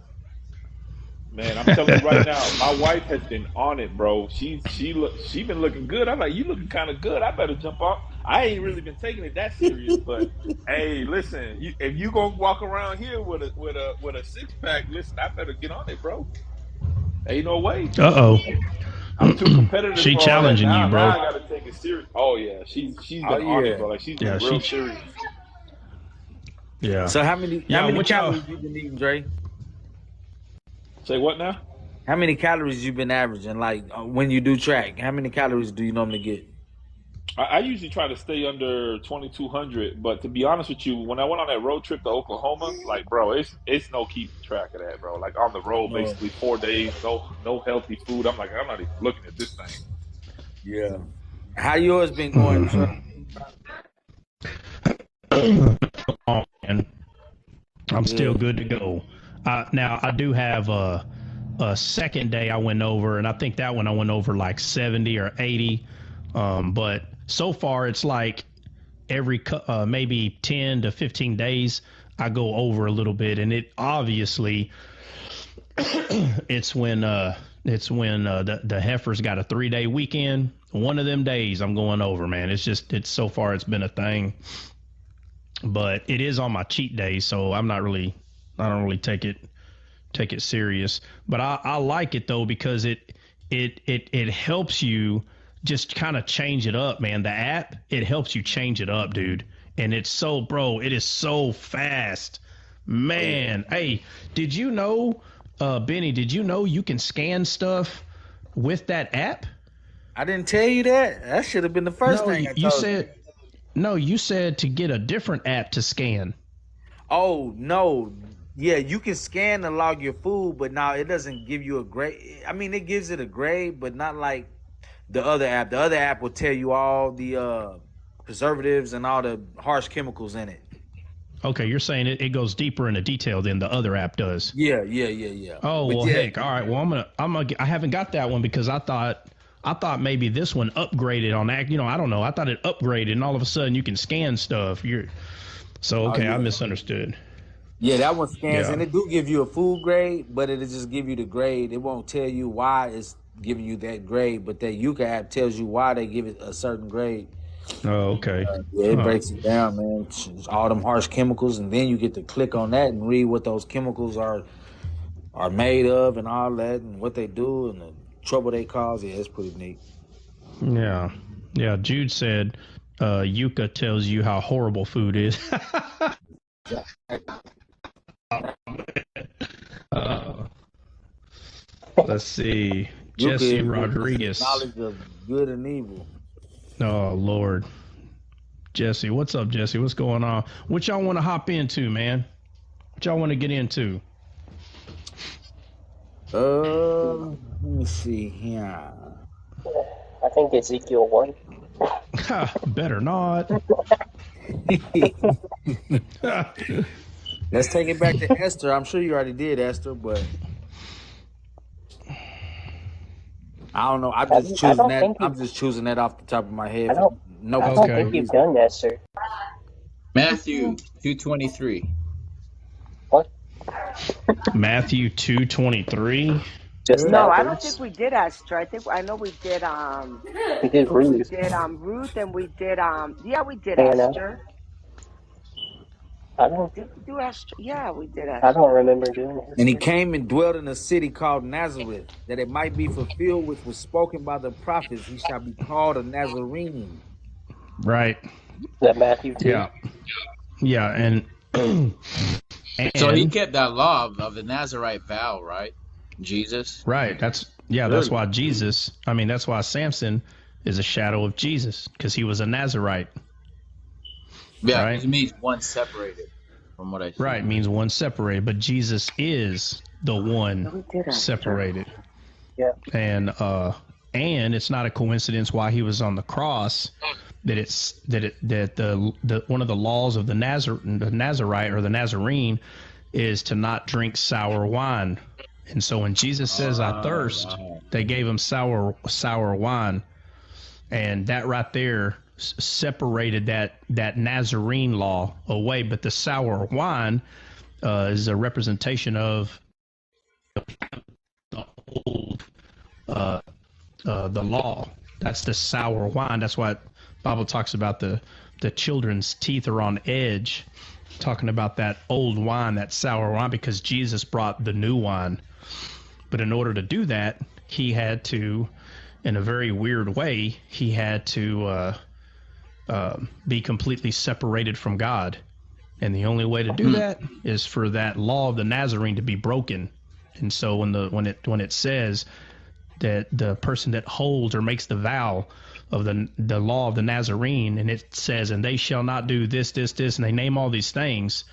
Man, I'm telling you right now, my wife has been on it, bro. She been looking good. I'm like, you looking kind of good. I better jump off. I ain't really been taking it that serious, but hey, listen, if you gonna walk around here with a 6-pack, listen, I better get on it, bro. Ain't no way. Uh-oh. I'm too competitive. She for challenging all that. you, bro. Now I gotta take it serious. Oh yeah, she's been on it, bro. Like she's been real serious. Yeah. So how many calories you been eating, Dre? Say what now? How many calories you been averaging? Like when you do track, how many calories do you normally get? I usually try to stay under 2,200, but to be honest with you, when I went on that road trip to Oklahoma, like, bro, it's no keeping track of that, bro. Like on the road, basically 4 days, no healthy food. I'm like, I'm not even looking at this thing. Yeah. How yours been going, sir? And I'm still good to go. Now I do have a second day I went over, and I think that one I went over like 70 or 80. But so far it's like every maybe 10 to 15 days I go over a little bit, and it obviously it's when the heifer's got a 3-day weekend. One of them days I'm going over, man. It's so far it's been a thing, but it is on my cheat day, so I don't really take it serious. But I like it though, because it helps you just kind of change it up, man. The app, it helps you change it up, dude. And it is so fast, man. Hey, did you know, Benny, you can scan stuff with that app? I didn't tell you that. That should have been the first thing I told you. No, you said to get a different app to scan. Oh, no. Yeah, you can scan and log your food, but now it doesn't give you a grade. I mean, it gives it a grade, but not like the other app. The other app will tell you all the preservatives and all the harsh chemicals in it. Okay, you're saying it goes deeper into detail than the other app does. Yeah. Oh, well, heck. All right. Well, I haven't got that one because I thought maybe this one upgraded on that. I don't know. I thought it upgraded, and all of a sudden you can scan stuff. I misunderstood. Yeah, that one scans, and it do give you a food grade, but it'll just give you the grade. It won't tell you why it's giving you that grade, but that Yuka app tells you why they give it a certain grade. Oh, okay. Yeah, it breaks it down, man. It's all them harsh chemicals, and then you get to click on that and read what those chemicals are made of and all that, and what they do and the trouble they cause. Yeah, it's pretty neat. Yeah. Yeah. Jude said, Yucca tells you how horrible food is. Let's see. Jesse Rodriguez. Knowledge of good and evil. Oh, Lord. Jesse, what's up, Jesse? What's going on? What y'all want to hop into, man? What y'all want to get into? Let me see here. I think Ezekiel 1. Better not. Let's take it back to Esther. I'm sure you already did, Esther, but I don't know. I'm just choosing that off the top of my head. I don't think you've done that, sir. Matthew 2:23. What? Matthew 2:23. No, I don't think we did Esther. I know we did we did Ruth. We did Ruth, and we did we did Anna. Esther. Did we do Esther? Yeah, we did Esther. I don't remember doing it. And he came and dwelt in a city called Nazareth, that it might be fulfilled which was spoken by the prophets. He shall be called a Nazarene. Right. Is that Matthew 2? Yeah. Yeah, and so he kept that law of the Nazarite vow, right? Jesus. Right. That's why Jesus. I mean, that's why Samson is a shadow of Jesus, because he was a Nazarite. Yeah, right? It means one separated from what I see. Right, means one separated, but Jesus is the one separated. Yeah. And it's not a coincidence why he was on the cross that the one of the laws of the Nazarite or the Nazarene is to not drink sour wine. And so when Jesus says, I thirst, they gave him sour wine. And that right there separated that Nazarene law away. But the sour wine is a representation of the old, the law. That's the sour wine. That's why the Bible talks about the children's teeth are on edge, talking about that old wine, that sour wine, because Jesus brought the new wine. But in order to do that, he had to, in a very weird way, he had to be completely separated from God. And the only way to do that is for that law of the Nazarene to be broken. And so when it says that the person that holds or makes the vow of the law of the Nazarene, and it says, and they shall not do this, and they name all these things.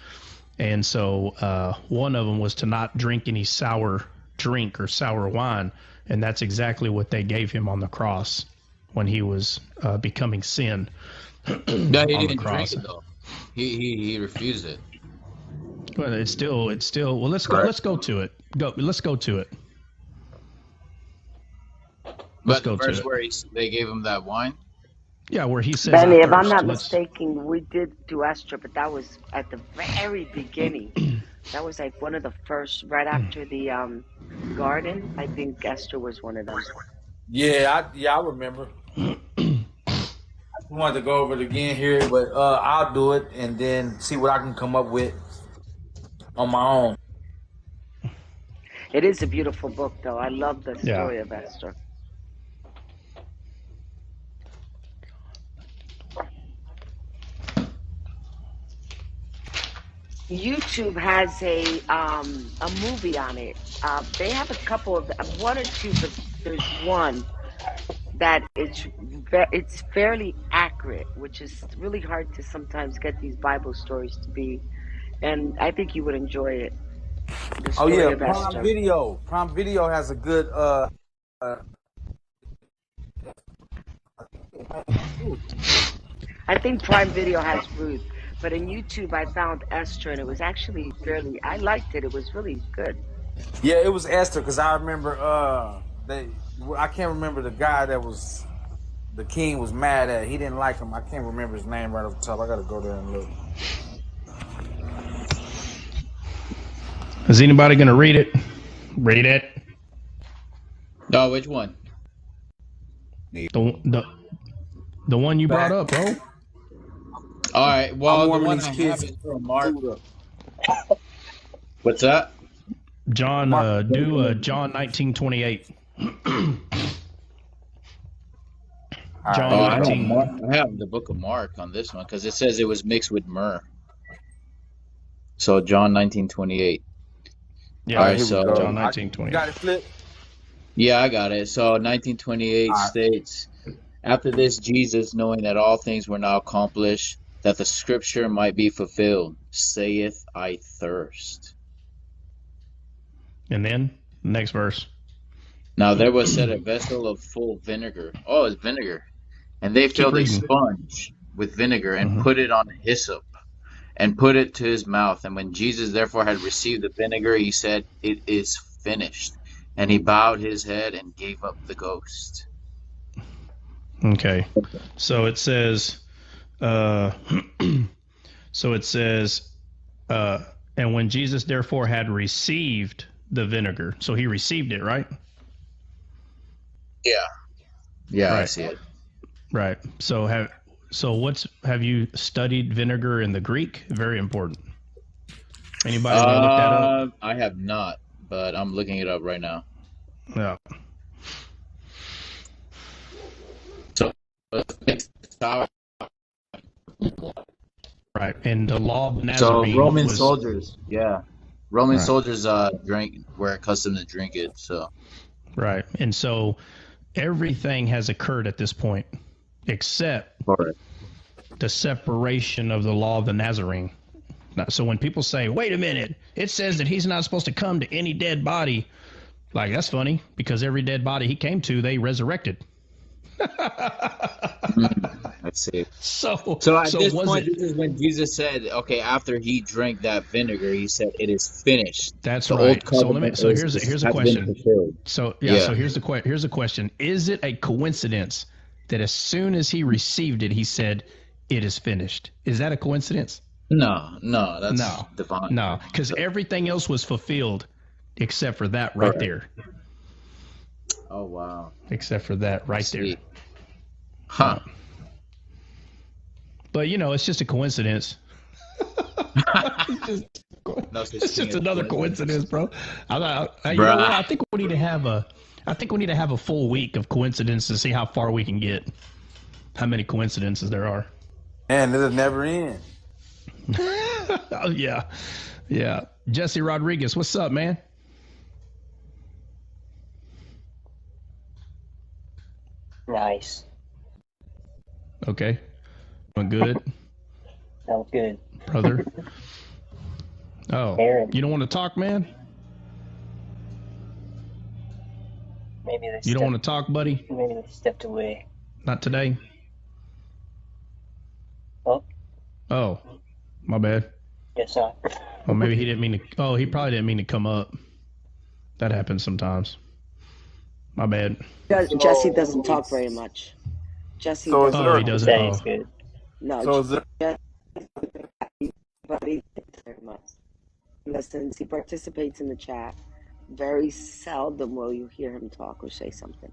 And so one of them was to not drink any sour drink or sour wine. And that's exactly what they gave him on the cross when he was becoming sin. No, he didn't drink it though. He refused it. But it's still. Well, let's go to it. Let's go to it. But the verse where they gave him that wine. Yeah, where he says, Benny, if I'm not mistaken, we did do Esther, but that was at the very beginning. That was like one of the first, right after the garden. I think Esther was one of them. Yeah, I remember. I wanted to go over it again here, but I'll do it and then see what I can come up with on my own. It is a beautiful book, though. I love the story of Esther. YouTube has a movie on it. They have a couple of one or two, but there's one that it's fairly accurate, which is really hard to sometimes get these Bible stories to be. And I think you would enjoy it. Oh yeah, Prime Video has a good. I think Prime Video has Ruth. But in YouTube, I found Esther, and it was actually I liked it. It was really good. Yeah, it was Esther, because I remember, I can't remember the guy that was, the king was mad at. He didn't like him. I can't remember his name right off the top. I got to go there and look. Is anybody going to read it? Read it. No, which one? The one you brought up, bro. All right. Well, I'm the warming one these I kids have is from Mark. food up. What's that? John, Mark, John 19:28. all John Oh, right, I have 19. Mark. I have the book of Mark on this one because it says it was mixed with myrrh. So John 19:28. All Yeah, all right, right. here we So go. John You 19:28. got it, Flip? yeah, I got it. So 1928 All right. states, after this, Jesus, knowing that all things were now accomplished, that the scripture might be fulfilled, saith, I thirst. And then next verse. Now there was set a vessel of full vinegar. Oh, it's vinegar. And they Keep filled a reading. sponge with vinegar and Hmm. put it on hyssop and put it to his mouth. And when Jesus therefore had received the vinegar, he said, it is finished. And he bowed his head and gave up the ghost. Okay. So it says, uh, so it says, and when Jesus therefore had received the vinegar, so he received it, right? Yeah. Yeah, I Right. see it. Right. So have you studied vinegar in the Greek? Very important. Anybody want to look that up? I have not, but I'm looking it up right now. Yeah. So it's Right. And the law of so Nazarene Roman was soldiers, yeah. Roman right. soldiers were accustomed to drink it, so Right. And so everything has occurred at this point except correct. the separation of the law of the Nazarene. Now, so when people say, wait a minute, it says that he's not supposed to come to any dead body, like, that's funny because every dead body he came to, they resurrected. Let's see. So At this was point, it? this is when Jesus said, okay, after he drank that vinegar, he said, it is finished. That's The old right. covenant Here's a has been question. fulfilled. So yeah, Yeah. so here's a question. Is it a coincidence that as soon as he received it, he said, it is finished? Is that a coincidence? No, that's No. divine. No, because everything else was fulfilled except for that right Correct. there. Oh, wow. Except for that right there. Huh. But it's just a coincidence. It's just another coincidence, bro. You know what? I think we need to have a full week of coincidences to see how far we can get. How many coincidences there are. And it'll never end. Oh, yeah. Jesse Rodriguez, what's up, man? Nice. Okay. Doing good? Sounds good. Brother? Oh, Aaron. You don't want to talk, man? Maybe they You don't want to talk, buddy? Maybe they stepped away. Not today? Oh, my bad. Guess not. Well, maybe he didn't mean to. Oh, he probably didn't mean to come up. That happens sometimes. My bad. Jesse doesn't talk very much. Jesse So doesn't. He doesn't. Thanks, good. No, So is there, but he doesn't very much. Listens. He participates in the chat. Very seldom will you hear him talk or say something.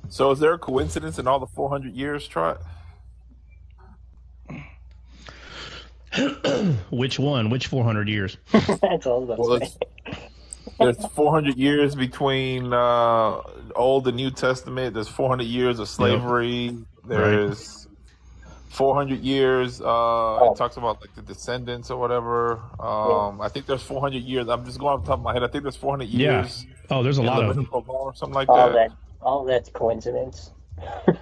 so is there a coincidence in all the 400 years, Trot? Which one? Which 400 years? That's all I was about to say. There's 400 years between Old and New Testament. There's 400 years of slavery. There's 400 years. It talks about like the descendants or whatever. I think there's 400 years. I'm just going off the top of my head. I think there's 400 years. Oh, there's a lot of them. Or something like All that's coincidence.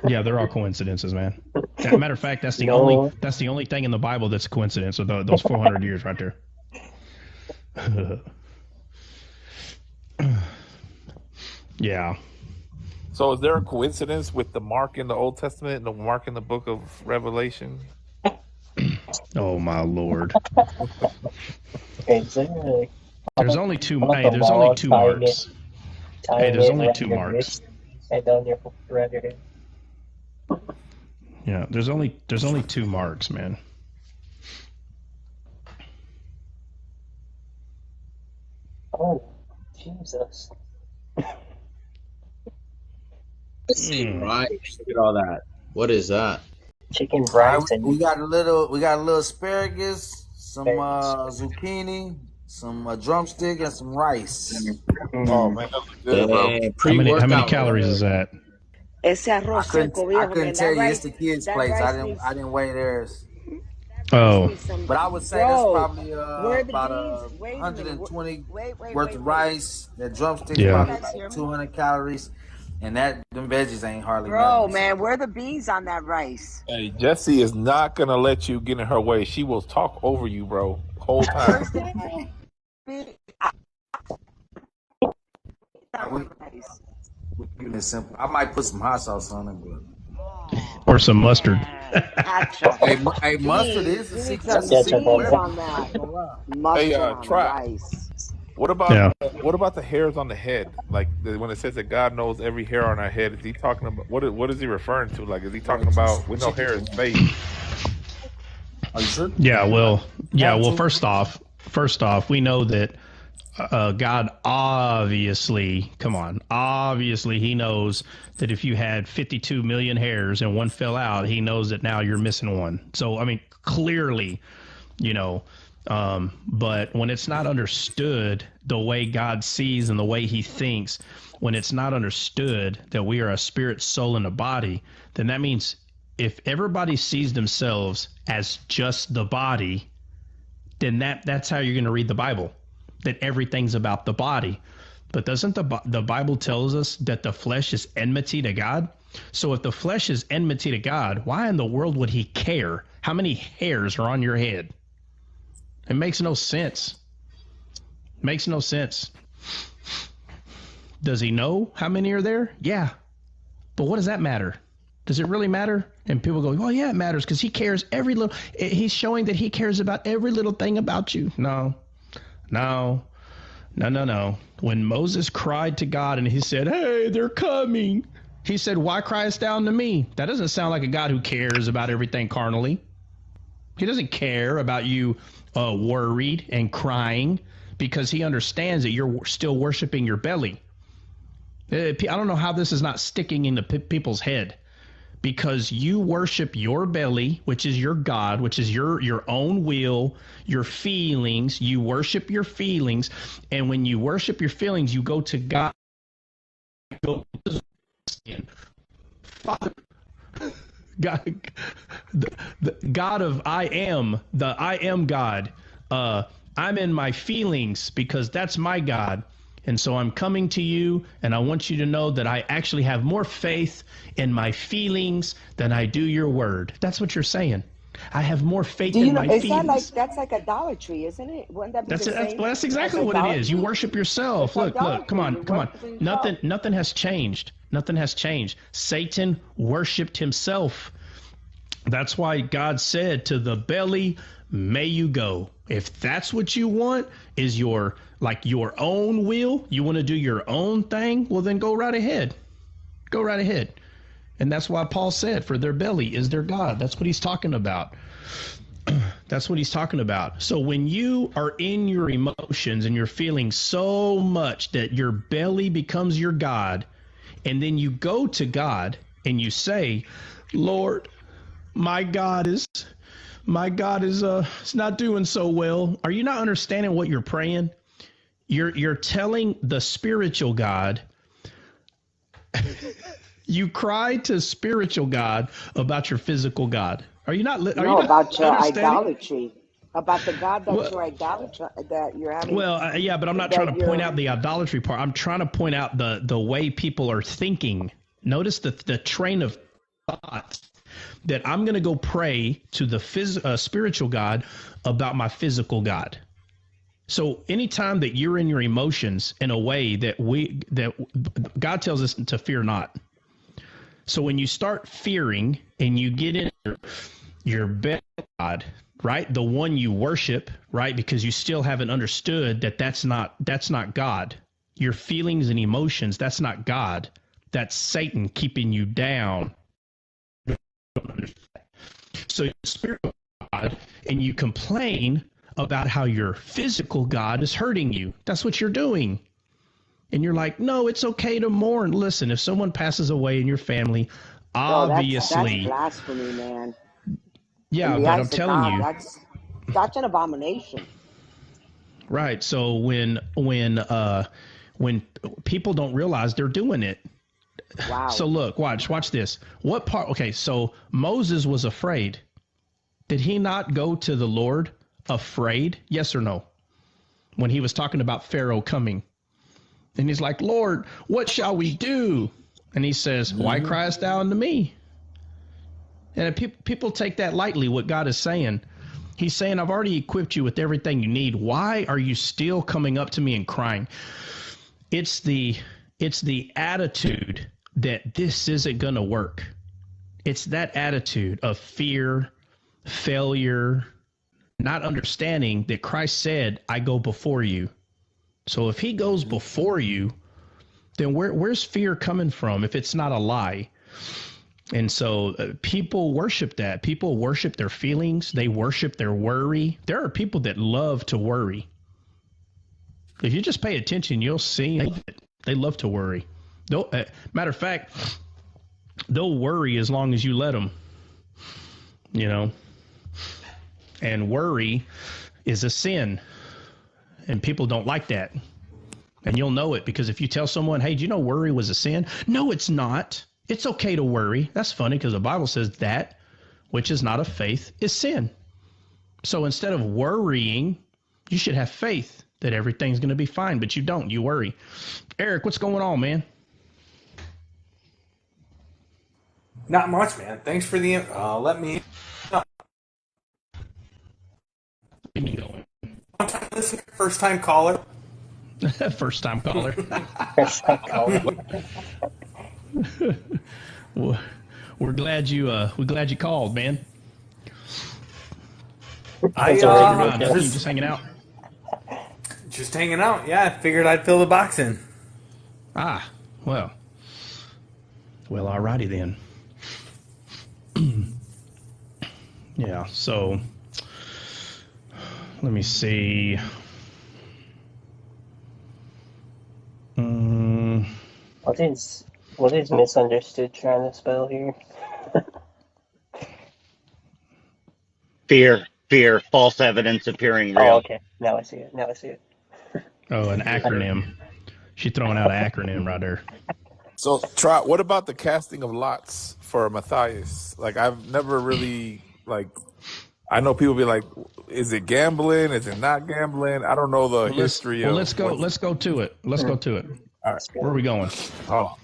Yeah, they're all coincidences, man. As a matter of fact, that's the only thing in the Bible that's a coincidence. So those 400 years right there. Yeah. So is there a coincidence with the mark in the Old Testament and the mark in the book of Revelation? Oh my Lord. Exactly. There's only two. Hey, there's only two marks. Hey, there's only two marks. And on your around your head. Yeah, there's only two marks, man. Oh, Jesus. Right. Look at all that. What is that? chicken, All right, rice, and we got a little asparagus, some zucchini, some drumstick, and some rice. Oh mm, man, that looks good, bro. And How many pre-workout. calories is that? Ese arroz seco, I viejo, couldn't man. tell you. It's the kids' That place. rice needs, I didn't weigh theirs, that rice Oh, needs some, but I would say that's bro. probably Where are the about bees? Wait a minute. 120 worth Wait. of rice. That drumstick's Can you yeah. probably guys hear about me? 200 calories, and them veggies ain't hardly Bro, nothing. man, where are the bees on that rice? Hey, Jesse is not gonna let you get in her way. She will talk over you, bro, whole time. Where's the bee on We the rice? keeping it simple. I might put some hot sauce on it, but Oh, Or some mustard. man. Ketchup. hey, mustard is Bees. a You need secret. That's some a ketchup secret on bees there. on weapon. I that. ain't gonna lie. Hey, Mustard on Trap. rice. What about Yeah. the hairs on the head? Like when it says that God knows every hair on our head, is he talking about what is he referring to? Like, is he talking about we know hair is fake? Are you sure? Yeah. Well. Yeah. Have Well. to. First off, we know that God obviously, he knows that if you had 52 million hairs and one fell out, he knows that now you're missing one. So, I mean, clearly, but when it's not understood the way God sees and the way he thinks, when it's not understood that we are a spirit, soul, and a body, then that means if everybody sees themselves as just the body, then that's how you're going to read the Bible, that everything's about the body. But doesn't the Bible tells us that the flesh is enmity to God? So if the flesh is enmity to God, why in the world would he care how many hairs are on your head? It makes no sense. Makes no sense. Does he know how many are there? Yeah. But what does that matter? Does it really matter? And people go, well, yeah, it matters because he cares every little. He's showing that he cares about every little thing about you. No. When Moses cried to God and he said, hey, they're coming. He said, why criest thou unto me? That doesn't sound like a God who cares about everything carnally. He doesn't care about you worried and crying because he understands that you're still worshiping your belly. I don't know how this is not sticking into people's head, because you worship your belly, which is your God, which is your own will, your feelings. You worship your feelings. And when you worship your feelings, you go to God. Father, God, the God of I am, the I am God. I'm in my feelings because that's my God. And so I'm coming to you, and I want you to know that I actually have more faith in my feelings than I do your word. That's what you're saying. I have more faith Do you in know? my Is that feelings. that's like idolatry, isn't it? Wouldn't that be the same That's as exactly what it is. You idolatry? worship yourself. It's Look, come idolatry. on, You're come on. worshiping yourself. Nothing has changed. Nothing has changed. Satan worshiped himself. That's why God said, to the belly may you go. If that's what you want, is your own will, you want to do your own thing, well, then go right ahead. Go right ahead. And that's why Paul said, for their belly is their God. That's what he's talking about. That's what he's talking about. So when you are in your emotions and you're feeling so much that your belly becomes your God, and then you go to God and you say, Lord, my God is it's not doing so well. Are you not understanding what you're praying? You're telling the spiritual God. You cry to spiritual God about your physical God. Are you not? Are you No, not about your understanding? idolatry, about the God that Well, you're idolatry, that you're having, yeah, but I'm not trying that to point you're. out the idolatry part. I'm trying to point out the way people are thinking. Notice the train of thought that I'm going to go pray to the spiritual God about my physical God. So anytime that you're in your emotions in a way that God tells us to fear not. So when you start fearing and you get in your bed, God, right? The one you worship, right? Because you still haven't understood that that's not God. Your feelings and emotions, that's not God. That's Satan keeping you down. So you're spiritual God, and you complain about how your physical God is hurting you. That's what you're doing. And you're like, no, it's okay to mourn. Listen, if someone passes away in your family, Bro, that's Obviously, blasphemy, man. In yeah, the but I'm eyes of telling God, you, that's an abomination. right? So when people don't realize they're doing it. So Wow. look, watch this. What part? Okay, so Moses was afraid. Did he not go to the Lord afraid? Yes or no? When he was talking about Pharaoh coming. And he's like, Lord, what shall we do? And he says, why criest thou unto me? And people take that lightly, what God is saying. He's saying, I've already equipped you with everything you need. Why are you still coming up to me and crying? It's the attitude that this isn't going to work. It's that attitude of fear, failure, not understanding that Christ said, I go before you. So if he goes before you, then where's fear coming from if it's not a lie? And so people worship that. People worship their feelings. They worship their worry. There are people that love to worry. If you just pay attention, you'll see they love to worry. Matter of fact, they'll worry as long as you let them, you know. And worry is a sin. And people don't like that. And you'll know it because if you tell someone, hey, do you know worry was a sin? No, it's not. It's okay to worry. That's funny because the Bible says that which is not of faith is sin. So instead of worrying, you should have faith that everything's going to be fine, but you don't. You worry. Eric, what's going on, man? Not much, man. Thanks for the let me. First time caller. First time caller. First time caller. We're glad you called, man. Just hanging out. Just hanging out. Yeah, I figured I'd fill the box in. Ah, well, alrighty then. Yeah. So let me see. What is misunderstood trying to spell here? Fear, false evidence appearing real. Oh, okay. Now I see it. Oh, an acronym. She's throwing out an acronym right there. So, what about the casting of lots for Matthias? Like, I've never really, I know people be like, is it gambling? Is it not gambling? I don't know the history of... Let's go to it. Let's go to it. All right. Where are we going? Oh,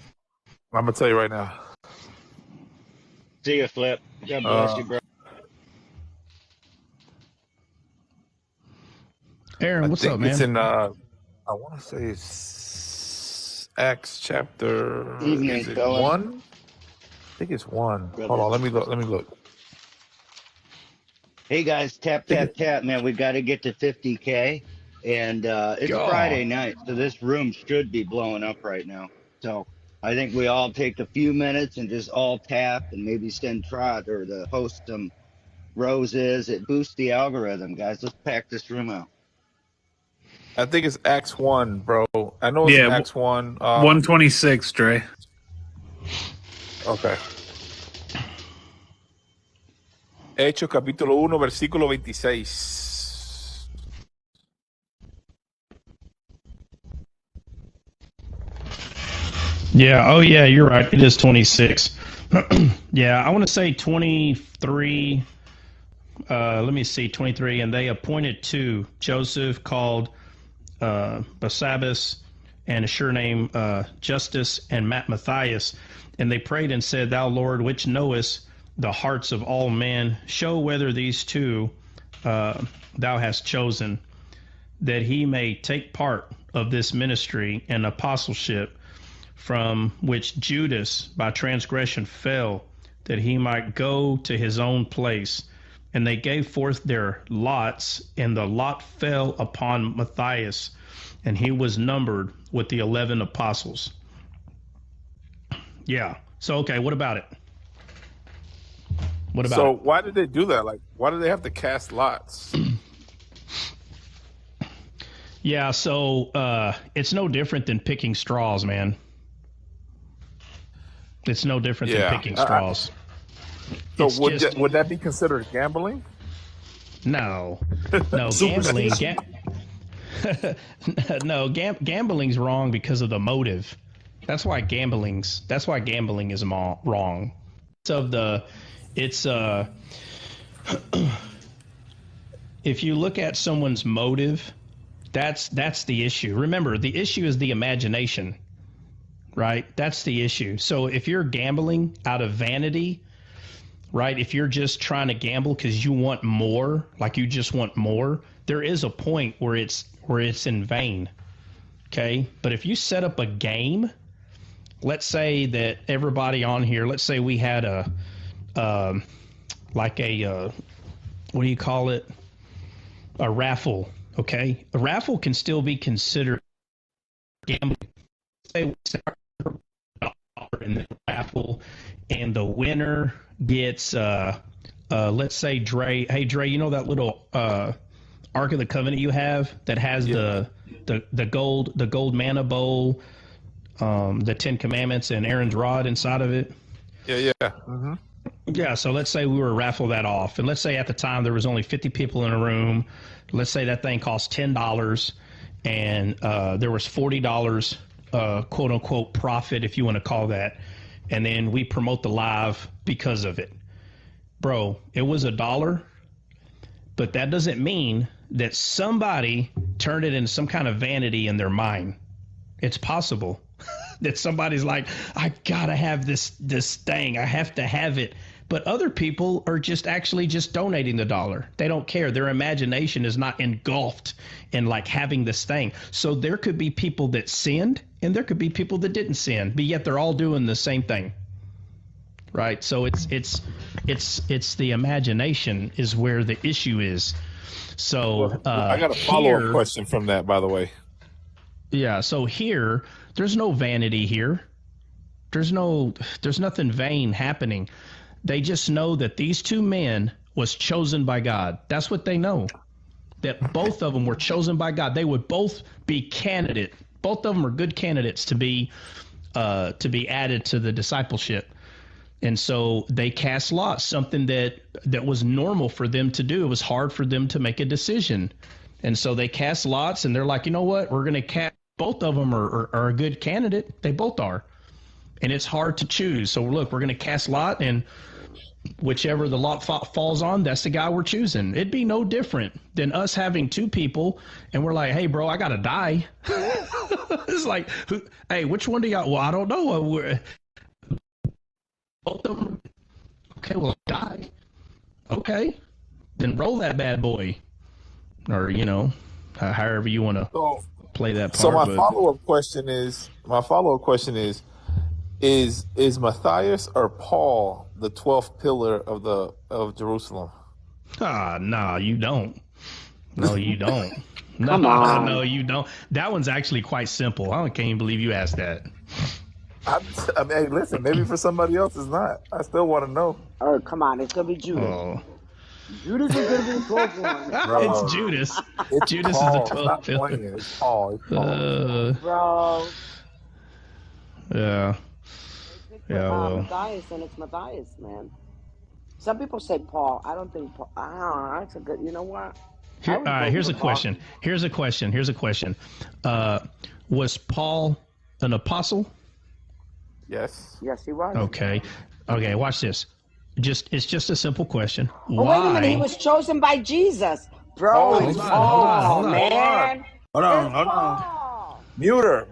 I'm going to tell you right now. See you, Flip. God bless you, bro. Aaron, what's up, man? It's in, I want to say it's Acts chapter... Evening, is it fella. 1? I think it's 1. Brother. Hold on, let me look. Hey, guys, tap, man. We've got to get to 50K. And it's Friday night, so this room should be blowing up right now. So I think we all take a few minutes and just all tap and maybe send Trot or the host some roses. It boosts the algorithm, guys. Let's pack this room out. I think it's Acts 1, bro. I know it's Acts 1. 126, Dre. Okay. Hechos capítulo 1, versículo 26. Yeah. Oh, yeah. You're right. It is 26. Yeah. I want to say 23. Let me see. 23. And they appointed two, Joseph called Barsabas and a surname Justus and Matthias. And they prayed and said, Thou Lord, which knowest the hearts of all men, show whether these two thou hast chosen, that he may take part of this ministry and apostleship, from which Judas by transgression fell, that he might go to his own place. And they gave forth their lots, and the lot fell upon Matthias, and he was numbered with the 11 apostles. Yeah. So, okay, what about it? So why did they do that? Like, why do they have to cast lots? Yeah, so it's no different than picking straws, man. It's no different than picking straws. So would that be considered gambling? No, gambling. Gambling's wrong because of the motive. That's why gambling is wrong. If you look at someone's motive, that's the issue. Remember, the issue is the imagination, right? That's the issue. So if you're gambling out of vanity, right? If you're just trying to gamble because you want more, like you just want more, there is a point where it's in vain. Okay? But if you set up a game, let's say that everybody on here, let's say we had what do you call it? A raffle, okay? A raffle can still be considered gambling. Say we start in the raffle and the winner gets let's say Dre. Hey Dre, you know that little Ark of the Covenant you have that has the gold manna bowl, the 10 Commandments and Aaron's rod inside of it? Yeah. Mm-hmm. Yeah, so let's say we were to raffle that off, and let's say at the time there was only 50 people in a room. Let's say that thing cost $10, and there was $40, quote unquote profit, if you want to call that, and then we promote the live because of it. Bro, it was $1, but that doesn't mean that somebody turned it into some kind of vanity in their mind. It's possible that somebody's like, I gotta have this thing, I have to have it. But other people are just actually just donating the $1. They don't care. Their imagination is not engulfed in like having this thing. So there could be people that sinned and there could be people that didn't sin, but yet they're all doing the same thing. Right? So it's the imagination is where the issue is. So I got a follow-up question from that, by the way. Yeah, so here there's no vanity here. There's nothing vain happening. They just know that these two men was chosen by God. That's what they know. That both of them were chosen by God. They would both be candidate. Both of them are good candidates to be added to the discipleship. And so they cast lots, something that was normal for them to do. It was hard for them to make a decision. And so they cast lots, and they're like, you know what? We're going to cast. Both of them are a good candidate. They both are. And it's hard to choose. So look, we're going to cast lot, and whichever the lot falls on, that's the guy we're choosing. It'd be no different than us having two people, and we're like, hey, bro, I got to die. It's like, hey, which one do y'all? Well, I don't know. Both of them. Okay, well, die. Okay. Then roll that bad boy. Or, however you want to play that part. So my follow-up question is, is Matthias or Paul the 12th pillar of Jerusalem? No, you don't. No, you don't. Come on. No, you don't. That one's actually quite simple. I can't even believe you asked that. I mean, hey, listen, maybe for somebody else it's not. I still want to know. Oh, come on. It's going to be Judas. Oh. Judas is going to be the 12th one. It's Judas. Judas Paul. is the 12th pillar. It's Paul. Bro. Yeah. Yeah, well. Matthias, and it's Matthias, man. Some people say Paul. I don't think Paul. That's a good. You know what? Here's a question. Here's a question. Was Paul an apostle? Yes. Yes, he was. Okay. Watch this. It's just a simple question. Oh, wait a minute. He was chosen by Jesus, bro. Hold on, man. Hold on. Mute her.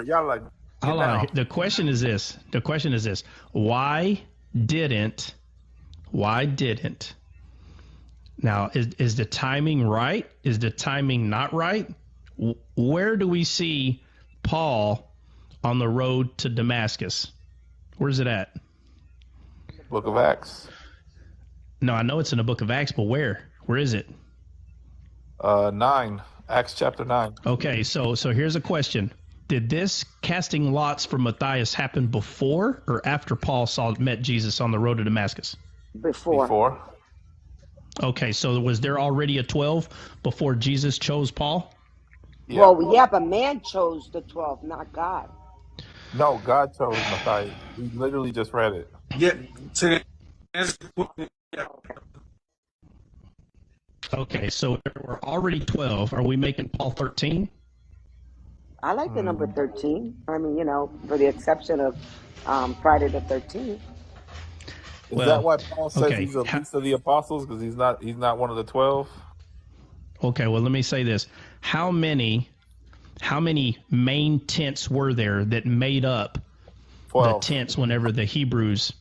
Y'all like. Hold on. The question is this. Why didn't? Now, is the timing right? Is the timing not right? Where do we see Paul on the road to Damascus? Where's it at? Book of Acts. No, I know it's in the book of Acts, but where? Where is it? 9. Acts chapter 9. Okay, so here's a question. Did this casting lots for Matthias happen before or after Paul met Jesus on the road to Damascus? Before. Okay, so was there already a 12 before Jesus chose Paul? Yeah. Well, yeah, but man chose the 12, not God. No, God chose Matthias. We literally just read it. Yeah. Okay, so we're already 12. Are we making Paul 13? I like the number 13. I mean, for the exception of Friday the 13th. Is that why Paul says he's the least of the apostles? Because he's not one of the 12? Okay, well, let me say this. How many main tents were there that made up 12. the tents whenever the Hebrews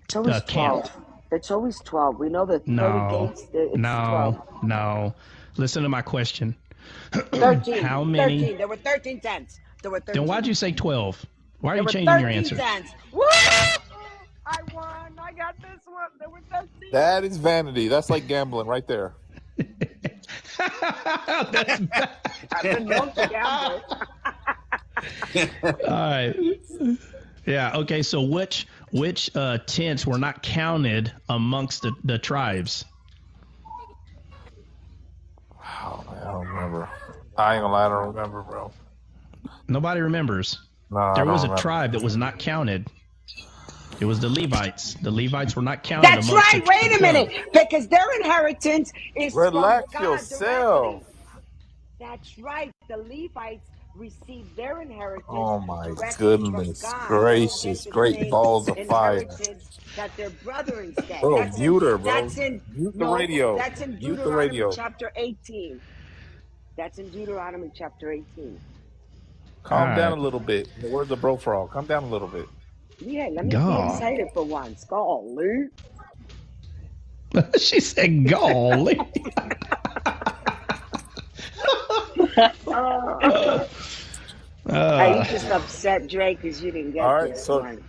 It's always 12. camped? It's always 12. We know the pearly gates. It's 12. No. Listen to my question. 13. How many? 13. There were 13 tents. Then why'd you say 12? Why are you there changing your were 13 answer? tents. Woo! I won. I got this one. There were 13. That is vanity. That's like gambling right there. I've been known to gamble. All right. Yeah. Okay. So which tents were not counted amongst the tribes? Oh, man, I don't remember. I ain't gonna lie, I don't remember, bro. Nobody remembers. No, there was a remember. tribe that was not counted. It was the Levites. The Levites were not counted. That's right. Wait a minute, because their inheritance is Relax from God yourself. directly. That's right. The Levites received their inheritance. Oh my goodness gracious! Great balls of fire. That their brethren said. Bro, That's mute her, bro. That's in Mute the radio. That's in Mute the radio. Deuteronomy chapter 18. That's in Deuteronomy chapter 18. Calm down a little bit. The words of Bro Frog. Calm down a little bit. Yeah, let me be excited for once. Golly. She said, golly. You just upset Drake because you didn't get this one.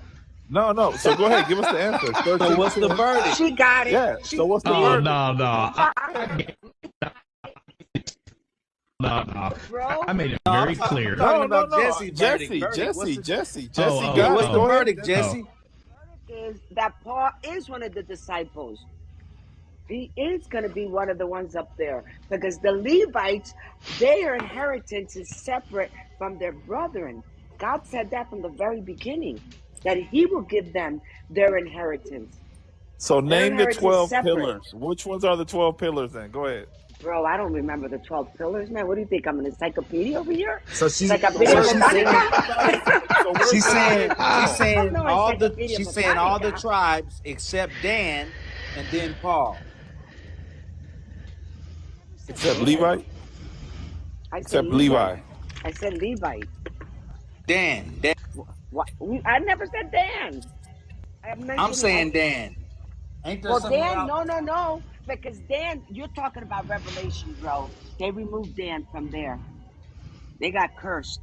No. So go ahead. Give us the answer. So what's the verdict? She got it. Yeah. So what's the verdict? No. I made it very clear. No. Jesse. Jesse got it. What's the verdict, Jesse? Is that Paul is one of the disciples. He is going to be one of the ones up there because the Levites, their inheritance is separate from their brethren. God said that from the very beginning, that he will give them their inheritance. So name the 12 pillars. Which ones are the 12 pillars then? Go ahead. Bro, I don't remember the 12 pillars, man. What do you think? I'm an encyclopedia over here? So she's saying all the tribes except Dan and then Paul. Except Levi? Except Levi. I said Levite. Dan. What? I never said Dan. I'm saying Dan. Ain't there Dan, no. Because Dan, you're talking about Revelation, bro. They removed Dan from there. They got cursed.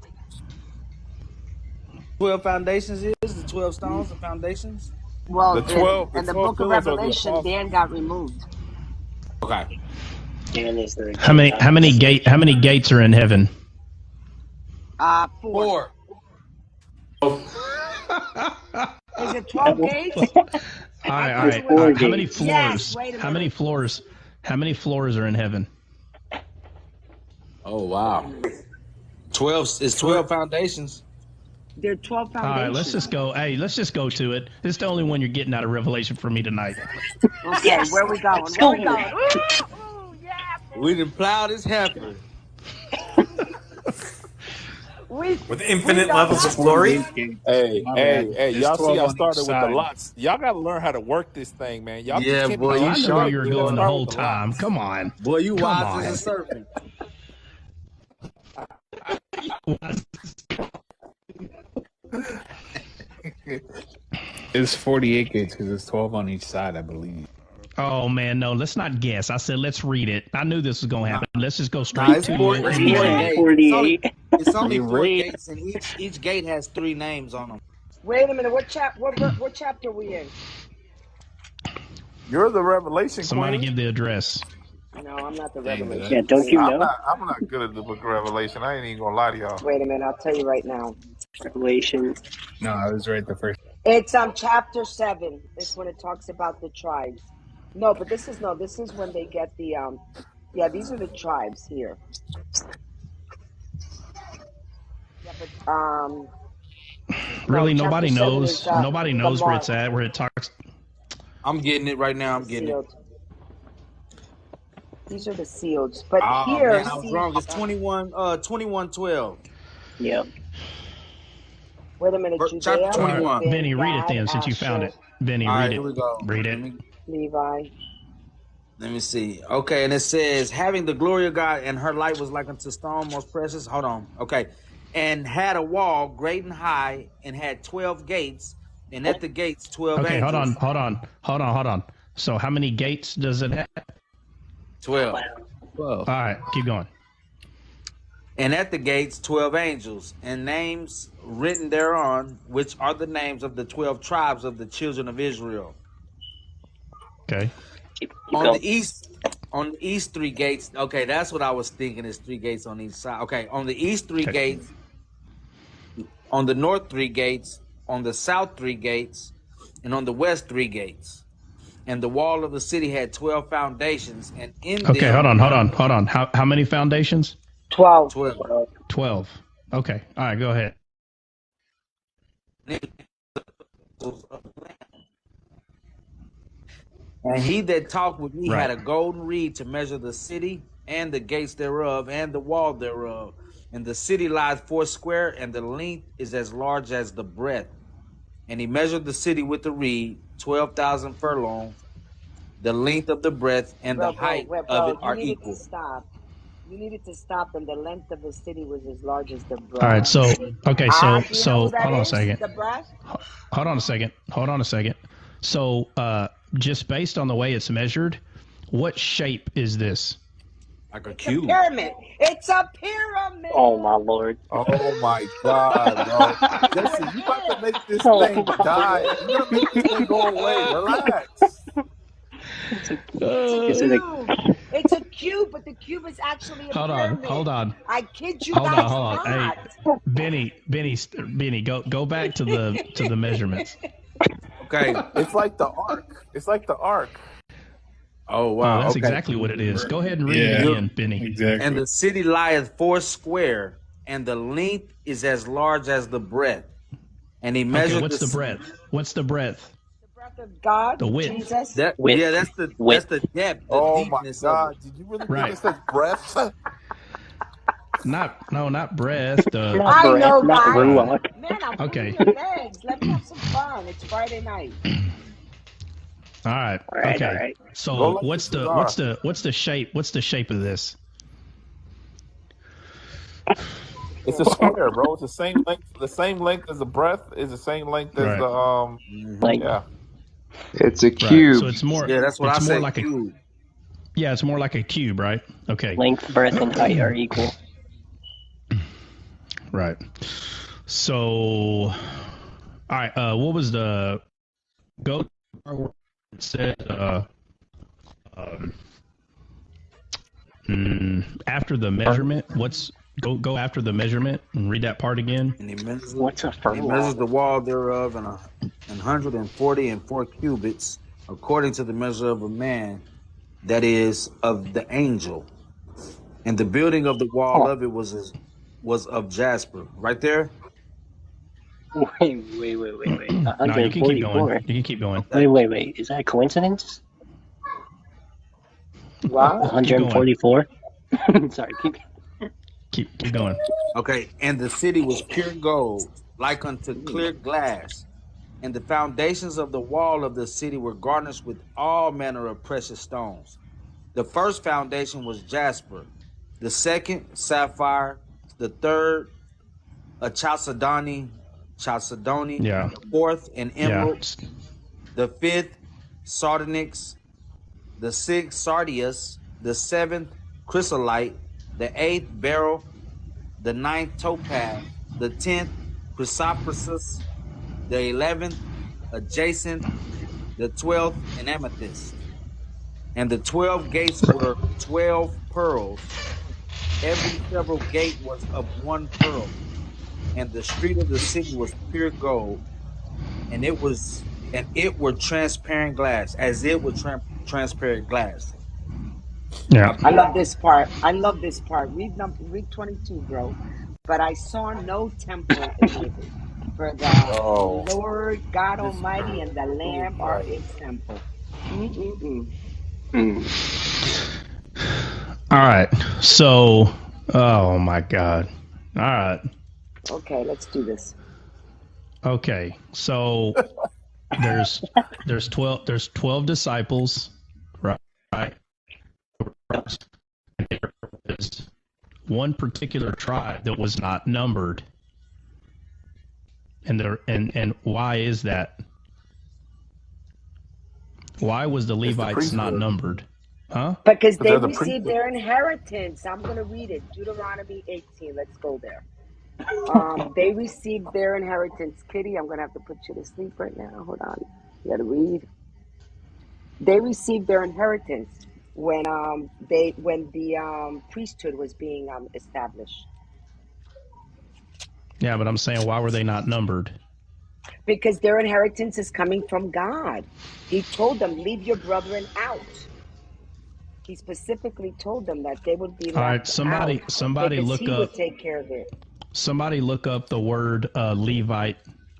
12 foundations is the 12 stones of foundations? Well, in the book of Revelation, Dan got removed. Okay. How many gates are in heaven? 4. Is it 12 gates? All right. How many floors? Yes, how many floors? How many floors are in heaven? Oh wow. 12 is 12 foundations. There are 12 foundations. All right, let's just go. Hey, let's just go to it. It's the only one you're getting out of Revelation for me tonight. Okay, where we going? Where we going? Ooh, yeah. We done plowed his heifer. With infinite levels of glory. Hey, y'all see I started with the lots. Y'all got to learn how to work this thing, man. Y'all yeah, boy, I know where you were going the whole time. Come on. Boy, you wise as a serpent. It's 48 gates because it's 12 on each side, I believe. Oh, man, no, let's not guess. I said, let's read it. I knew this was going to happen. Let's just go straight to it. 48. It's only 4 gates, and each gate has 3 names on them. Wait a minute. What chapter are we in? You're the Revelation Somebody queen. give the address. No, I'm not the Revelation. Yeah, don't you know? I'm not good at the book of Revelation. I ain't even going to lie to y'all. Wait a minute. I'll tell you right now. Revelation. No, I was right the first. It's chapter 7. It's when it talks about the tribes. No, but this is when they get the these are the tribes here. Yeah, but Really, No, nobody chapter 7 knows. is Nobody the knows where it's mark, at. Where it talks. I'm getting it right now. I'm the getting it. sealed. These are the seals. But Oh here, man, I was see, wrong. It's 21:12. Yep. wait a minute, Chapter Judea, All right, 21. Reuben, Benny, read it Gad, then, since you found Asher, it. Benny, All read right, it. here we go. Read it. Levi. Let me see. Okay, and it says, having the glory of God, and her light was like unto stone most precious. Hold on. Okay. And had a wall great and high, and had 12 gates, and at the gates 12 Okay, angels. hold on. So how many gates does it have? 12. All right, keep going. And at the gates 12 angels, and names written thereon, which are the names of the 12 tribes of the children of Israel. Okay. Keep On going. the east 3 gates. Okay, that's what I was thinking, is 3 gates on each side. Okay, on the east 3 gates, on the north 3 gates, on the south 3 gates, and on the west 3 gates. And the wall of the city had 12 foundations, and in them. Okay, hold on. How many foundations? 12. 12. Okay. All right, go ahead. And he that talked with me had a golden reed to measure the city and the gates thereof and the wall thereof. And the city lies 4 square, and the length is as large as the breadth. And he measured the city with the reed, 12,000 furlongs. The length of the breadth and the height of it are equal. You needed to stop, and the length of the city was as large as the breadth. All right, so okay, so do you know who that hold on a is? second. The breadth? Hold on a second. So, just based on the way it's measured, what shape is this? Like a cube. It's a pyramid. It's a pyramid. Oh my lord. Oh my God, bro. Jesse, you about to make this thing die. You're gonna make this thing go away. Relax. It's a cube, but the cube is actually a pyramid. Hold on. I kid you hold guys on. not. Hey, Benny, go back to the measurements. Okay. It's like the ark. Oh wow. That's exactly what it is. Go ahead and read it again, Benny. Exactly. And the city lieth 4 square, and the length is as large as the breadth. And he measured. Okay, what's the breadth? What's the breadth? Of God, the width. Jesus. That's the depth. Oh my God! Did you really think it said breath? Not breath. I know, man. I'm okay. your legs. Let me have some fun. It's Friday night. All right. All right. Okay. All right. So what's the shape? What's the shape of this? It's a square, bro. It's the same length. The same length as the breadth is the same length as the Like, yeah. It's a cube. So it's more. Yeah, that's what I said. Like cube. Yeah, it's more like a cube, right? Okay. Length, breadth, and height are equal. Right. So, all right. What was the go? It said after the measurement. What's go after the measurement and read that part again. And he measures, What's a furlong? He measures the wall thereof in 144 cubits, according to the measure of a man, that is of the angel. And the building of the wall of it was of jasper. Right there. Wait. No, you can keep going. You can keep going. Wait. Is that a coincidence? Wow. 144? Sorry, keep going. Okay, and the city was pure gold, like unto clear glass. And the foundations of the wall of the city were garnished with all manner of precious stones. The first foundation was jasper, the second sapphire, the third a chalcedony, the fourth an emerald, the fifth sardonyx, the sixth sardius, the seventh chrysolite, the eighth beryl, the ninth topaz, the 10th chrysoprasus, the 11th adjacent, the 12th an amethyst. And the 12 gates were 12 pearls. Every several gate was of 1 pearl. And the street of the city was pure gold, and it were transparent glass, as it was transparent glass. Yeah, I love this part. Read 22, bro. But I saw no temple in it. For the Oh, Lord God this Almighty and the fool Lamb are right. His temple. Mm-mm-mm. All right. So, oh my God. All right. Okay, let's do this. Okay. So there's 12 disciples, right? There's one particular tribe that was not numbered. And why is that? Why was the It's the Levites not priesthood. numbered? Huh? Because Because they they're the received priesthood. their inheritance. I'm going to read it. Deuteronomy 18. Let's go there. They received their inheritance. Kitty, I'm going to have to put you to sleep right now. Hold on. You got to read. They received their inheritance when the priesthood was being established. Yeah, but I'm saying, why were they not numbered? Because their inheritance is coming from God. He told them, leave your brethren out. He specifically told them that they would be All right, left out somebody because look He would up take care of it. somebody look up the word Levite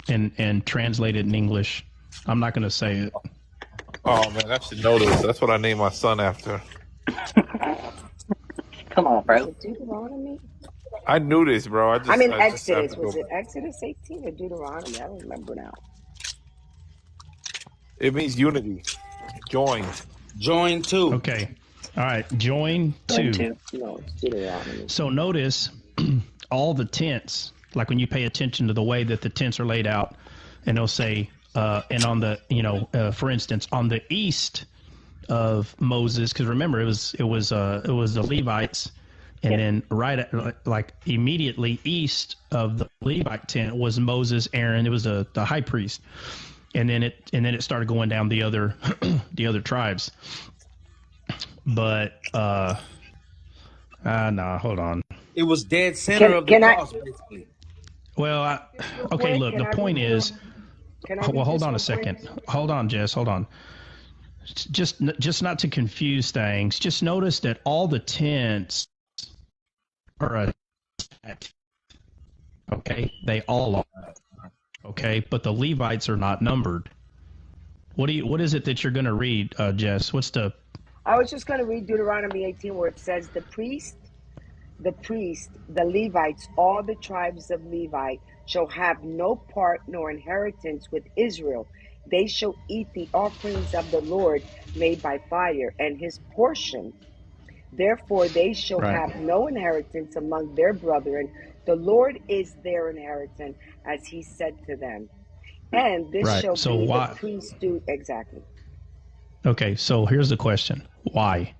and translate it in English. I'm not going to say it. Oh man, I should know this. That's what I named my son after. Come on, Was bro. it Deuteronomy? I knew this, bro. I just have Exodus. to go Was it back. Exodus 18 or Deuteronomy? I don't remember now. It means unity, join. Join two. Okay. All right. Join Join 2. two. No, it's Deuteronomy. So notice all the tents, like when you pay attention to the way that the tents are laid out, and they'll say, and on the, for instance, on the east of Moses, because remember it was the Levites, and then like immediately east of the Levite tent was Moses, Aaron. It was the high priest, and then it started going down the other the other tribes. But no, hold on. It was dead center of the cross, basically. Well, okay. Look, the point is. Well, hold on a second. Hold on, Jess. Hold on. Just not to confuse things. Just notice that all the tents are okay. They all are okay, but the Levites are not numbered. What is it that you're going to read, Jess? I was just going to read Deuteronomy 18 where it says the priest, the Levites, all the tribes of Levi shall have no part nor inheritance with Israel. They shall eat the offerings of the Lord made by fire and his portion. Therefore they shall have no inheritance among their brethren. The Lord is their inheritance, as he said to them. And this shall be the priest do exactly. Okay, so here's the question. Why?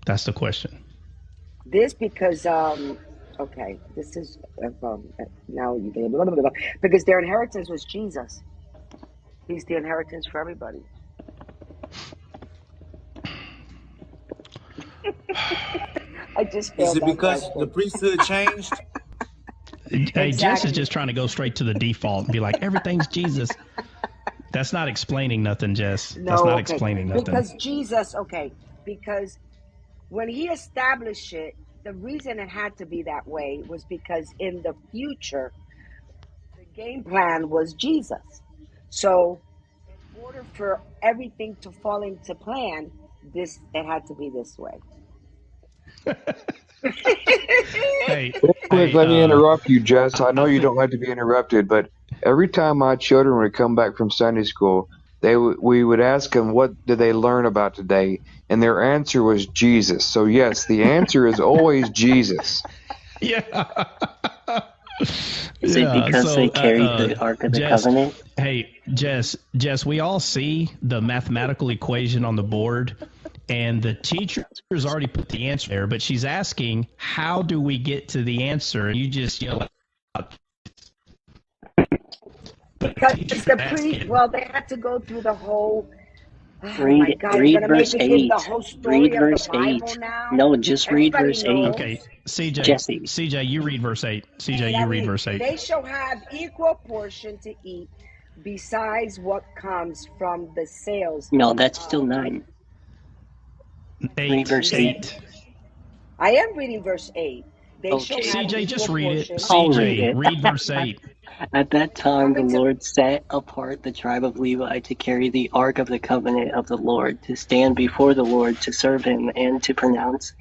That's the question. This because okay, this is now you blah, blah, blah, because their inheritance was Jesus. He's the inheritance for everybody. I just Is it because the priesthood changed? Hey, Jess is just trying to go straight to the default and be like, everything's Jesus. That's not explaining nothing, Jess. No, that's not explaining nothing. Because Jesus, because when he established it, the reason it had to be that way was because in the future, the game plan was Jesus. So in order for everything to fall into plan, it had to be this way. Real quick, let me interrupt you, Jess. I know you don't like to be interrupted, but every time my children would come back from Sunday school, we would ask them, what did they learn about today? And their answer was Jesus. So yes, the answer is always Jesus. Yeah. Is it because they carried the Ark of the Covenant? Hey, Jess, we all see the mathematical equation on the board, and the teacher's already put the answer there, but she's asking, how do we get to the answer? And you just yell out. Because they had to go through the whole. Read verse 8. Read verse 8. No, just read verse 8. Okay, CJ, you read verse 8. CJ, you read verse 8. They shall have equal portion to eat, besides what comes from the sales. No, that's still 9. 8. Read verse 8. I am reading verse 8. They shall have CJ, just read it. I'll read it. Read verse 8. At that time, the Lord set apart the tribe of Levi to carry the ark of the covenant of the Lord, to stand before the Lord, to serve him, and to pronounce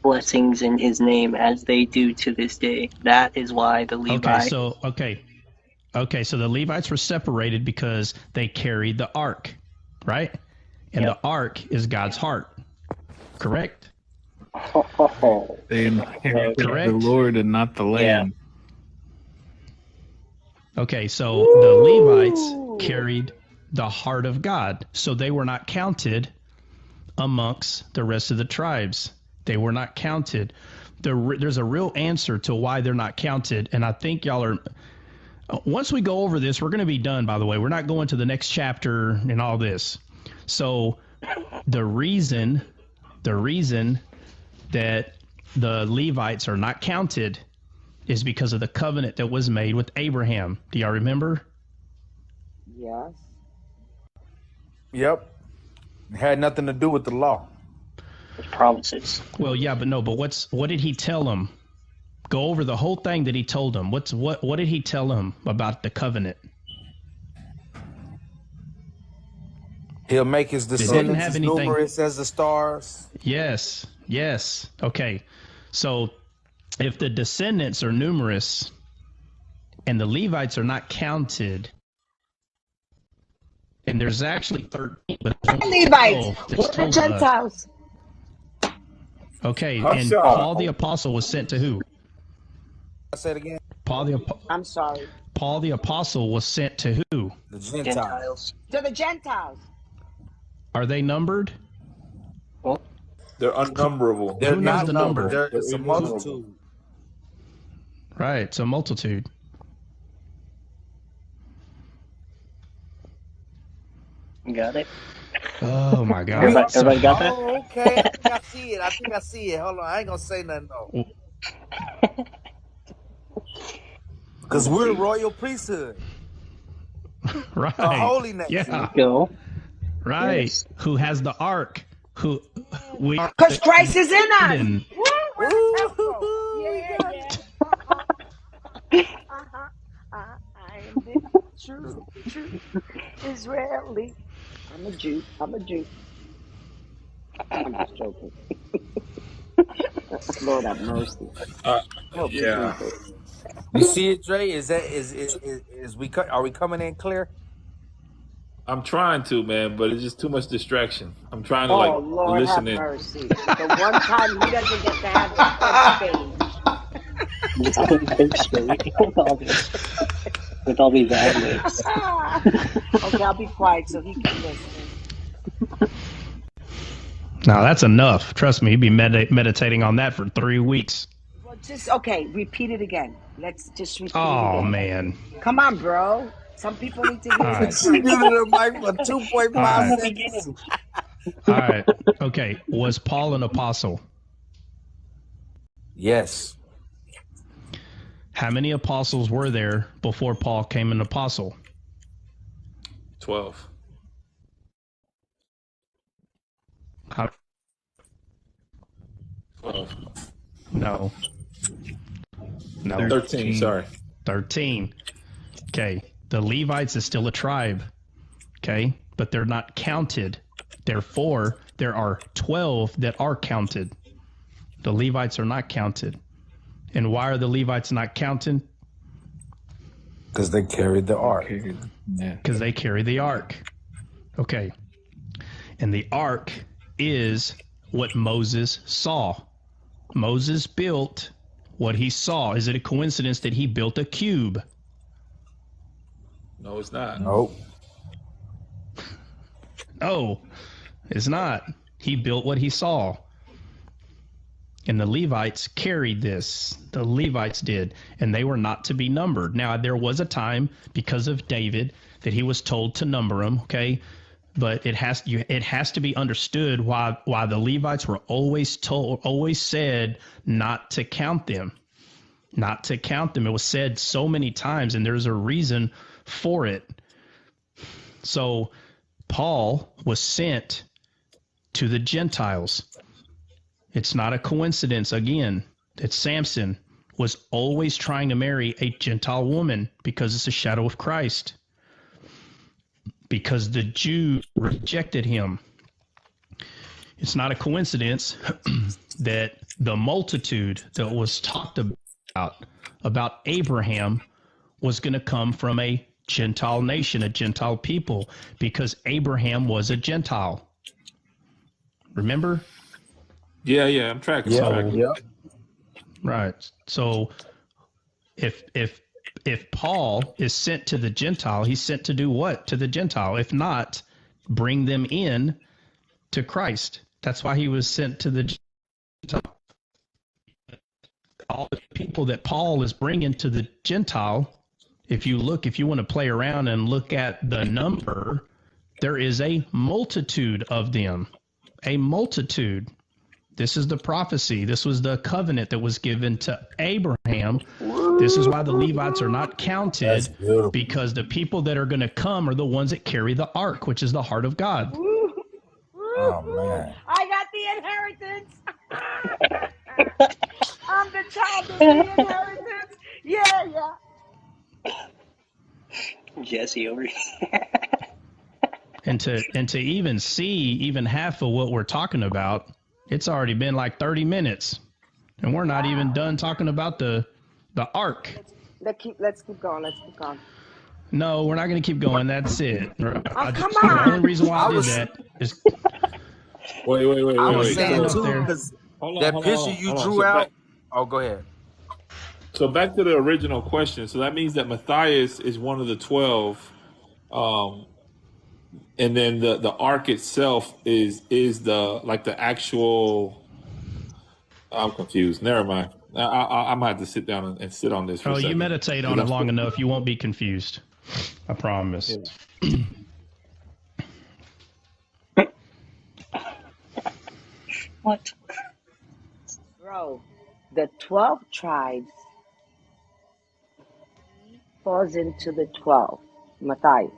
blessings in his name, as they do to this day. That is why the Levi. So the Levites were separated because they carried the ark, right? And the ark is God's heart, correct? They inherited Correct? the Lord and not the land. Okay, so the Levites carried the heart of God, so they were not counted amongst the rest of the tribes. They were not counted. There's a real answer to why they're not counted, and I think y'all are. Once we go over this, we're going to be done, by the way. We're not going to the next chapter and all this. So the reason that the Levites are not counted is because of the covenant that was made with Abraham. Do y'all remember? Yes. Yep. It had nothing to do with the law. Promises. Well, yeah, but what did he tell them? Go over the whole thing that he told them. What did he tell them about the covenant? He'll make his descendants as numerous as the stars. Yes. Okay. So if the descendants are numerous and the Levites are not counted, and there's actually 13. Levites, the Gentiles. Okay, and Paul the Apostle was sent to who? I said again. I'm sorry. Paul the Apostle was sent to who? The Gentiles. To the Gentiles. Are they numbered? They're unnumberable. They're Who knows not the numbered. number? It's a multitude. Right, it's a multitude. Got it? Oh my God! Everybody got that? Oh, okay. I think I see it. Hold on, I ain't gonna say nothing though. Because we're a royal priesthood. Right. A holy nation. Yeah. Go. Right. Yes. Who has the ark? Who we? Because Christ is in us. And, I am the true Israeli. I'm a Jew. I'm just joking. Lord have mercy. Help me, Jesus. You see it, Dre? Are we coming in clear? I'm trying to, man, but it's just too much distraction. I'm trying to Lord listen have in. mercy. The one time he doesn't get to have the stage. With all these ad libs. Okay, I'll be quiet so he can listen. no, that's enough. Trust me, he'd be meditating on that for 3 weeks. Well, repeat it again. Let's just repeat it again. Oh man! Come on, bro. Some people need to hear Right. She muted her mic for 2.5 seconds. All right. Okay. Was Paul an apostle? Yes. How many apostles were there before Paul came an apostle? 12. How? 12. No. 13, sorry. 13. Okay. The Levites is still a tribe. Okay. But they're not counted. Therefore, there are 12 that are counted. The Levites are not counted. And why are the Levites not counted? Because they carried the ark. Because they carry the ark. Okay. And the ark is what Moses saw. Moses built what he saw. Is it a coincidence that he built a cube? No, it's not. Nope. No, it's not. He built what he saw. And the Levites carried this. The Levites did. And they were not to be numbered. Now, there was a time, because of David, that he was told to number them, okay? But it has to be understood why the Levites were always said not to count them. Not to count them. It was said so many times, and there's a reason for it. So Paul was sent to the Gentiles. It's not a coincidence. Again, it's Samson. was always trying to marry a Gentile woman because it's a shadow of Christ. Because the Jews rejected him. It's not a coincidence that the multitude that was talked about Abraham was going to come from a Gentile nation, a Gentile people, because Abraham was a Gentile. Remember? Yeah, I'm tracking. Right. So if Paul is sent to the Gentile, he's sent to do what to the Gentile? If not, bring them in to Christ. That's why he was sent to the Gentile. All the people that Paul is bringing to the Gentile, if you want to play around and look at the number, there is a multitude of them. A multitude. This is the prophecy. This was the covenant that was given to Abraham. This is why the Levites are not counted, because the people that are going to come are the ones that carry the ark, which is the heart of God. Oh, man. I got the inheritance. I'm the child of the inheritance. Yeah. Jesse over here. And to even see even half of what we're talking about, it's already been like 30 minutes. And we're not even done talking about the ark. Let's keep going. No, we're not going to keep going. That's it. Come on. The only reason why I did that is... Wait. I was saying, too, because that picture you drew out... Oh, go ahead. So back to the original question. So that means that Matthias is one of the 12. And then the ark itself is the actual... I'm confused. Never mind. I'm gonna have to sit down and sit on this for a second. You meditate on it long enough, you won't be confused. I promise. Yeah. What? Bro, the 12 tribes falls into the 12, Matthias.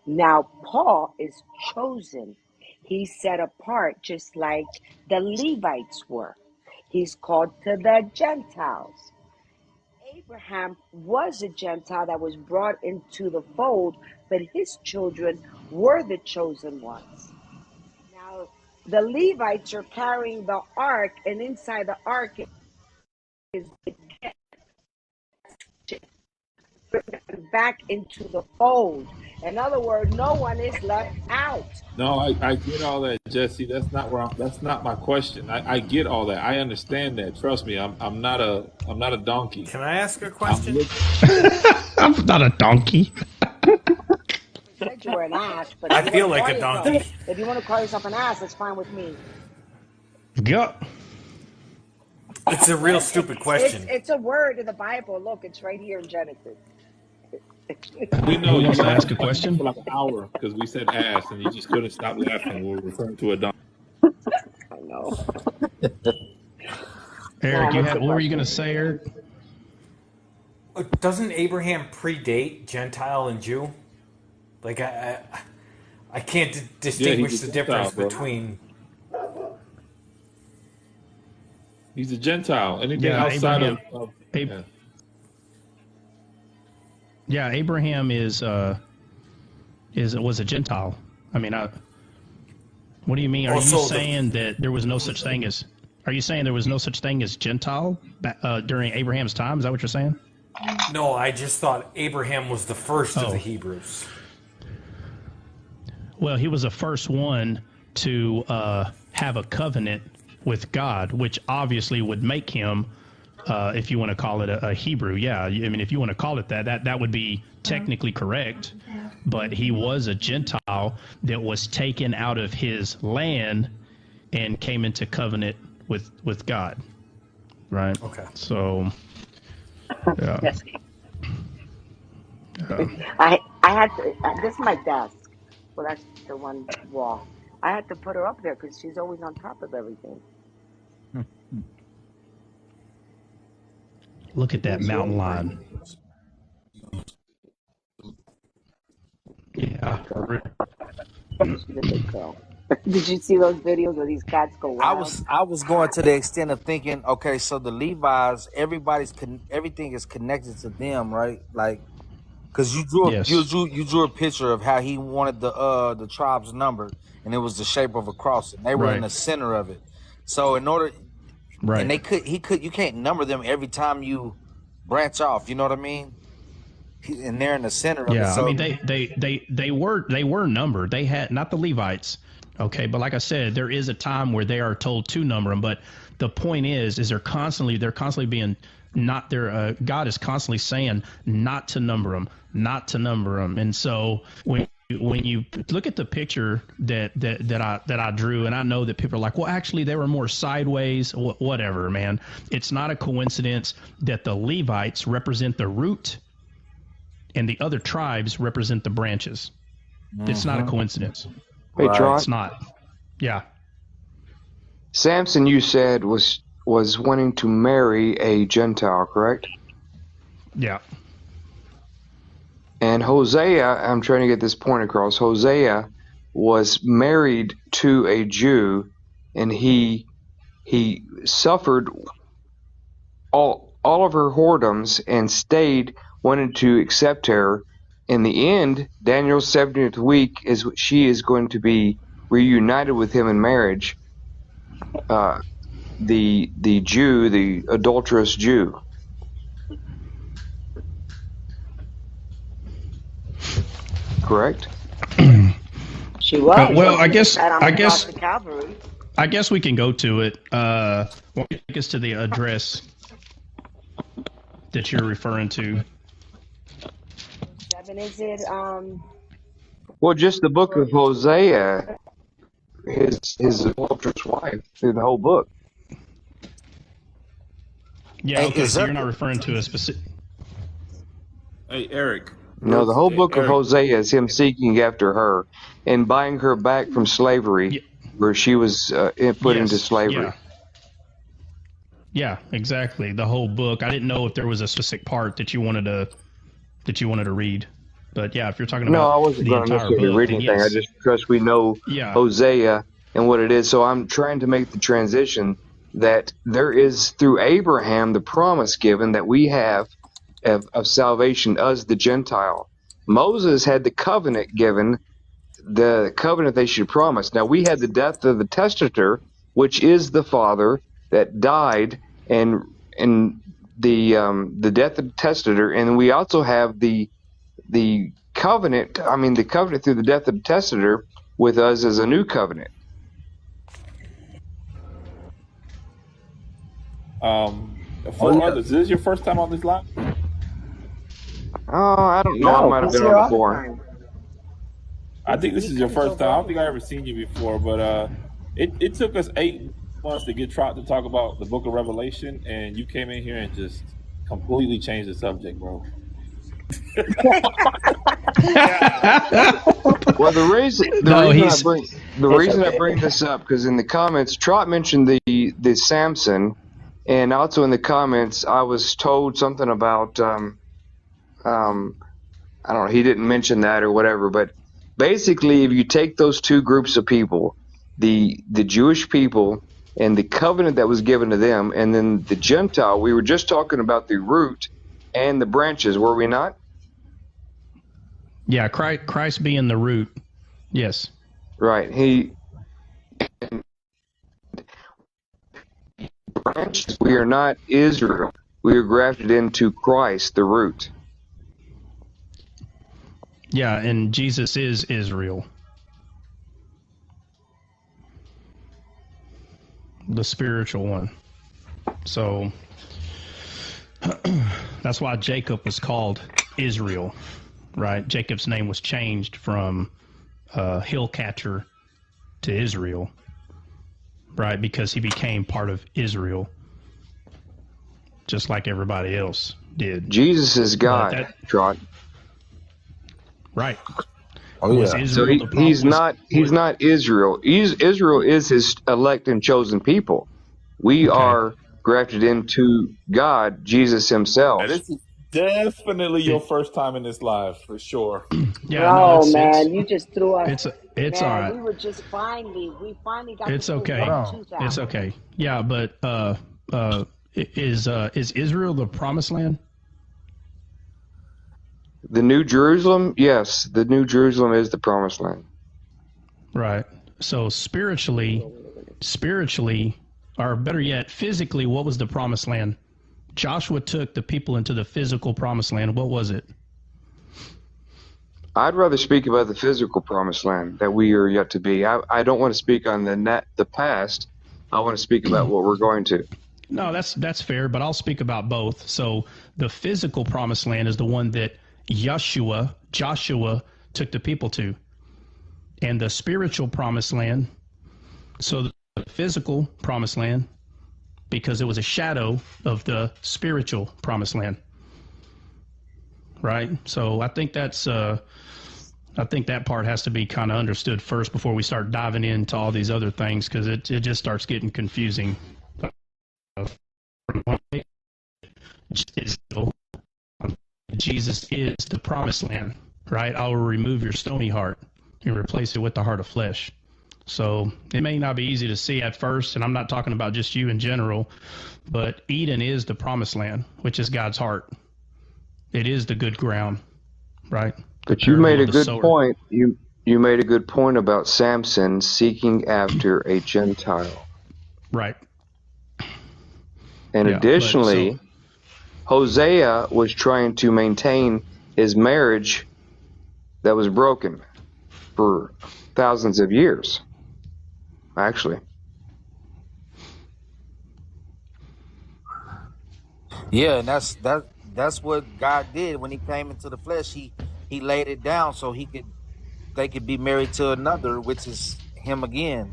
Now, Paul is chosen. He's set apart just like the Levites were. He's called to the Gentiles. Abraham was a Gentile that was brought into the fold, but his children were the chosen ones. Now, the Levites are carrying the ark, and inside the ark is the back into the fold. In other words, no one is left out. No, I get all that, Jesse. That's not my question. I get all that. I understand that. Trust me, I'm not a donkey. Can I ask a question? I'm not a donkey. You said you were an ass, but I feel like a donkey. If you want to call yourself an ass, it's fine with me. Yeah. It's a real stupid question. It's a word in the Bible. Look, it's right here in Genesis. We know you you want to ask a question for like an hour because we said ass and you just couldn't stop laughing. We were referring to a donkey. I know. Eric, what were you going to say, Eric? Doesn't Abraham predate Gentile and Jew? Like I can't distinguish the difference between. He's a Gentile. Anything outside of Yeah, Abraham was a Gentile. I mean, what do you mean? Are you saying that there was no such thing as? Are you saying there was no such thing as Gentile during Abraham's time? Is that what you're saying? No, I just thought Abraham was the first of the Hebrews. Well, he was the first one to have a covenant with God, which obviously would make him, if you want to call it a Hebrew. Yeah, I mean, if you want to call it that would be technically correct. But he was a Gentile that was taken out of his land and came into covenant with God. Right? Okay. So, yeah. I had to, this is my desk. Well, that's the one wall. I had to put her up there because she's always on top of everything. Look at that mountain lion. Yeah. She's a big girl. Did you see those videos where these cats go wild? I was going to the extent of thinking, okay, so the Levites, everything is connected to them, right? Like, because Yes. you drew a picture of how he wanted the tribes numbered, and it was the shape of a cross, and they were in Right. the center of it. So in order, and Right. you can't number them every time you branch off. You know what I mean? And they're in the center of it. Yeah, I So mean they were numbered. They had not the Levites, okay, but like I said, there is a time where they are told to number them. But the point is they're constantly being not there. God is constantly saying not to number them, not to number them. And so when you look at the picture that I drew, and I know that people are like, well, actually they were more sideways, whatever, man. It's not a coincidence that the Levites represent the root and the other tribes represent the branches. It's not a coincidence. Hey, Tron. It's not. Yeah. Samson, you said, was wanting to marry a Gentile, correct? Yeah. And Hosea, I'm trying to get this point across. Hosea was married to a Jew, and he suffered all of her whoredoms and wanted to accept her. In the end, Daniel's 70th week she is going to be reunited with him in marriage. The Jew, the adulterous Jew. Correct? She was. Well, I guess The Calvary. I guess we can go to it. Take us to the address that you're referring to. 7, is it? Well, just the book of Hosea, his adulterous wife, through the whole book. Yeah, okay, so you're not referring to a specific... Hey, Eric. No, the whole book of Hosea is him seeking after her and buying her back from slavery, where she was put into slavery. Yeah, exactly. The whole book. I didn't know if there was a specific part that you wanted to read. But yeah, if you're talking about I wasn't going to necessarily read anything. I just trust we know Hosea and what it is. So I'm trying to make the transition that there is, through Abraham, the promise given that we have of salvation as the Gentile. Moses had the covenant given, the covenant they should promise. Now we had the death of the testator, which is the father that died, and the death of the testator, and we also have the covenant. I mean, the covenant through the death of the testator with us as a new covenant. For others, is this your first time on this line? Oh, I don't know. I might have been on before. I think this is your first time. I don't think I ever seen you before, but it took us 8 months to get Trot to talk about the Book of Revelation, and you came in here and just completely changed the subject, bro. Well, the reason I bring this up, because in the comments, Trot mentioned the Samson, and also in the comments, I was told something about I don't know, he didn't mention that or whatever, but basically, if you take those two groups of people, the Jewish people and the covenant that was given to them, and then the Gentile, we were just talking about the root and the branches, were we not? Yeah, Christ being the root. Yes. Right. Branches, we are not Israel. We are grafted into Christ, the root. Yeah, and Jesus is Israel. The spiritual one. So that's why Jacob was called Israel, right? Jacob's name was changed from hill catcher to Israel, right? Because he became part of Israel, just like everybody else did. Jesus is God, Trot. Right. Oh yeah. So he's not Israel. Israel is his elect and chosen people. We are grafted into God, Jesus himself. Definitely your first time in this live, for sure. Yeah, no, Bro, it's man, you just threw us. it's all Man, right. we were just we finally got to It's pull okay. one tooth It's out. okay. Yeah, but is Israel the promised land? The New Jerusalem, yes, the New Jerusalem is the promised land. Right. So spiritually, or better yet, physically, what was the promised land? Joshua took the people into the physical promised land. What was it? I'd rather speak about the physical promised land that we are yet to be. I don't want to speak on the past. I want to speak about what we're going to. No, that's fair, but I'll speak about both. So the physical promised land is the one that Joshua took the people to. And the spiritual promised land, so the physical promised land, because it was a shadow of the spiritual promised land. Right? So I think that part has to be kind of understood first before we start diving into all these other things, because it just starts getting confusing. Jesus is the promised land, right? I will remove your stony heart and replace it with the heart of flesh. So it may not be easy to see at first, and I'm not talking about just you in general, but Eden is the promised land, which is God's heart. It is the good ground, right? But you made a good point. You made a good point about Samson seeking after a Gentile. Right. And additionally, Hosea was trying to maintain his marriage that was broken for thousands of years, actually. Yeah, and that's what God did when He came into the flesh. He laid it down so they could be married to another, which is Him again.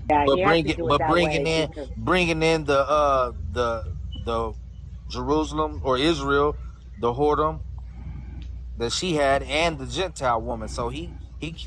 Yeah, But he had to do it that way bringing in the Jerusalem or Israel, the whoredom that she had, and the Gentile woman. So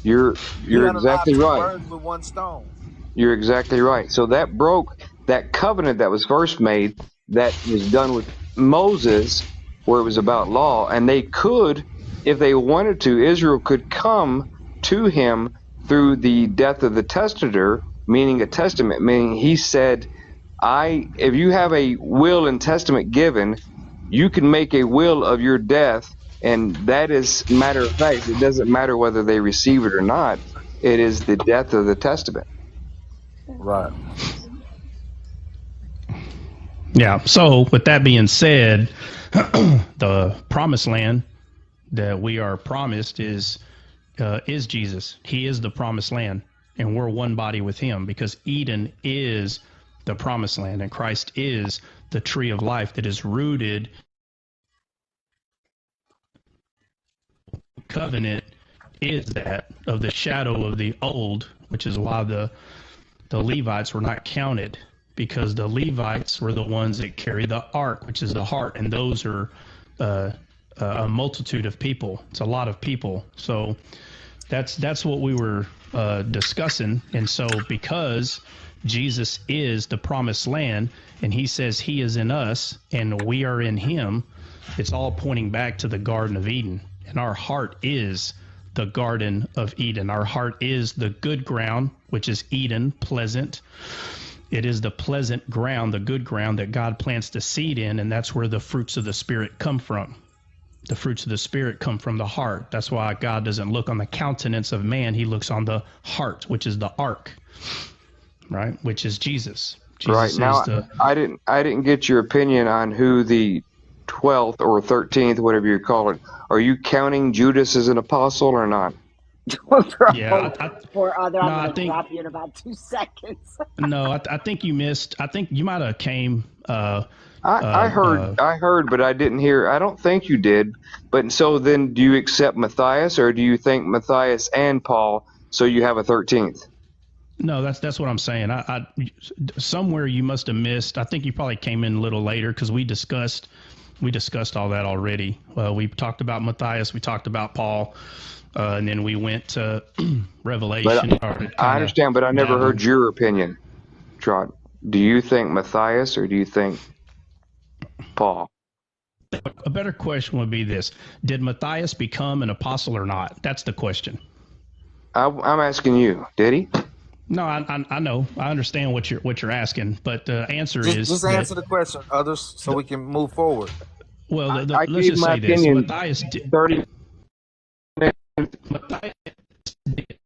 You're exactly two right. birds with one stone. You're exactly right. So that broke that covenant that was first made, that was done with Moses, where it was about law, and they could, if they wanted to, Israel could come to him through the death of the testator, meaning a testament, meaning he said, if you have a will and testament given, you can make a will of your death, and that is matter of fact. It doesn't matter whether they receive it or not. It is the death of the testament. Right. Yeah. So with that being said, the promised land that we are promised is Jesus. He is the promised land, and we're one body with him, because Eden is the promised land, and Christ is the tree of life that is rooted. Covenant is that of the shadow of the old, which is why the Levites were not counted, because the Levites were the ones that carry the ark, which is the heart, and those are a multitude of people. It's a lot of people. So that's what we were discussing. And so because Jesus is the promised land, and he says he is in us and we are in him, it's all pointing back to the Garden of Eden. And our heart is the Garden of Eden. Our heart is the good ground, which is Eden, pleasant. It is the pleasant ground, the good ground that God plants the seed in, and that's where the fruits of the Spirit come from. The fruits of the Spirit come from the heart. That's why God doesn't look on the countenance of man. He looks on the heart, which is the ark, right? Which is Jesus. Right. Now, I didn't get your opinion on who the 12th or 13th, whatever you call it. Are you counting Judas as an apostle or not? Yeah, poor other. I'm going to drop you in about 2 seconds. No, I think you missed. I think you might have came. I heard, but I didn't hear. I don't think you did. But so then, do you accept Matthias, or do you think Matthias and Paul? So you have a 13th. No, that's what I'm saying. I somewhere you must have missed. I think you probably came in a little later, because we discussed all that already. We talked about Matthias, we talked about Paul, and then we went to Revelation. I understand, but I never heard your opinion, Trot. Do you think Matthias or do you think Paul? A better question would be this: did Matthias become an apostle or not? That's the question. I'm asking you, did he? No, I know. I understand what you're asking, but the answer is just answer the question, others, so we can move forward. Well, I let's gave just my say this: opinion Matthias did, 30 Matthias did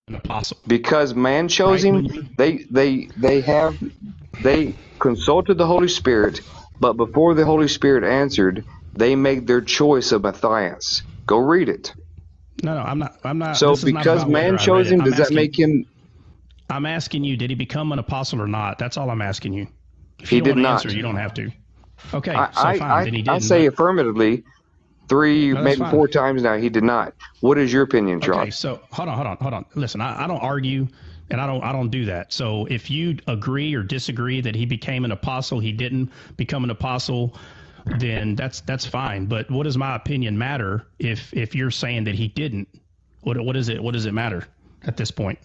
an apostle because man chose right? him. They consulted the Holy Spirit, but before the Holy Spirit answered, they made their choice of Matthias. Go read it. No, I'm not. So This is not because about whether man I read chose it. him, does that make him? I'm asking you: did he become an apostle or not? That's all I'm asking you. If He you don't did want to not. answer, you don't have to. Okay, so fine. Then he I didn't. say But affirmatively 3, no, that's maybe fine. 4 times now. He did not. What is your opinion, Trot? Okay, so hold on. Listen, I don't argue, and I don't do that. So if you agree or disagree that he became an apostle, he didn't become an apostle, then that's fine. But what does my opinion matter if you're saying that he didn't? What is it? What does it matter at this point?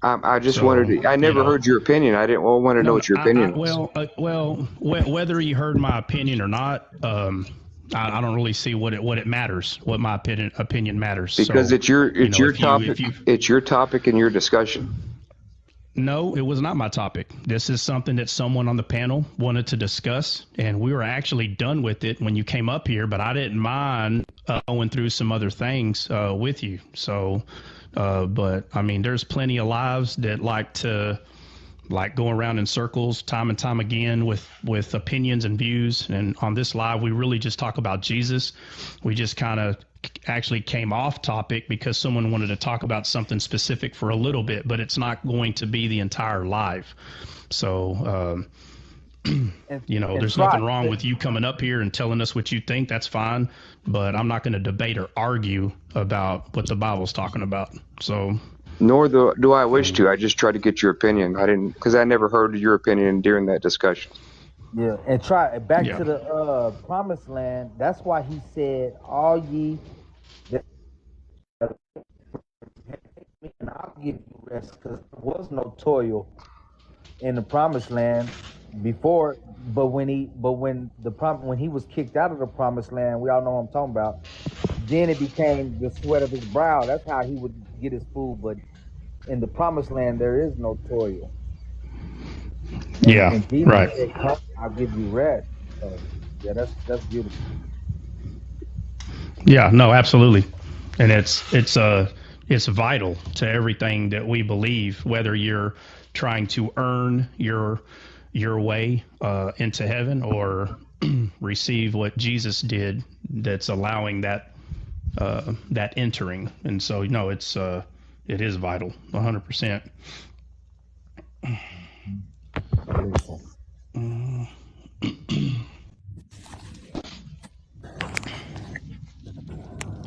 I just wanted to. I never heard your opinion. I didn't. Well, I wanted to know what your opinion was. Whether you heard my opinion or not, I don't really see what it matters. What my opinion matters. Because so, it's your topic. It's your topic and your discussion. No, it was not my topic. This is something that someone on the panel wanted to discuss, and we were actually done with it when you came up here. But I didn't mind going through some other things with you. So. But I mean, there's plenty of lives that like to go around in circles time and time again with opinions and views. And on this live, we really just talk about Jesus. We just kind of actually came off topic because someone wanted to talk about something specific for a little bit, but it's not going to be the entire live. So, there's nothing wrong with you coming up here and telling us what you think. That's fine. But I'm not going to debate or argue about what the Bible's talking about. So, nor do I wish to. I just try to get your opinion. I didn't, because I never heard your opinion during that discussion. Yeah, and try back to the promised land. That's why he said, "All ye that and I'll give you rest," because there was no toil in the promised land before. But when he was kicked out of the promised land, we all know what I'm talking about. Then it became the sweat of his brow. That's how he would get his food. But in the promised land, there is no toil. And Jesus said, "Come, I'll give you rest." So, yeah, that's beautiful. Yeah, no, absolutely, and it's vital to everything that we believe. Whether you're trying to earn your way into heaven or receive what Jesus did, that's allowing that entering. And so, it is vital, 100%.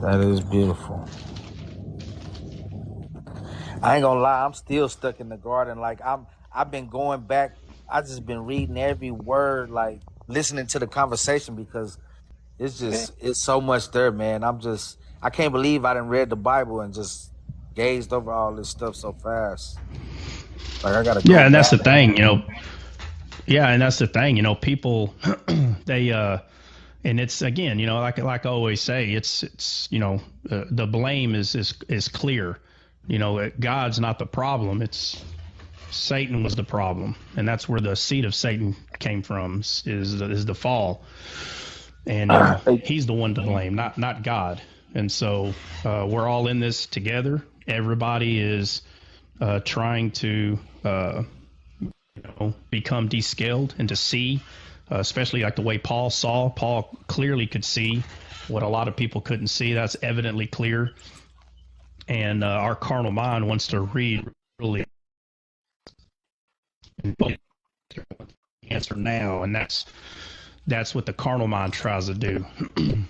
That is beautiful. I ain't gonna lie, I'm still stuck in the garden. Like I've been going back. I just been reading every word, like listening to the conversation, because it's so much there, man. I can't believe I didn't read the Bible and just gazed over all this stuff so fast. Like I gotta go. Yeah, and that's the thing, Yeah, and that's the thing, people they and it's, again, like I always say, it's the blame is clear. God's not the problem. It's Satan was the problem, and that's where the seed of Satan came from, is the fall, and he's the one to blame, not God. And so we're all in this together. Everybody is trying to become descaled and to see, especially like the way Paul saw. Paul clearly could see what a lot of people couldn't see. That's evidently clear. And our carnal mind wants to read really answer now, and that's what the carnal mind tries to do.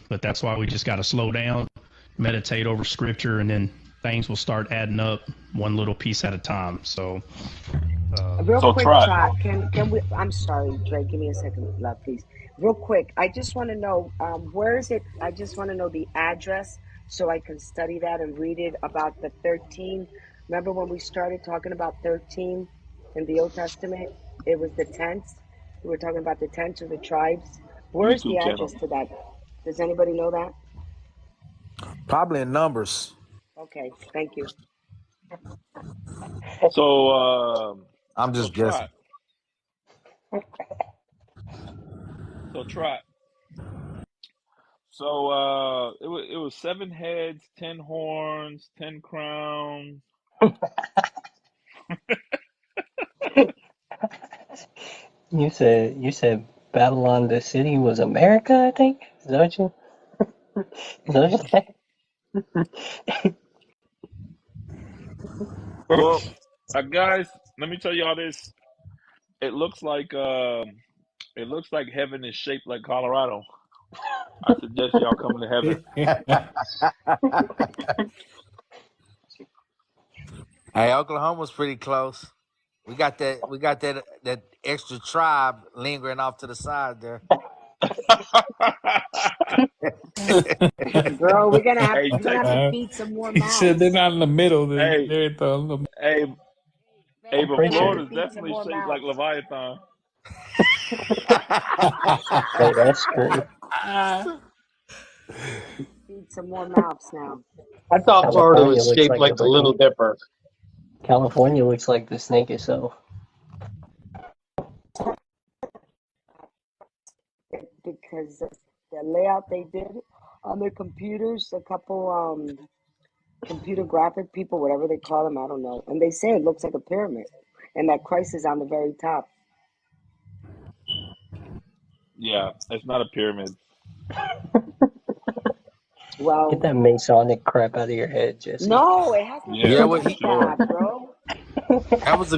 But that's why we just got to slow down, meditate over Scripture, and then things will start adding up one little piece at a time. So, real quick, Trot, can we? I'm sorry, Dre. Give me a second, love, please. Real quick, I just want to know where is it? I just want to know the address so I can study that and read it about the 13. Remember when we started talking about 13 in the Old Testament? It was the tents. We're talking about the 10 to the tribes. Where's the YouTube address channel. to that? Does anybody know that? Probably in Numbers. Okay, thank you. So I'm so just guessing. Trot. So it was 7 heads, 10 horns, 10 crowns. You said Babylon the city was America, I think? Is that what you Well, guys, let me tell y'all this. It looks like heaven is shaped like Colorado. I suggest y'all come to heaven. Hey, Oklahoma's pretty close. We got that extra tribe lingering off to the side there. Bro, we're gonna have Hey, to feed some more He said they're mouths. not in the middle. hey, They're at the hey, Van, but we're gonna have to Florida's feed some definitely more shaped like mouths. Leviathan. Hey, that's true. Feed some more mouths now. I thought Florida California was looks shaped like the like the Little freaking Dipper. California looks like the snake itself. Because the layout they did on their computers, a couple computer graphic people, whatever they call them, I don't know. And they say it looks like a pyramid. And that Christ is on the very top. Yeah, it's not a pyramid. Well, Get that Masonic crap out of your head, Jesse. no, it has nothing to do with that, bro. That was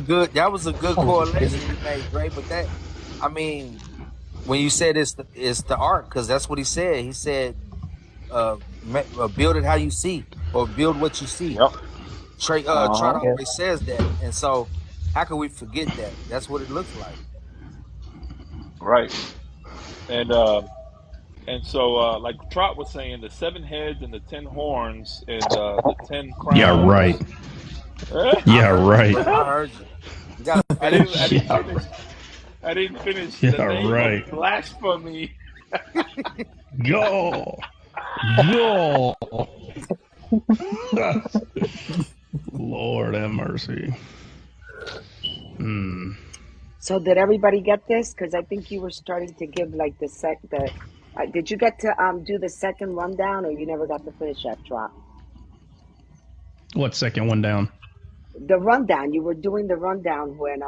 a good correlation you made, Gray. But I mean, when you said it's the art, because that's what he said. He said, build it how you see, or build what you see. Yep. Trey Trot always says that, and so how can we forget that? That's what it looks like. Right. And so like Trot was saying, the 7 heads and the 10 horns and the 10 crowns. Yeah, right. Yeah, right. I heard you. You gotta I didn't finish Yeah, the name right. of blasphemy. Go. Lord have mercy. So did everybody get this? Because I think you were starting to give like did you get to do the second rundown, or you never got to finish that, Trot? What second one down? The rundown. You were doing the rundown when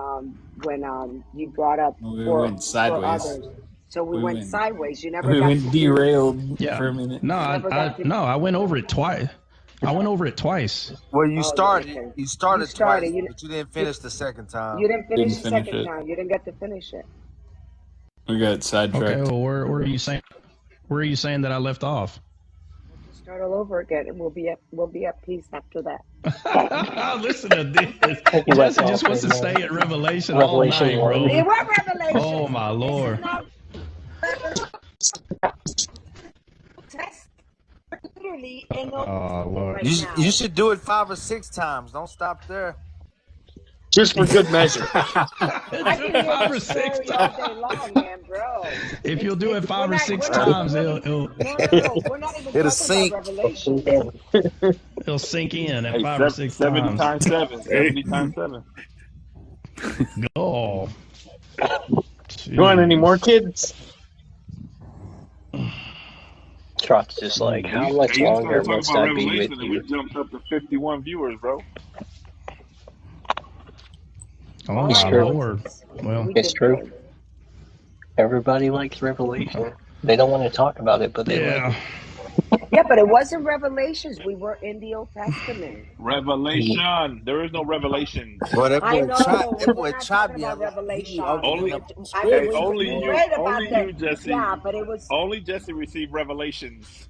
you brought up we for went sideways. others. So we went sideways. You never we got went to derailed Yeah. for a minute. No, I went over it twice. Well, you started twice, but you didn't finish the second time. You didn't finish the second time. You didn't get to finish it. We got sidetracked. Okay, well, where are you saying? Where are you saying that I left off? Start all over again, and we'll be at peace after that. Listen to this. Jesse just wants to stay at Revelation all night, bro. It was Revelation. Oh my Lord. Literally in the Lord. You should do it 5 or 6 times. Don't stop there. Just for good measure. I can hear 5 or 6 times all day long, man, bro. If you'll do it 5 or 6 times, it'll No, we're not even talking about Revelation. It'll sink in at 5 or 6 70 times. times 7. 70 times 7. Go. You want any more kids? Trot's just like, how much longer must I be with and you? we jumped up to 51 viewers, bro. Oh my Lord. Well, it's true. Everybody likes Revelation. They don't want to talk about it, but they like it. Yeah, but it wasn't Revelations. We were in the Old Testament. Revelation. There is no Revelations. Well, that I boy know. we're not talking about Revelation. Only you, Jesse. Yeah, but it was only Jesse received revelations.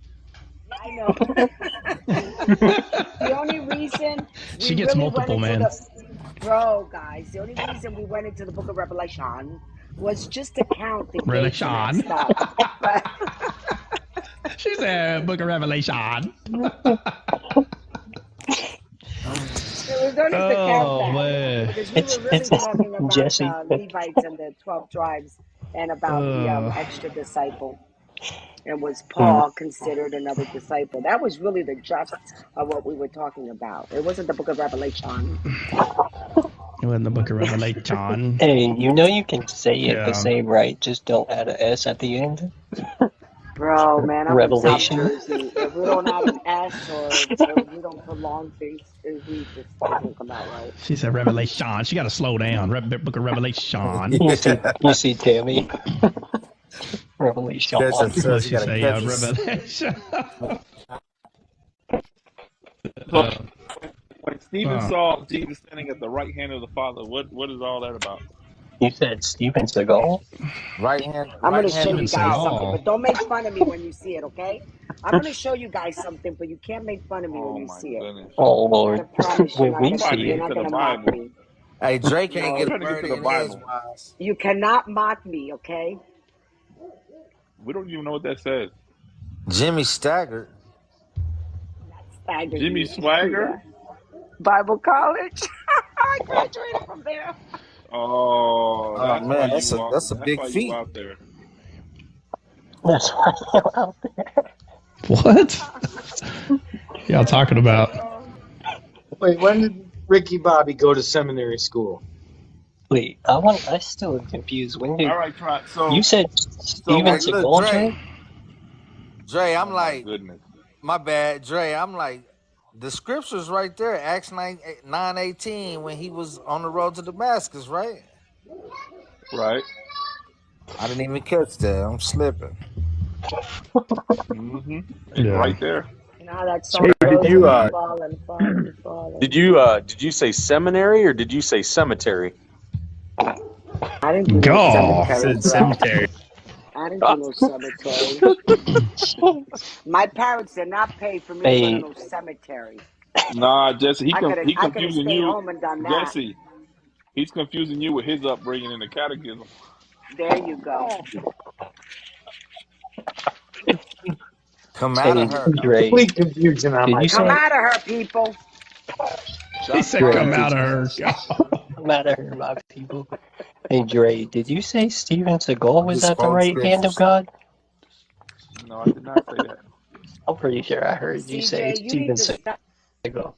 I know. The only reason she gets multiple, man. Bro, guys, the only reason we went into the Book of Revelation was just to count the gates and stuff. She said, "Book of Revelation." It was only to count that. Man. Because we were really talking about Levites and the 12 tribes and about the extra disciple. And was Mm. Paul considered another disciple? That was really the gist of what we were talking about. It wasn't the book of Revelation. It wasn't the book of Revelation. Hey, you know you can say it the Yeah. same, right? Just don't add an S at the end. Bro, man, I'm from South Revelation. Jersey. If we don't add an S or we don't prolong things, it won't come out right. She said Revelation. She got to slow down. Book of Revelation. You see, Tammy. Revelation. What she say? Revelation. When Stephen saw Jesus standing at the right hand of the Father, what is all that about? You said Steven Seagal? Right hand. I'm Right going to show hand you guys something, but don't make fun of me when you see it, okay? I'm going to show you guys something, but you can't make fun of me when you see it. Oh, Lord. I promise When we see you're it. not going to mock me. Hey, Drake can't No. get a birdie in edgewise. You cannot mock me, okay? We don't even know what that says. Jimmy staggered. Staggered. Jimmy Swagger? Bible college. I graduated from there. Oh, that's man, why that's a big why feat. you out there. That's why you're out there. What? Y'all talking about? Wait, when did Ricky Bobby go to seminary school? Wait, I still am confused. When did All right, try. So you said Steven Seagal, Dre? Dre, I'm oh like, my goodness. my bad, Dre. I'm like, the scriptures right there, Acts 9:18, when he was on the road to Damascus, right? Right. I didn't even catch that. I'm slipping. Mm-hmm. It's right there. Now that song Hey, goes did you falling. did you say seminary or did you say cemetery? I didn't do no cemetery, bro. Cemetery. I didn't do no cemetery. My parents did not pay for me to go to no cemetery. Nah, Jesse, he I could have confusing stayed you. home and done that. Jesse, he's confusing you with his upbringing in the catechism. There you go. Come out of her. Dre, Complete confusion on my Come part. out of her, people. He said, "Come out of her." Come out of her, my people. Hey, Dre, did you say Steven Seagal was at the right hand of God? No, I did not say that. I'm pretty sure I heard you say CJ, you Steven need to stop. Seagal.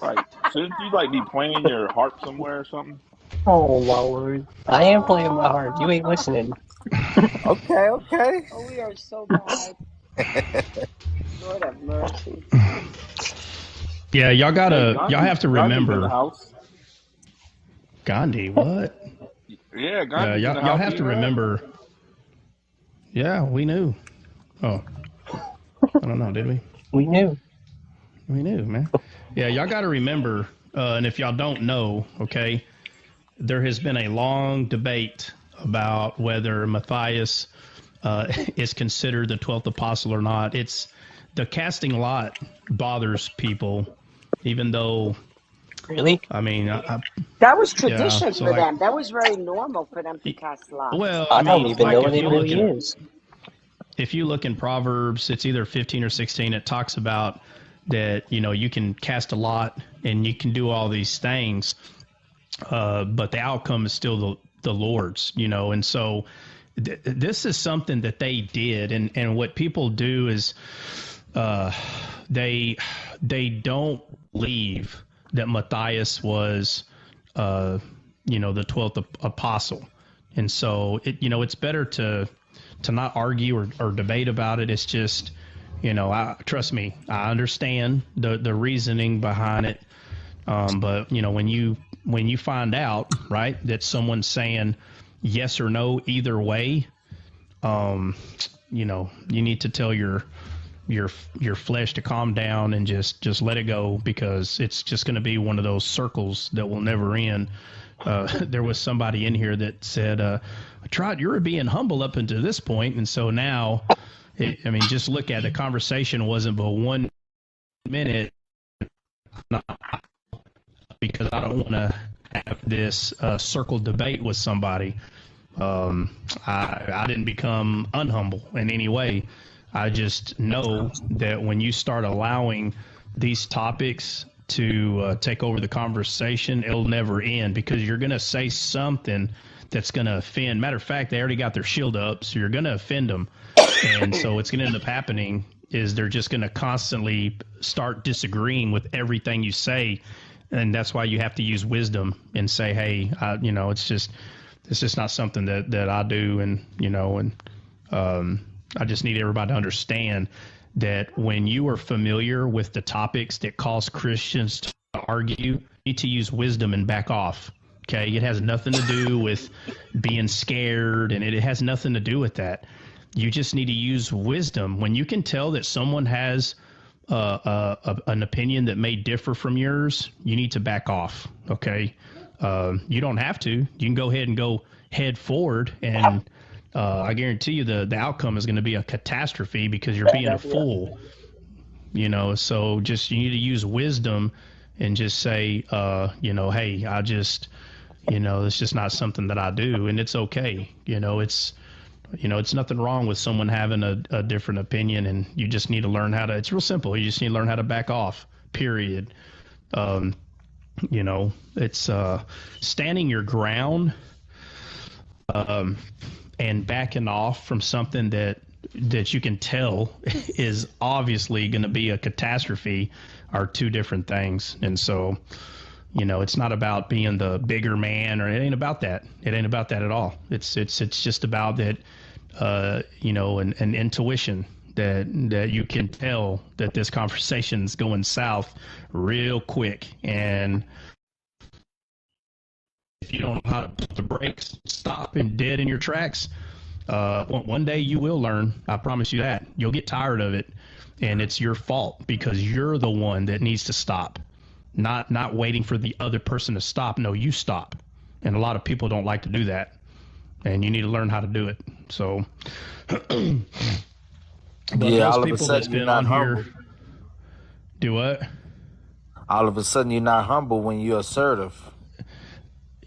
Right. Shouldn't you like be playing your harp somewhere or something? Oh, my Lord. I am playing my heart. You ain't listening. Okay. Oh, we are so bad. Lord have mercy. Yeah, y'all y'all have to remember. In the house. Gandhi, what? Yeah, Gandhi's in the house. Y'all have to remember. Yeah, we knew. Oh, I don't know. Did we? We knew. We knew, man. Yeah, y'all got to remember, and if y'all don't know, okay, there has been a long debate about whether Matthias is considered the 12th apostle or not. It's the casting lot bothers people, even though. Really? I mean, that was tradition so for them. That was very normal for them to cast lots. Well, I don't mean, even know what it really is. If you look in Proverbs, it's either 15 or 16. It talks about that, you can cast a lot and you can do all these things, but the outcome is still the Lord's, and so this is something that they did, and what people do is they don't believe that Matthias was the 12th apostle, and so it's better to not argue or debate about it. It's just trust me, I understand the reasoning behind it, but when you find out, right, that someone's saying yes or no either way, you need to tell your flesh to calm down and just let it go, because it's just going to be one of those circles that will never end. There was somebody in here that said, Trot, you're being humble up until this point, and so now, just look at the conversation wasn't but 1 minute, because I don't want to have this circle debate with somebody. I didn't become unhumble in any way. I just know that when you start allowing these topics to take over the conversation, it'll never end because you're going to say something that's going to offend. Matter of fact, they already got their shield up, so you're going to offend them. And so what's going to end up happening is they're just going to constantly start disagreeing with everything you say. And that's why you have to use wisdom and say, hey, it's just not something that I do. And, I just need everybody to understand that when you are familiar with the topics that cause Christians to argue, you need to use wisdom and back off. Okay. It has nothing to do with being scared, and it has nothing to do with that. You just need to use wisdom. When you can tell that someone has an opinion that may differ from yours, you need to back off. Okay. You don't have to. You can go ahead and go head forward, and I guarantee you the outcome is going to be a catastrophe because you're being a fool. So just you need to use wisdom and just say, hey, I just, it's just not something that I do, and it's okay. It's nothing wrong with someone having a different opinion, and you just need to learn how to. It's real simple. You just need to learn how to back off. Period. It's standing your ground, and backing off from something that you can tell is obviously going to be a catastrophe are two different things. And so, it's not about being the bigger man, or it ain't about that. It ain't about that at all. It's just about that, an intuition that you can tell that this conversation's going south real quick. And if you don't know how to put the brakes, stop and dead in your tracks, one day you will learn. I promise you that. You'll get tired of it, and it's your fault because you're the one that needs to stop, not waiting for the other person to stop. No, you stop. And a lot of people don't like to do that, and you need to learn how to do it. So, but all of a people sudden that's you're been not on humble. here, do what? All of a sudden you're not humble when you're assertive.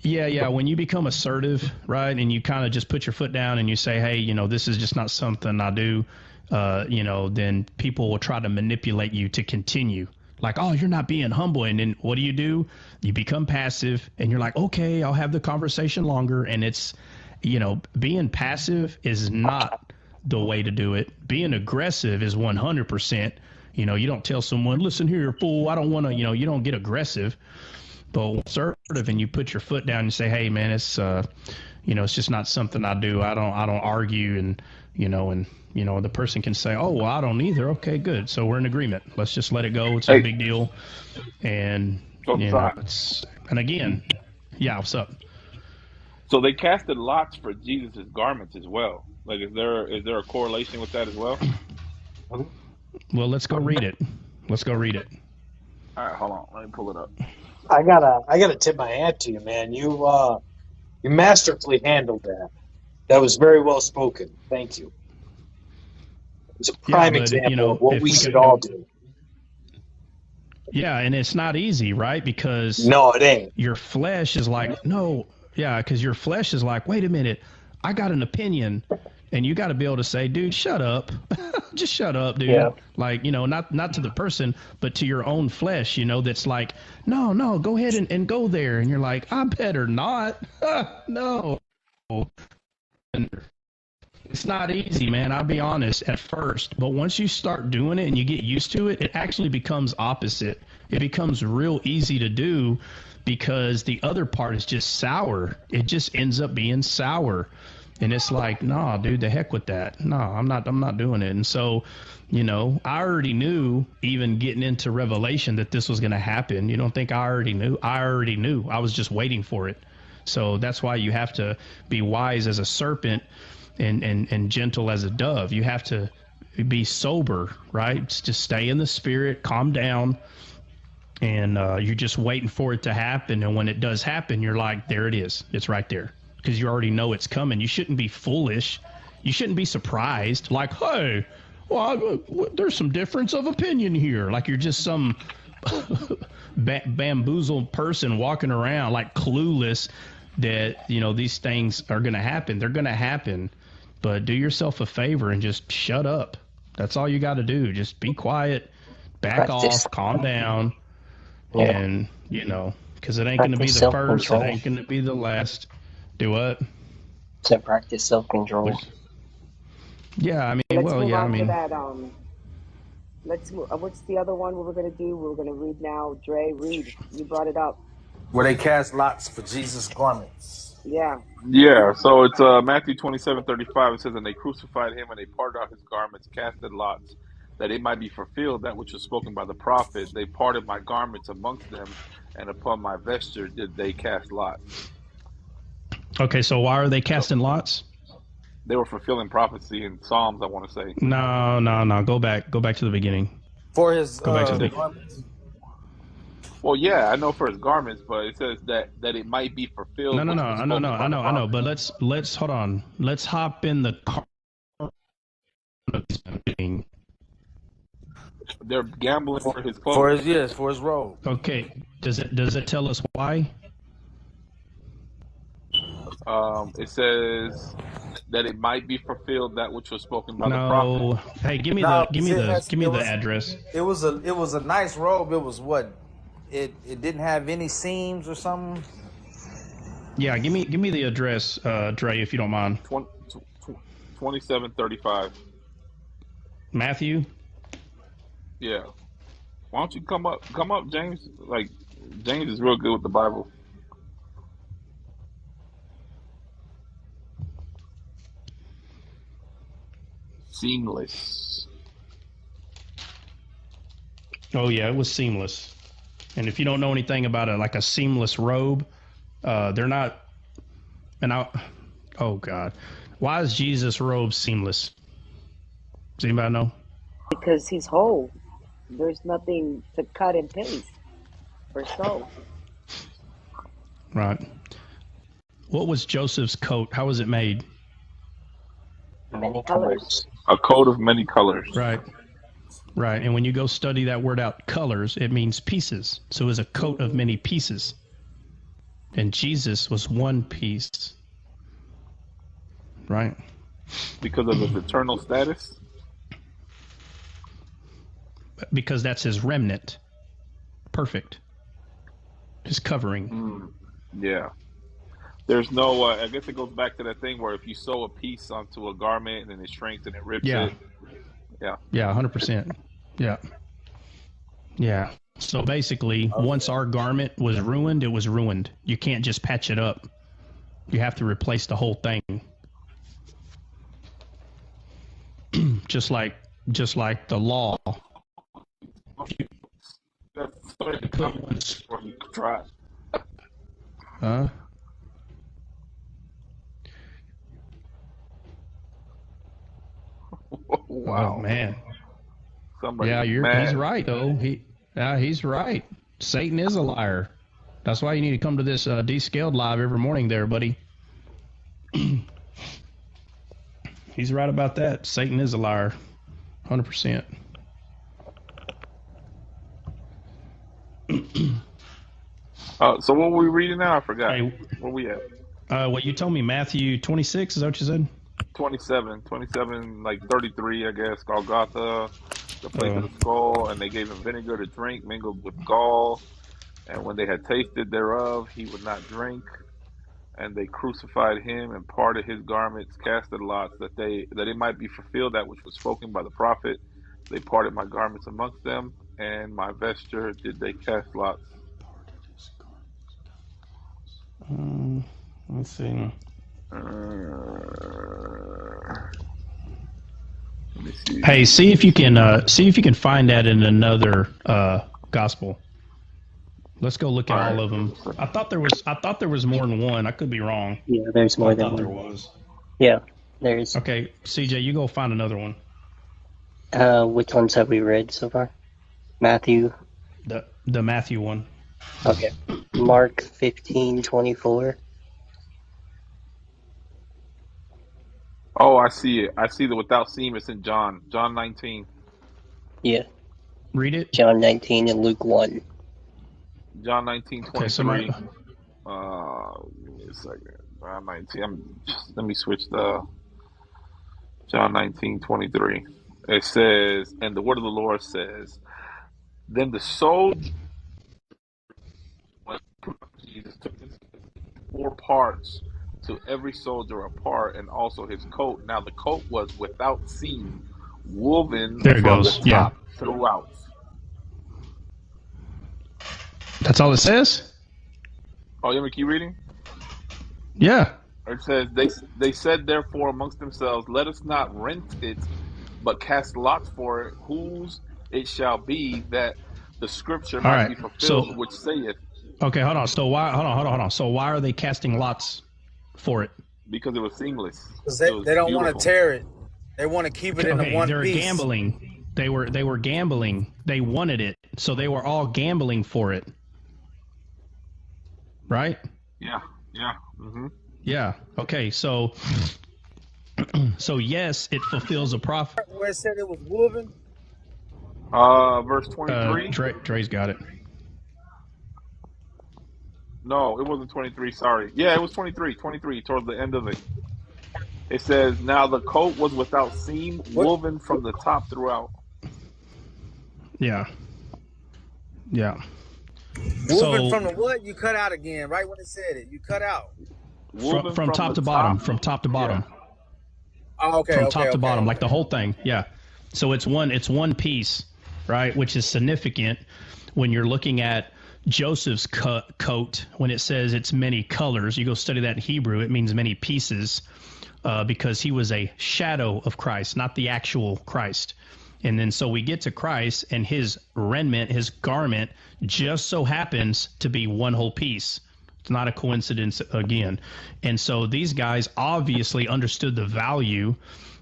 Yeah. When you become assertive, right, and you kind of just put your foot down and you say, hey, this is just not something I do, then people will try to manipulate you to continue. Like, oh, you're not being humble. And then what do? You become passive, and you're like, okay, I'll have the conversation longer. And it's, being passive is not the way to do it. Being aggressive is 100%. You don't tell someone, listen here, fool, I don't want to, you don't get aggressive. But assertive, and you put your foot down and say, hey, man, it's, it's just not something I do. I don't argue, and the person can say, oh, well, I don't either. Okay, good. So we're in agreement. Let's just let it go. It's no big deal. And, and again, yeah, what's up? So they casted lots for Jesus' garments as well. Like, is there a correlation with that as well? Well, let's go read it. All right, hold on. Let me pull it up. I gotta tip my hat to you, man. You masterfully handled that. That was very well spoken. Thank you. It's a prime example of what we should all do. Yeah, and it's not easy, right? Because no, it ain't. Your flesh is like, no, yeah, because your flesh is like, wait a minute, I got an opinion. And you got to be able to say, dude, shut up. Just shut up, dude. Yeah. Like, not to the person, but to your own flesh, that's like, no, go ahead and go there. And you're like, I better not. No. And it's not easy, man. I'll be honest at first. But once you start doing it and you get used to it, it actually becomes opposite. It becomes real easy to do because the other part is just sour. It just ends up being sour. And it's like, nah, dude, the heck with that. No, I'm not doing it. And so, I already knew, even getting into Revelation, that this was going to happen. You don't think I already knew? I already knew. I was just waiting for it. So that's why you have to be wise as a serpent and gentle as a dove. You have to be sober, right? Just stay in the spirit, calm down. And you're just waiting for it to happen. And when it does happen, you're like, there it is. It's right there. Because you already know it's coming. You shouldn't be foolish. You shouldn't be surprised. Like, hey, well, there's some difference of opinion here. Like you're just some bamboozled person walking around like clueless that, these things are going to happen. They're going to happen. But do yourself a favor and just shut up. That's all you got to do. Just be quiet, back off, calm down. And, because it ain't going to be Practice the first, it self-control. ain't going to be the last. Do what? To practice self-control. Yeah, I mean, Let's move on to that. Let's move. What's the other one we were going to do? We're going to read now. Dre, read. You brought it up. Where they cast lots for Jesus' garments. Yeah. Yeah, so it's Matthew 27:35. It says, "And they crucified him, and they parted out his garments, casted lots, that it might be fulfilled that which was spoken by the prophet. They parted my garments amongst them, and upon my vesture did they cast lots." Okay, so why are they casting lots? They were fulfilling prophecy in Psalms, I want to say. No. Go back to the beginning. For his Go back to the garments. Well, yeah, I know for his garments, but it says that it might be fulfilled. I know. But let's hold on. Let's hop in the car. They're gambling for his clothes. For his robe. Okay. Does it tell us why? It says that it might be fulfilled that which was spoken by the prophet. No. Hey, give me the address. It was a nice robe. It was what? It didn't have any seams or something. Yeah, give me the address, Dre, if you don't mind. 27:35. Matthew? Yeah. Why don't you come up, James? Like, James is real good with the Bible. Seamless. Oh yeah, it was seamless. And if you don't know anything about like a seamless robe, they're not. Oh God, why is Jesus' robe seamless? Does anybody know? Because he's whole. There's nothing to cut and paste or sew. Right. What was Joseph's coat? How was it made? Many colors. A coat of many colors. Right. And when you go study that word out, colors, it means pieces. So it was a coat of many pieces. And Jesus was one piece. Right. Because of his eternal status? Because that's his remnant. Perfect. His covering. Yeah. There's no, I guess it goes back to that thing where if you sew a piece onto a garment and then it shrinks and it rips it. Yeah. Yeah, 100%. Yeah. So basically, once our garment was ruined, it was ruined. You can't just patch it up. You have to replace the whole thing. just like the law. Huh? Wow. Oh man. Somebody he's right though. He's right. Satan is a liar. That's why you need to come to this Descaled live every morning there, buddy. He's right about that. Satan is a liar. 100%. So what were we reading now? I forgot. Hey, where we at? What you told me, Matthew 26, is that what you said? 27, like 33, I guess. Golgotha, the place of the skull, and they gave him vinegar to drink, mingled with gall. And when they had tasted thereof, he would not drink. And they crucified him and parted his garments, casted lots, that it might be fulfilled that which was spoken by the prophet. They parted my garments amongst them, and my vesture did they cast lots. Let's see. Let me see. Hey, see if you can find that in another gospel. Let's go look at all of them. I thought there was more than one. I could be wrong. Yeah, there's more than one. There was. Yeah, there's. Okay, CJ, you go find another one. Which ones have we read so far? Matthew. The Matthew one. Okay. Mark 15:24. Oh, I see it. I see the without seam. It's in John 19. Yeah. Read it. John 19 and Luke 1. John 19:23. Okay, give me a second. John 19. Let me switch the John 19:23. It says, and the word of the Lord says, then the soul 4 parts, to every soldier a part, and also his coat. Now the coat was without seam, woven There it from the goes. Yeah. top throughout. That's all it says? Oh, you want me to keep reading? Yeah. It says, they said therefore amongst themselves, let us not rent it, but cast lots for it, whose it shall be, that the scripture All might right. be fulfilled, So, which saith, okay, hold on. So hold on. So why are they casting lots for it? because it was seamless. Because It was they don't want to beautiful. tear it. They want to keep it in the Okay, one they're piece. gambling. They were gambling. They wanted it. So they were all gambling for it. Right? Yeah, yeah. Yeah. Okay, so yes, it fulfills a prophet. Where it said it was woven. Verse 23. Dre's got it. No, it wasn't 23. Sorry. Yeah, it was 23. 23 towards the end of it. It says, now the coat was without seam, woven from the top throughout. Yeah. Yeah. Woven from the what? You cut out again, right when it said it. You cut out. From top to bottom. From top to bottom. Yeah. Oh, okay. From top to bottom, like the whole thing. Yeah. So it's one piece, right? Which is significant when you're looking at Joseph's coat. When it says it's many colors, you go study that in Hebrew. It means many pieces, because he was a shadow of Christ, not the actual Christ. And then so we get to Christ, and his raiment, his garment, just so happens to be one whole piece. It's not a coincidence again. And so these guys obviously understood the value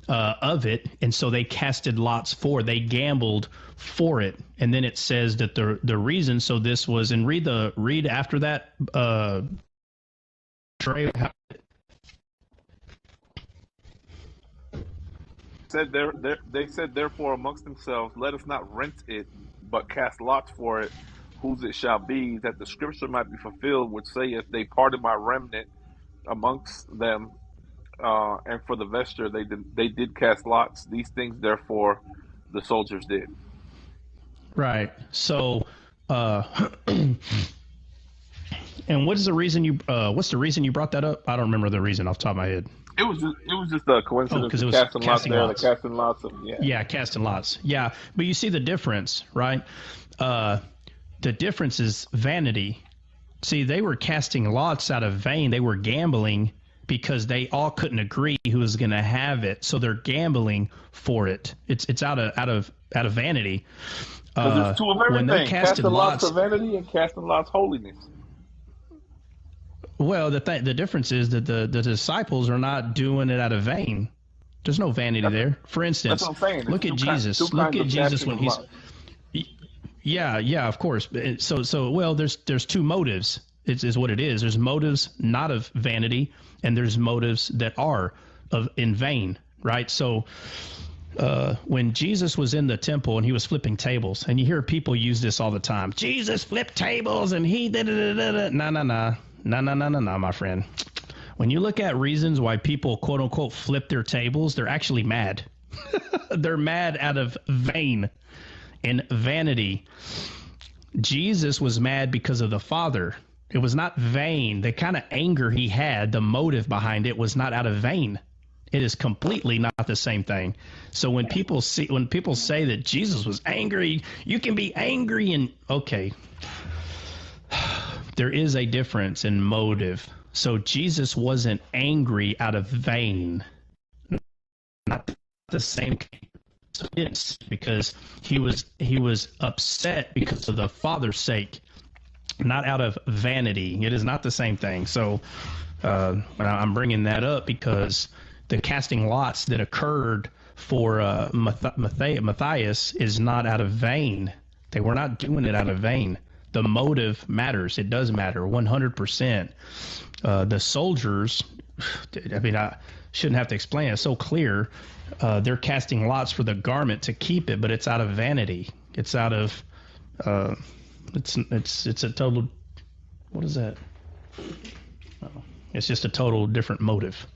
of it, and so they casted lots for it. They gambled for it. And then it says that the reason, so this was, and read after that, Trey. They said therefore amongst themselves, let us not rent it, but cast lots for it, whose it shall be, that the scripture might be fulfilled, which saith, they parted my remnant amongst them, and for the vesture they did cast lots. These things therefore the soldiers did. Right. So, and what's the reason you brought that up? I don't remember the reason off the top of my head. It was just a coincidence. Because it was casting lots casting there, lots. casting lots of casting lots. Yeah, but you see the difference, right? The difference is vanity. See, they were casting lots out of vain. They were gambling because they all couldn't agree who was going to have it. So they're gambling for it. It's out of vanity. There's two of everything. When they casted lots for vanity and casting lots holiness. Well, the difference is that the disciples are not doing it out of vain. There's no vanity there. For instance, look at Jesus. Look at Jesus when he's. Yeah, of course. So well, there's two motives. Is what it is. There's motives not of vanity, and there's motives that are in vain, right? So when Jesus was in the temple and he was flipping tables, and you hear people use this all the time. Jesus flipped tables and he da-da-da-da-da. No, my friend. When you look at reasons why people, quote unquote, flip their tables, they're actually mad. They're mad out of vain and vanity. Jesus was mad because of the Father. It was not vain. The kind of anger he had, the motive behind it was not out of vain. It is completely not the same thing. So when people say that Jesus was angry, you can be angry and okay. There is a difference in motive. So Jesus wasn't angry out of vain. Not the same case, because he was upset because of the Father's sake, not out of vanity. It is not the same thing. So I'm bringing that up because the casting lots that occurred for Matthias is not out of vain. They were not doing it out of vain. The motive matters. It does matter 100%. The soldiers, I mean, I shouldn't have to explain it. It's so clear. They're casting lots for the garment to keep it, but it's out of vanity. It's out of, it's a total, what is that? Oh, it's just a total different motive.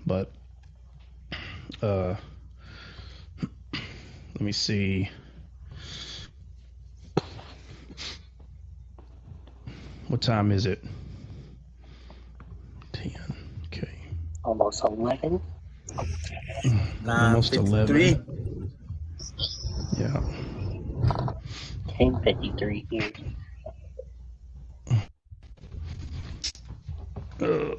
But, let me see. What time is it? Almost 11. Almost 9:53. 11. Yeah. 10:53 here. Hey,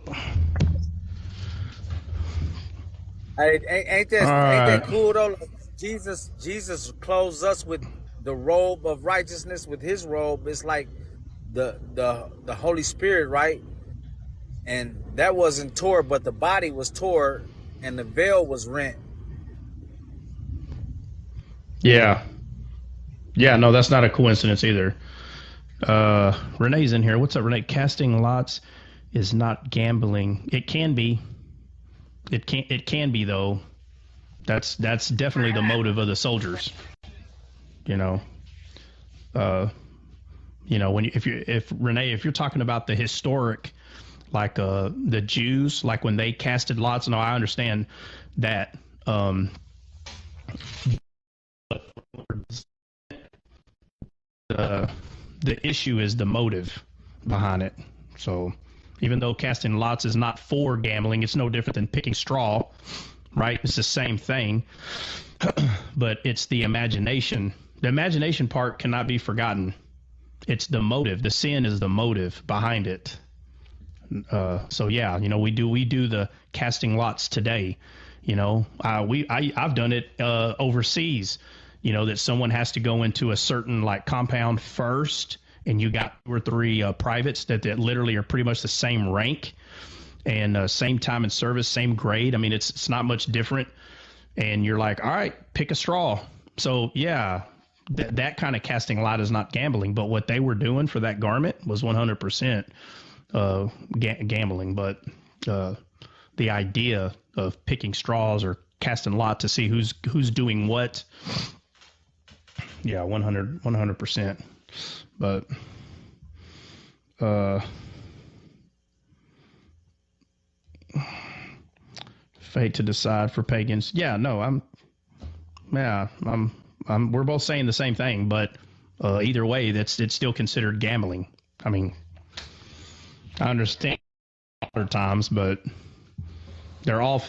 All ain't that right. cool though? Like Jesus clothes us with the robe of righteousness. With his robe, it's like the Holy Spirit, right? And that wasn't tore, but the body was tore, and the veil was rent. Yeah. Yeah, no, that's not a coincidence either. Renee's in here. What's up, Renee? Casting lots is not gambling. It can be. It can be though. That's definitely the motive of the soldiers. You know. When if you're talking about the historic, like the Jews, like when they casted lots. No, I understand that. The issue is the motive behind it. So even though casting lots is not for gambling, it's no different than picking straw, right? It's the same thing, but it's the imagination. The imagination part cannot be forgotten. It's the motive. The sin is the motive behind it. So yeah, we do the casting lots today. I've done it overseas. That someone has to go into a certain like compound first, and you got 2 or 3 privates that literally are pretty much the same rank and same time in service, same grade. I mean, it's not much different. And you're like, all right, pick a straw. So yeah, that kind of casting lot is not gambling, but what they were doing for that garment was 100% gambling. But the idea of picking straws or casting lot to see who's doing what. Yeah, 100%. But fate to decide for pagans. Yeah, no, we're both saying the same thing, but either way, it's still considered gambling. I mean, I understand other times, but they're all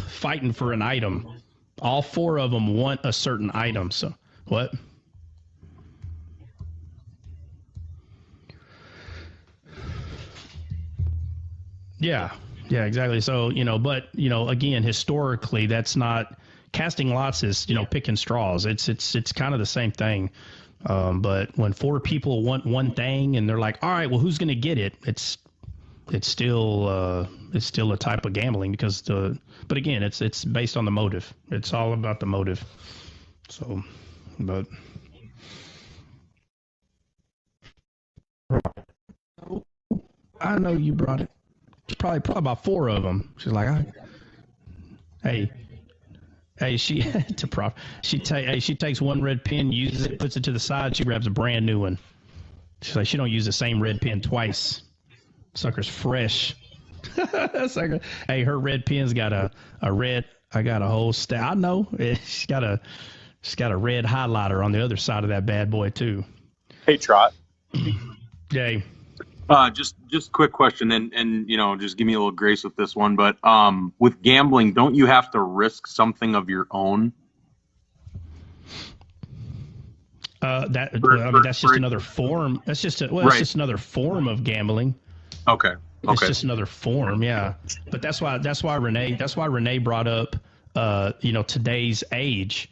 fighting for an item. All 4 of them want a certain item. So what? Yeah, exactly. So, but, again, historically, that's not casting lots is, picking straws. It's kind of the same thing. But when 4 people want one thing and they're like, all right, well, who's going to get it? It's still a type of gambling because but again, it's based on the motive. It's all about the motive. So, but I know you brought it. It's probably about 4 of them. She's like, hey, she she takes one red pen, uses it, puts it to the side. She grabs a brand new one. She's like, she don't use the same red pen twice. Sucker's fresh. Sucker. Hey, her red pen's got a red. I got a whole stack. I know. She's got a red highlighter on the other side of that bad boy too. Hey, Trot. Jay. Just quick question, and just give me a little grace with this one. But with gambling, don't you have to risk something of your own? That's just another form. That's just it's just another form of gambling. Okay. It's just another form, yeah. But that's why Renee brought up today's age.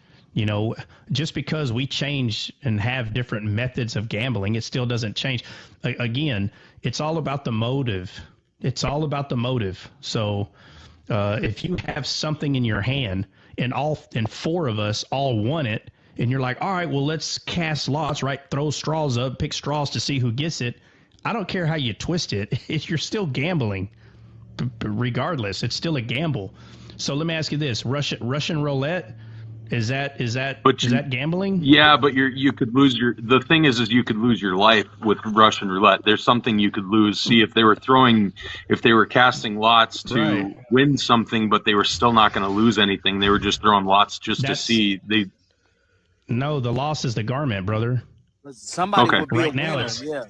Just because we change and have different methods of gambling, it still doesn't change. Again, it's all about the motive. It's all about the motive. So if you have something in your hand and 4 of us all want it, and you're like, all right, well, let's cast lots, right? Throw straws up, pick straws to see who gets it. I don't care how you twist it. You're still gambling. Regardless, it's still a gamble. So let me ask you this: Russian roulette, is that gambling? Yeah, but you could lose the thing is you could lose your life with Russian roulette. There's something you could lose. See, if they were casting lots to win something, but they were still not going to lose anything, they were just throwing lots to see. No, the loss is the garment, brother. Somebody would be right a now. winner, yeah.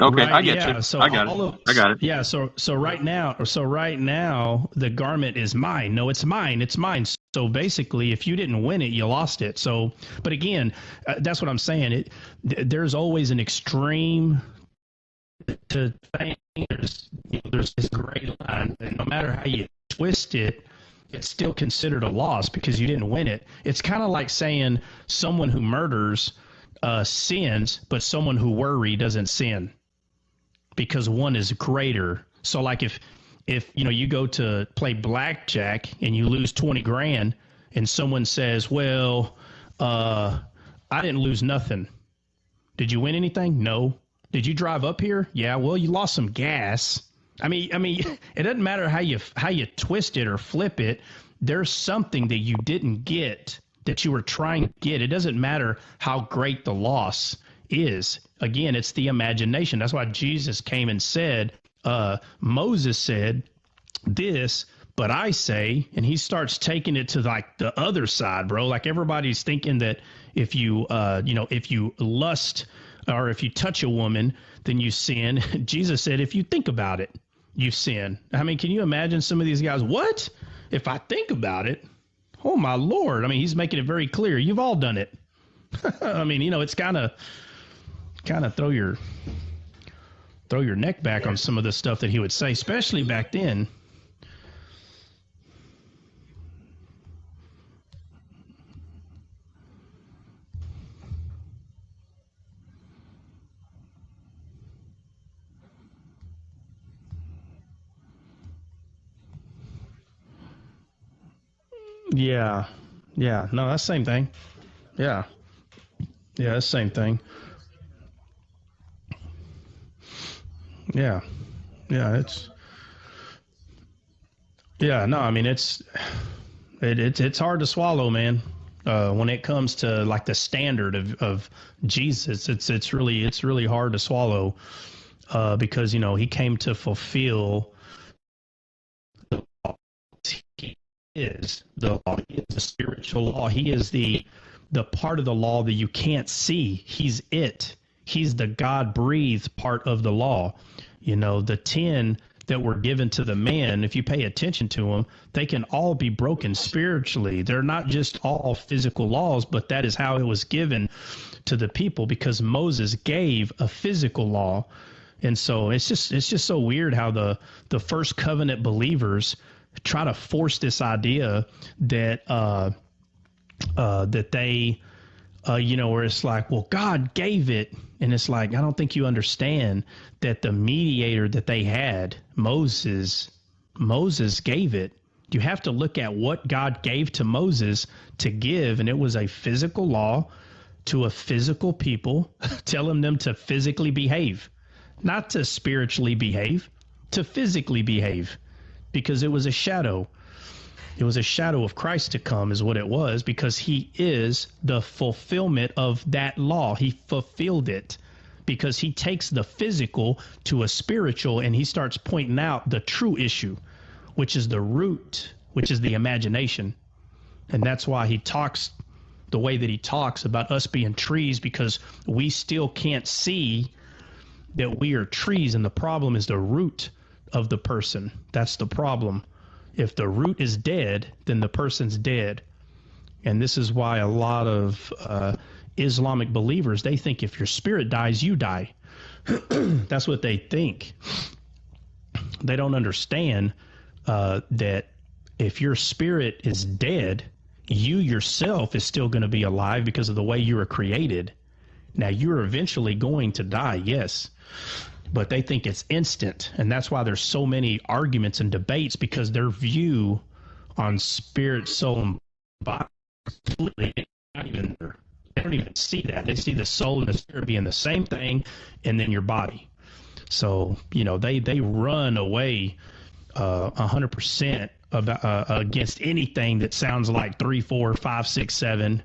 Okay, right, I get yeah. you. So I got it. all of I got it. yeah. So right now, the garment is mine. No, it's mine. It's mine. So basically, if you didn't win it, you lost it. So, but again, that's what I'm saying. There's always an extreme to things. There's this gray line, and no matter how you twist it, it's still considered a loss because you didn't win it. It's kind of like saying someone who murders sins, but someone who worry doesn't sin, because one is greater. So like if you go to play blackjack and you lose 20 grand and someone says, well, I didn't lose nothing. Did you win anything? No. Did you drive up here? Yeah. Well, you lost some gas. I mean, it doesn't matter how you twist it or flip it. There's something that you didn't get that you were trying to get. It doesn't matter how great the loss is. Again, it's the imagination. That's why Jesus came and said, Moses said this, but I say, and he starts taking it to like the other side, bro. Like everybody's thinking that if you lust or if you touch a woman, then you sin. Jesus said, if you think about it, you sin. I mean, can you imagine some of these guys? What? If I think about it? Oh my Lord. I mean, he's making it very clear. You've all done it. I mean, it's kind of throw your neck back on some of the stuff that he would say, especially back then. Yeah. Yeah. No, that's the same thing. Yeah. Yeah, that's the same thing. Yeah. Yeah, no, I mean it's hard to swallow, man. When it comes to like the standard of Jesus, it's really hard to swallow, because he came to fulfill the law. He is the law. He is the spiritual law. He is the part of the law that you can't see. He's it. He's the God-breathed part of the law. The 10 that were given to the man, if you pay attention to them, they can all be broken spiritually. They're not just all physical laws, but that is how it was given to the people, because Moses gave a physical law. And so it's just so weird how the first covenant believers try to force this idea that that they where it's like, well, God gave it. And it's like, I don't think you understand that the mediator that they had, Moses gave it. You have to look at what God gave to Moses to give. And it was a physical law to a physical people, telling them to physically behave, not to spiritually behave, to physically behave, because it was a shadow. It was a shadow of Christ to come is what it was, because he is the fulfillment of that law. He fulfilled it, because he takes the physical to a spiritual, and he starts pointing out the true issue, which is the root, which is the imagination. And that's why he talks the way that he talks about us being trees, because we still can't see that we are trees. And the problem is the root of the person. That's the problem. If the root is dead, then the person's dead. And this is why a lot of Islamic believers, they think if your spirit dies, you die. That's what they think. They don't understand that if your spirit is dead, you yourself is still going to be alive because of the way you were created. Now, you're eventually going to die, yes. But they think it's instant, and that's why there's so many arguments and debates, because their view on spirit, soul, and body, they don't even see that. They see the soul and the spirit being the same thing, and then your body. So they run away 100% against anything that sounds like 3, 4, 5, 6, 7.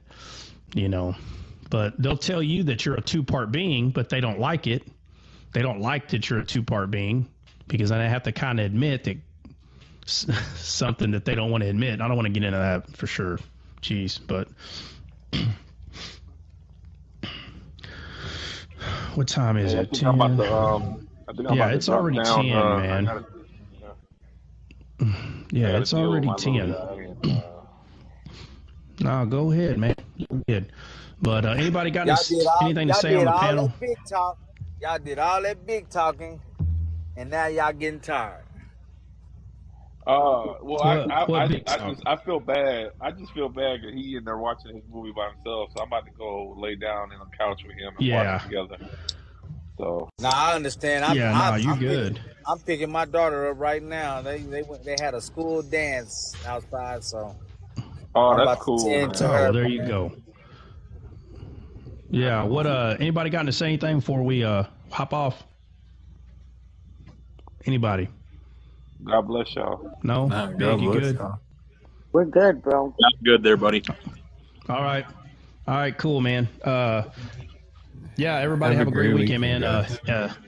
But they'll tell you that you're a two-part being, but they don't like it. They don't like that you're a two-part being, because I have to kind of admit that something that they don't want to admit. I don't want to get into that for sure. Jeez, but What time is Hey, I it? think 10. I'm about to Yeah, it's drop already down. 10, man. I Yeah, gotta it's deal with already my little 10. guy. And, No, go ahead, man. Go ahead. But anybody got anything to y'all say on did the all panel? that big talk. Y'all did all that big talking, and now y'all getting tired. well, What big talk? I feel bad. I just feel bad that he in there watching his movie by himself. So I'm about to go lay down in the couch with him and watch it together. So. Nah, I understand. You're good. I'm picking my daughter up right now. They had a school dance outside, so I'm That's about to cool, tend man. to her. Well, there you go. Yeah. What? Anybody got to say anything before we hop off? Anybody? God bless y'all. No. Big, you good? We're good, bro. I'm good there, buddy. All right. Cool, man. Yeah, everybody have a great weekend, man.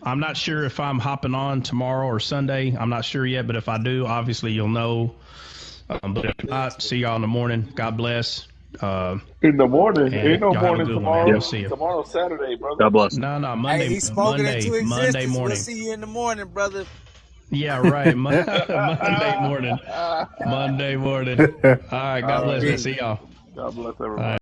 I'm not sure if I'm hopping on tomorrow or Sunday. I'm not sure yet, but if I do, obviously you'll know. But if not, see y'all in the morning. God bless. In the morning. Ain't no morning tomorrow. We'll see you. Tomorrow's Saturday, brother. God bless. No, Monday. Hey, he spoke it into existence. Monday morning. We'll see you in the morning, brother. Yeah, right. Monday morning. Monday morning. All right. God bless, man. See y'all. God bless everybody.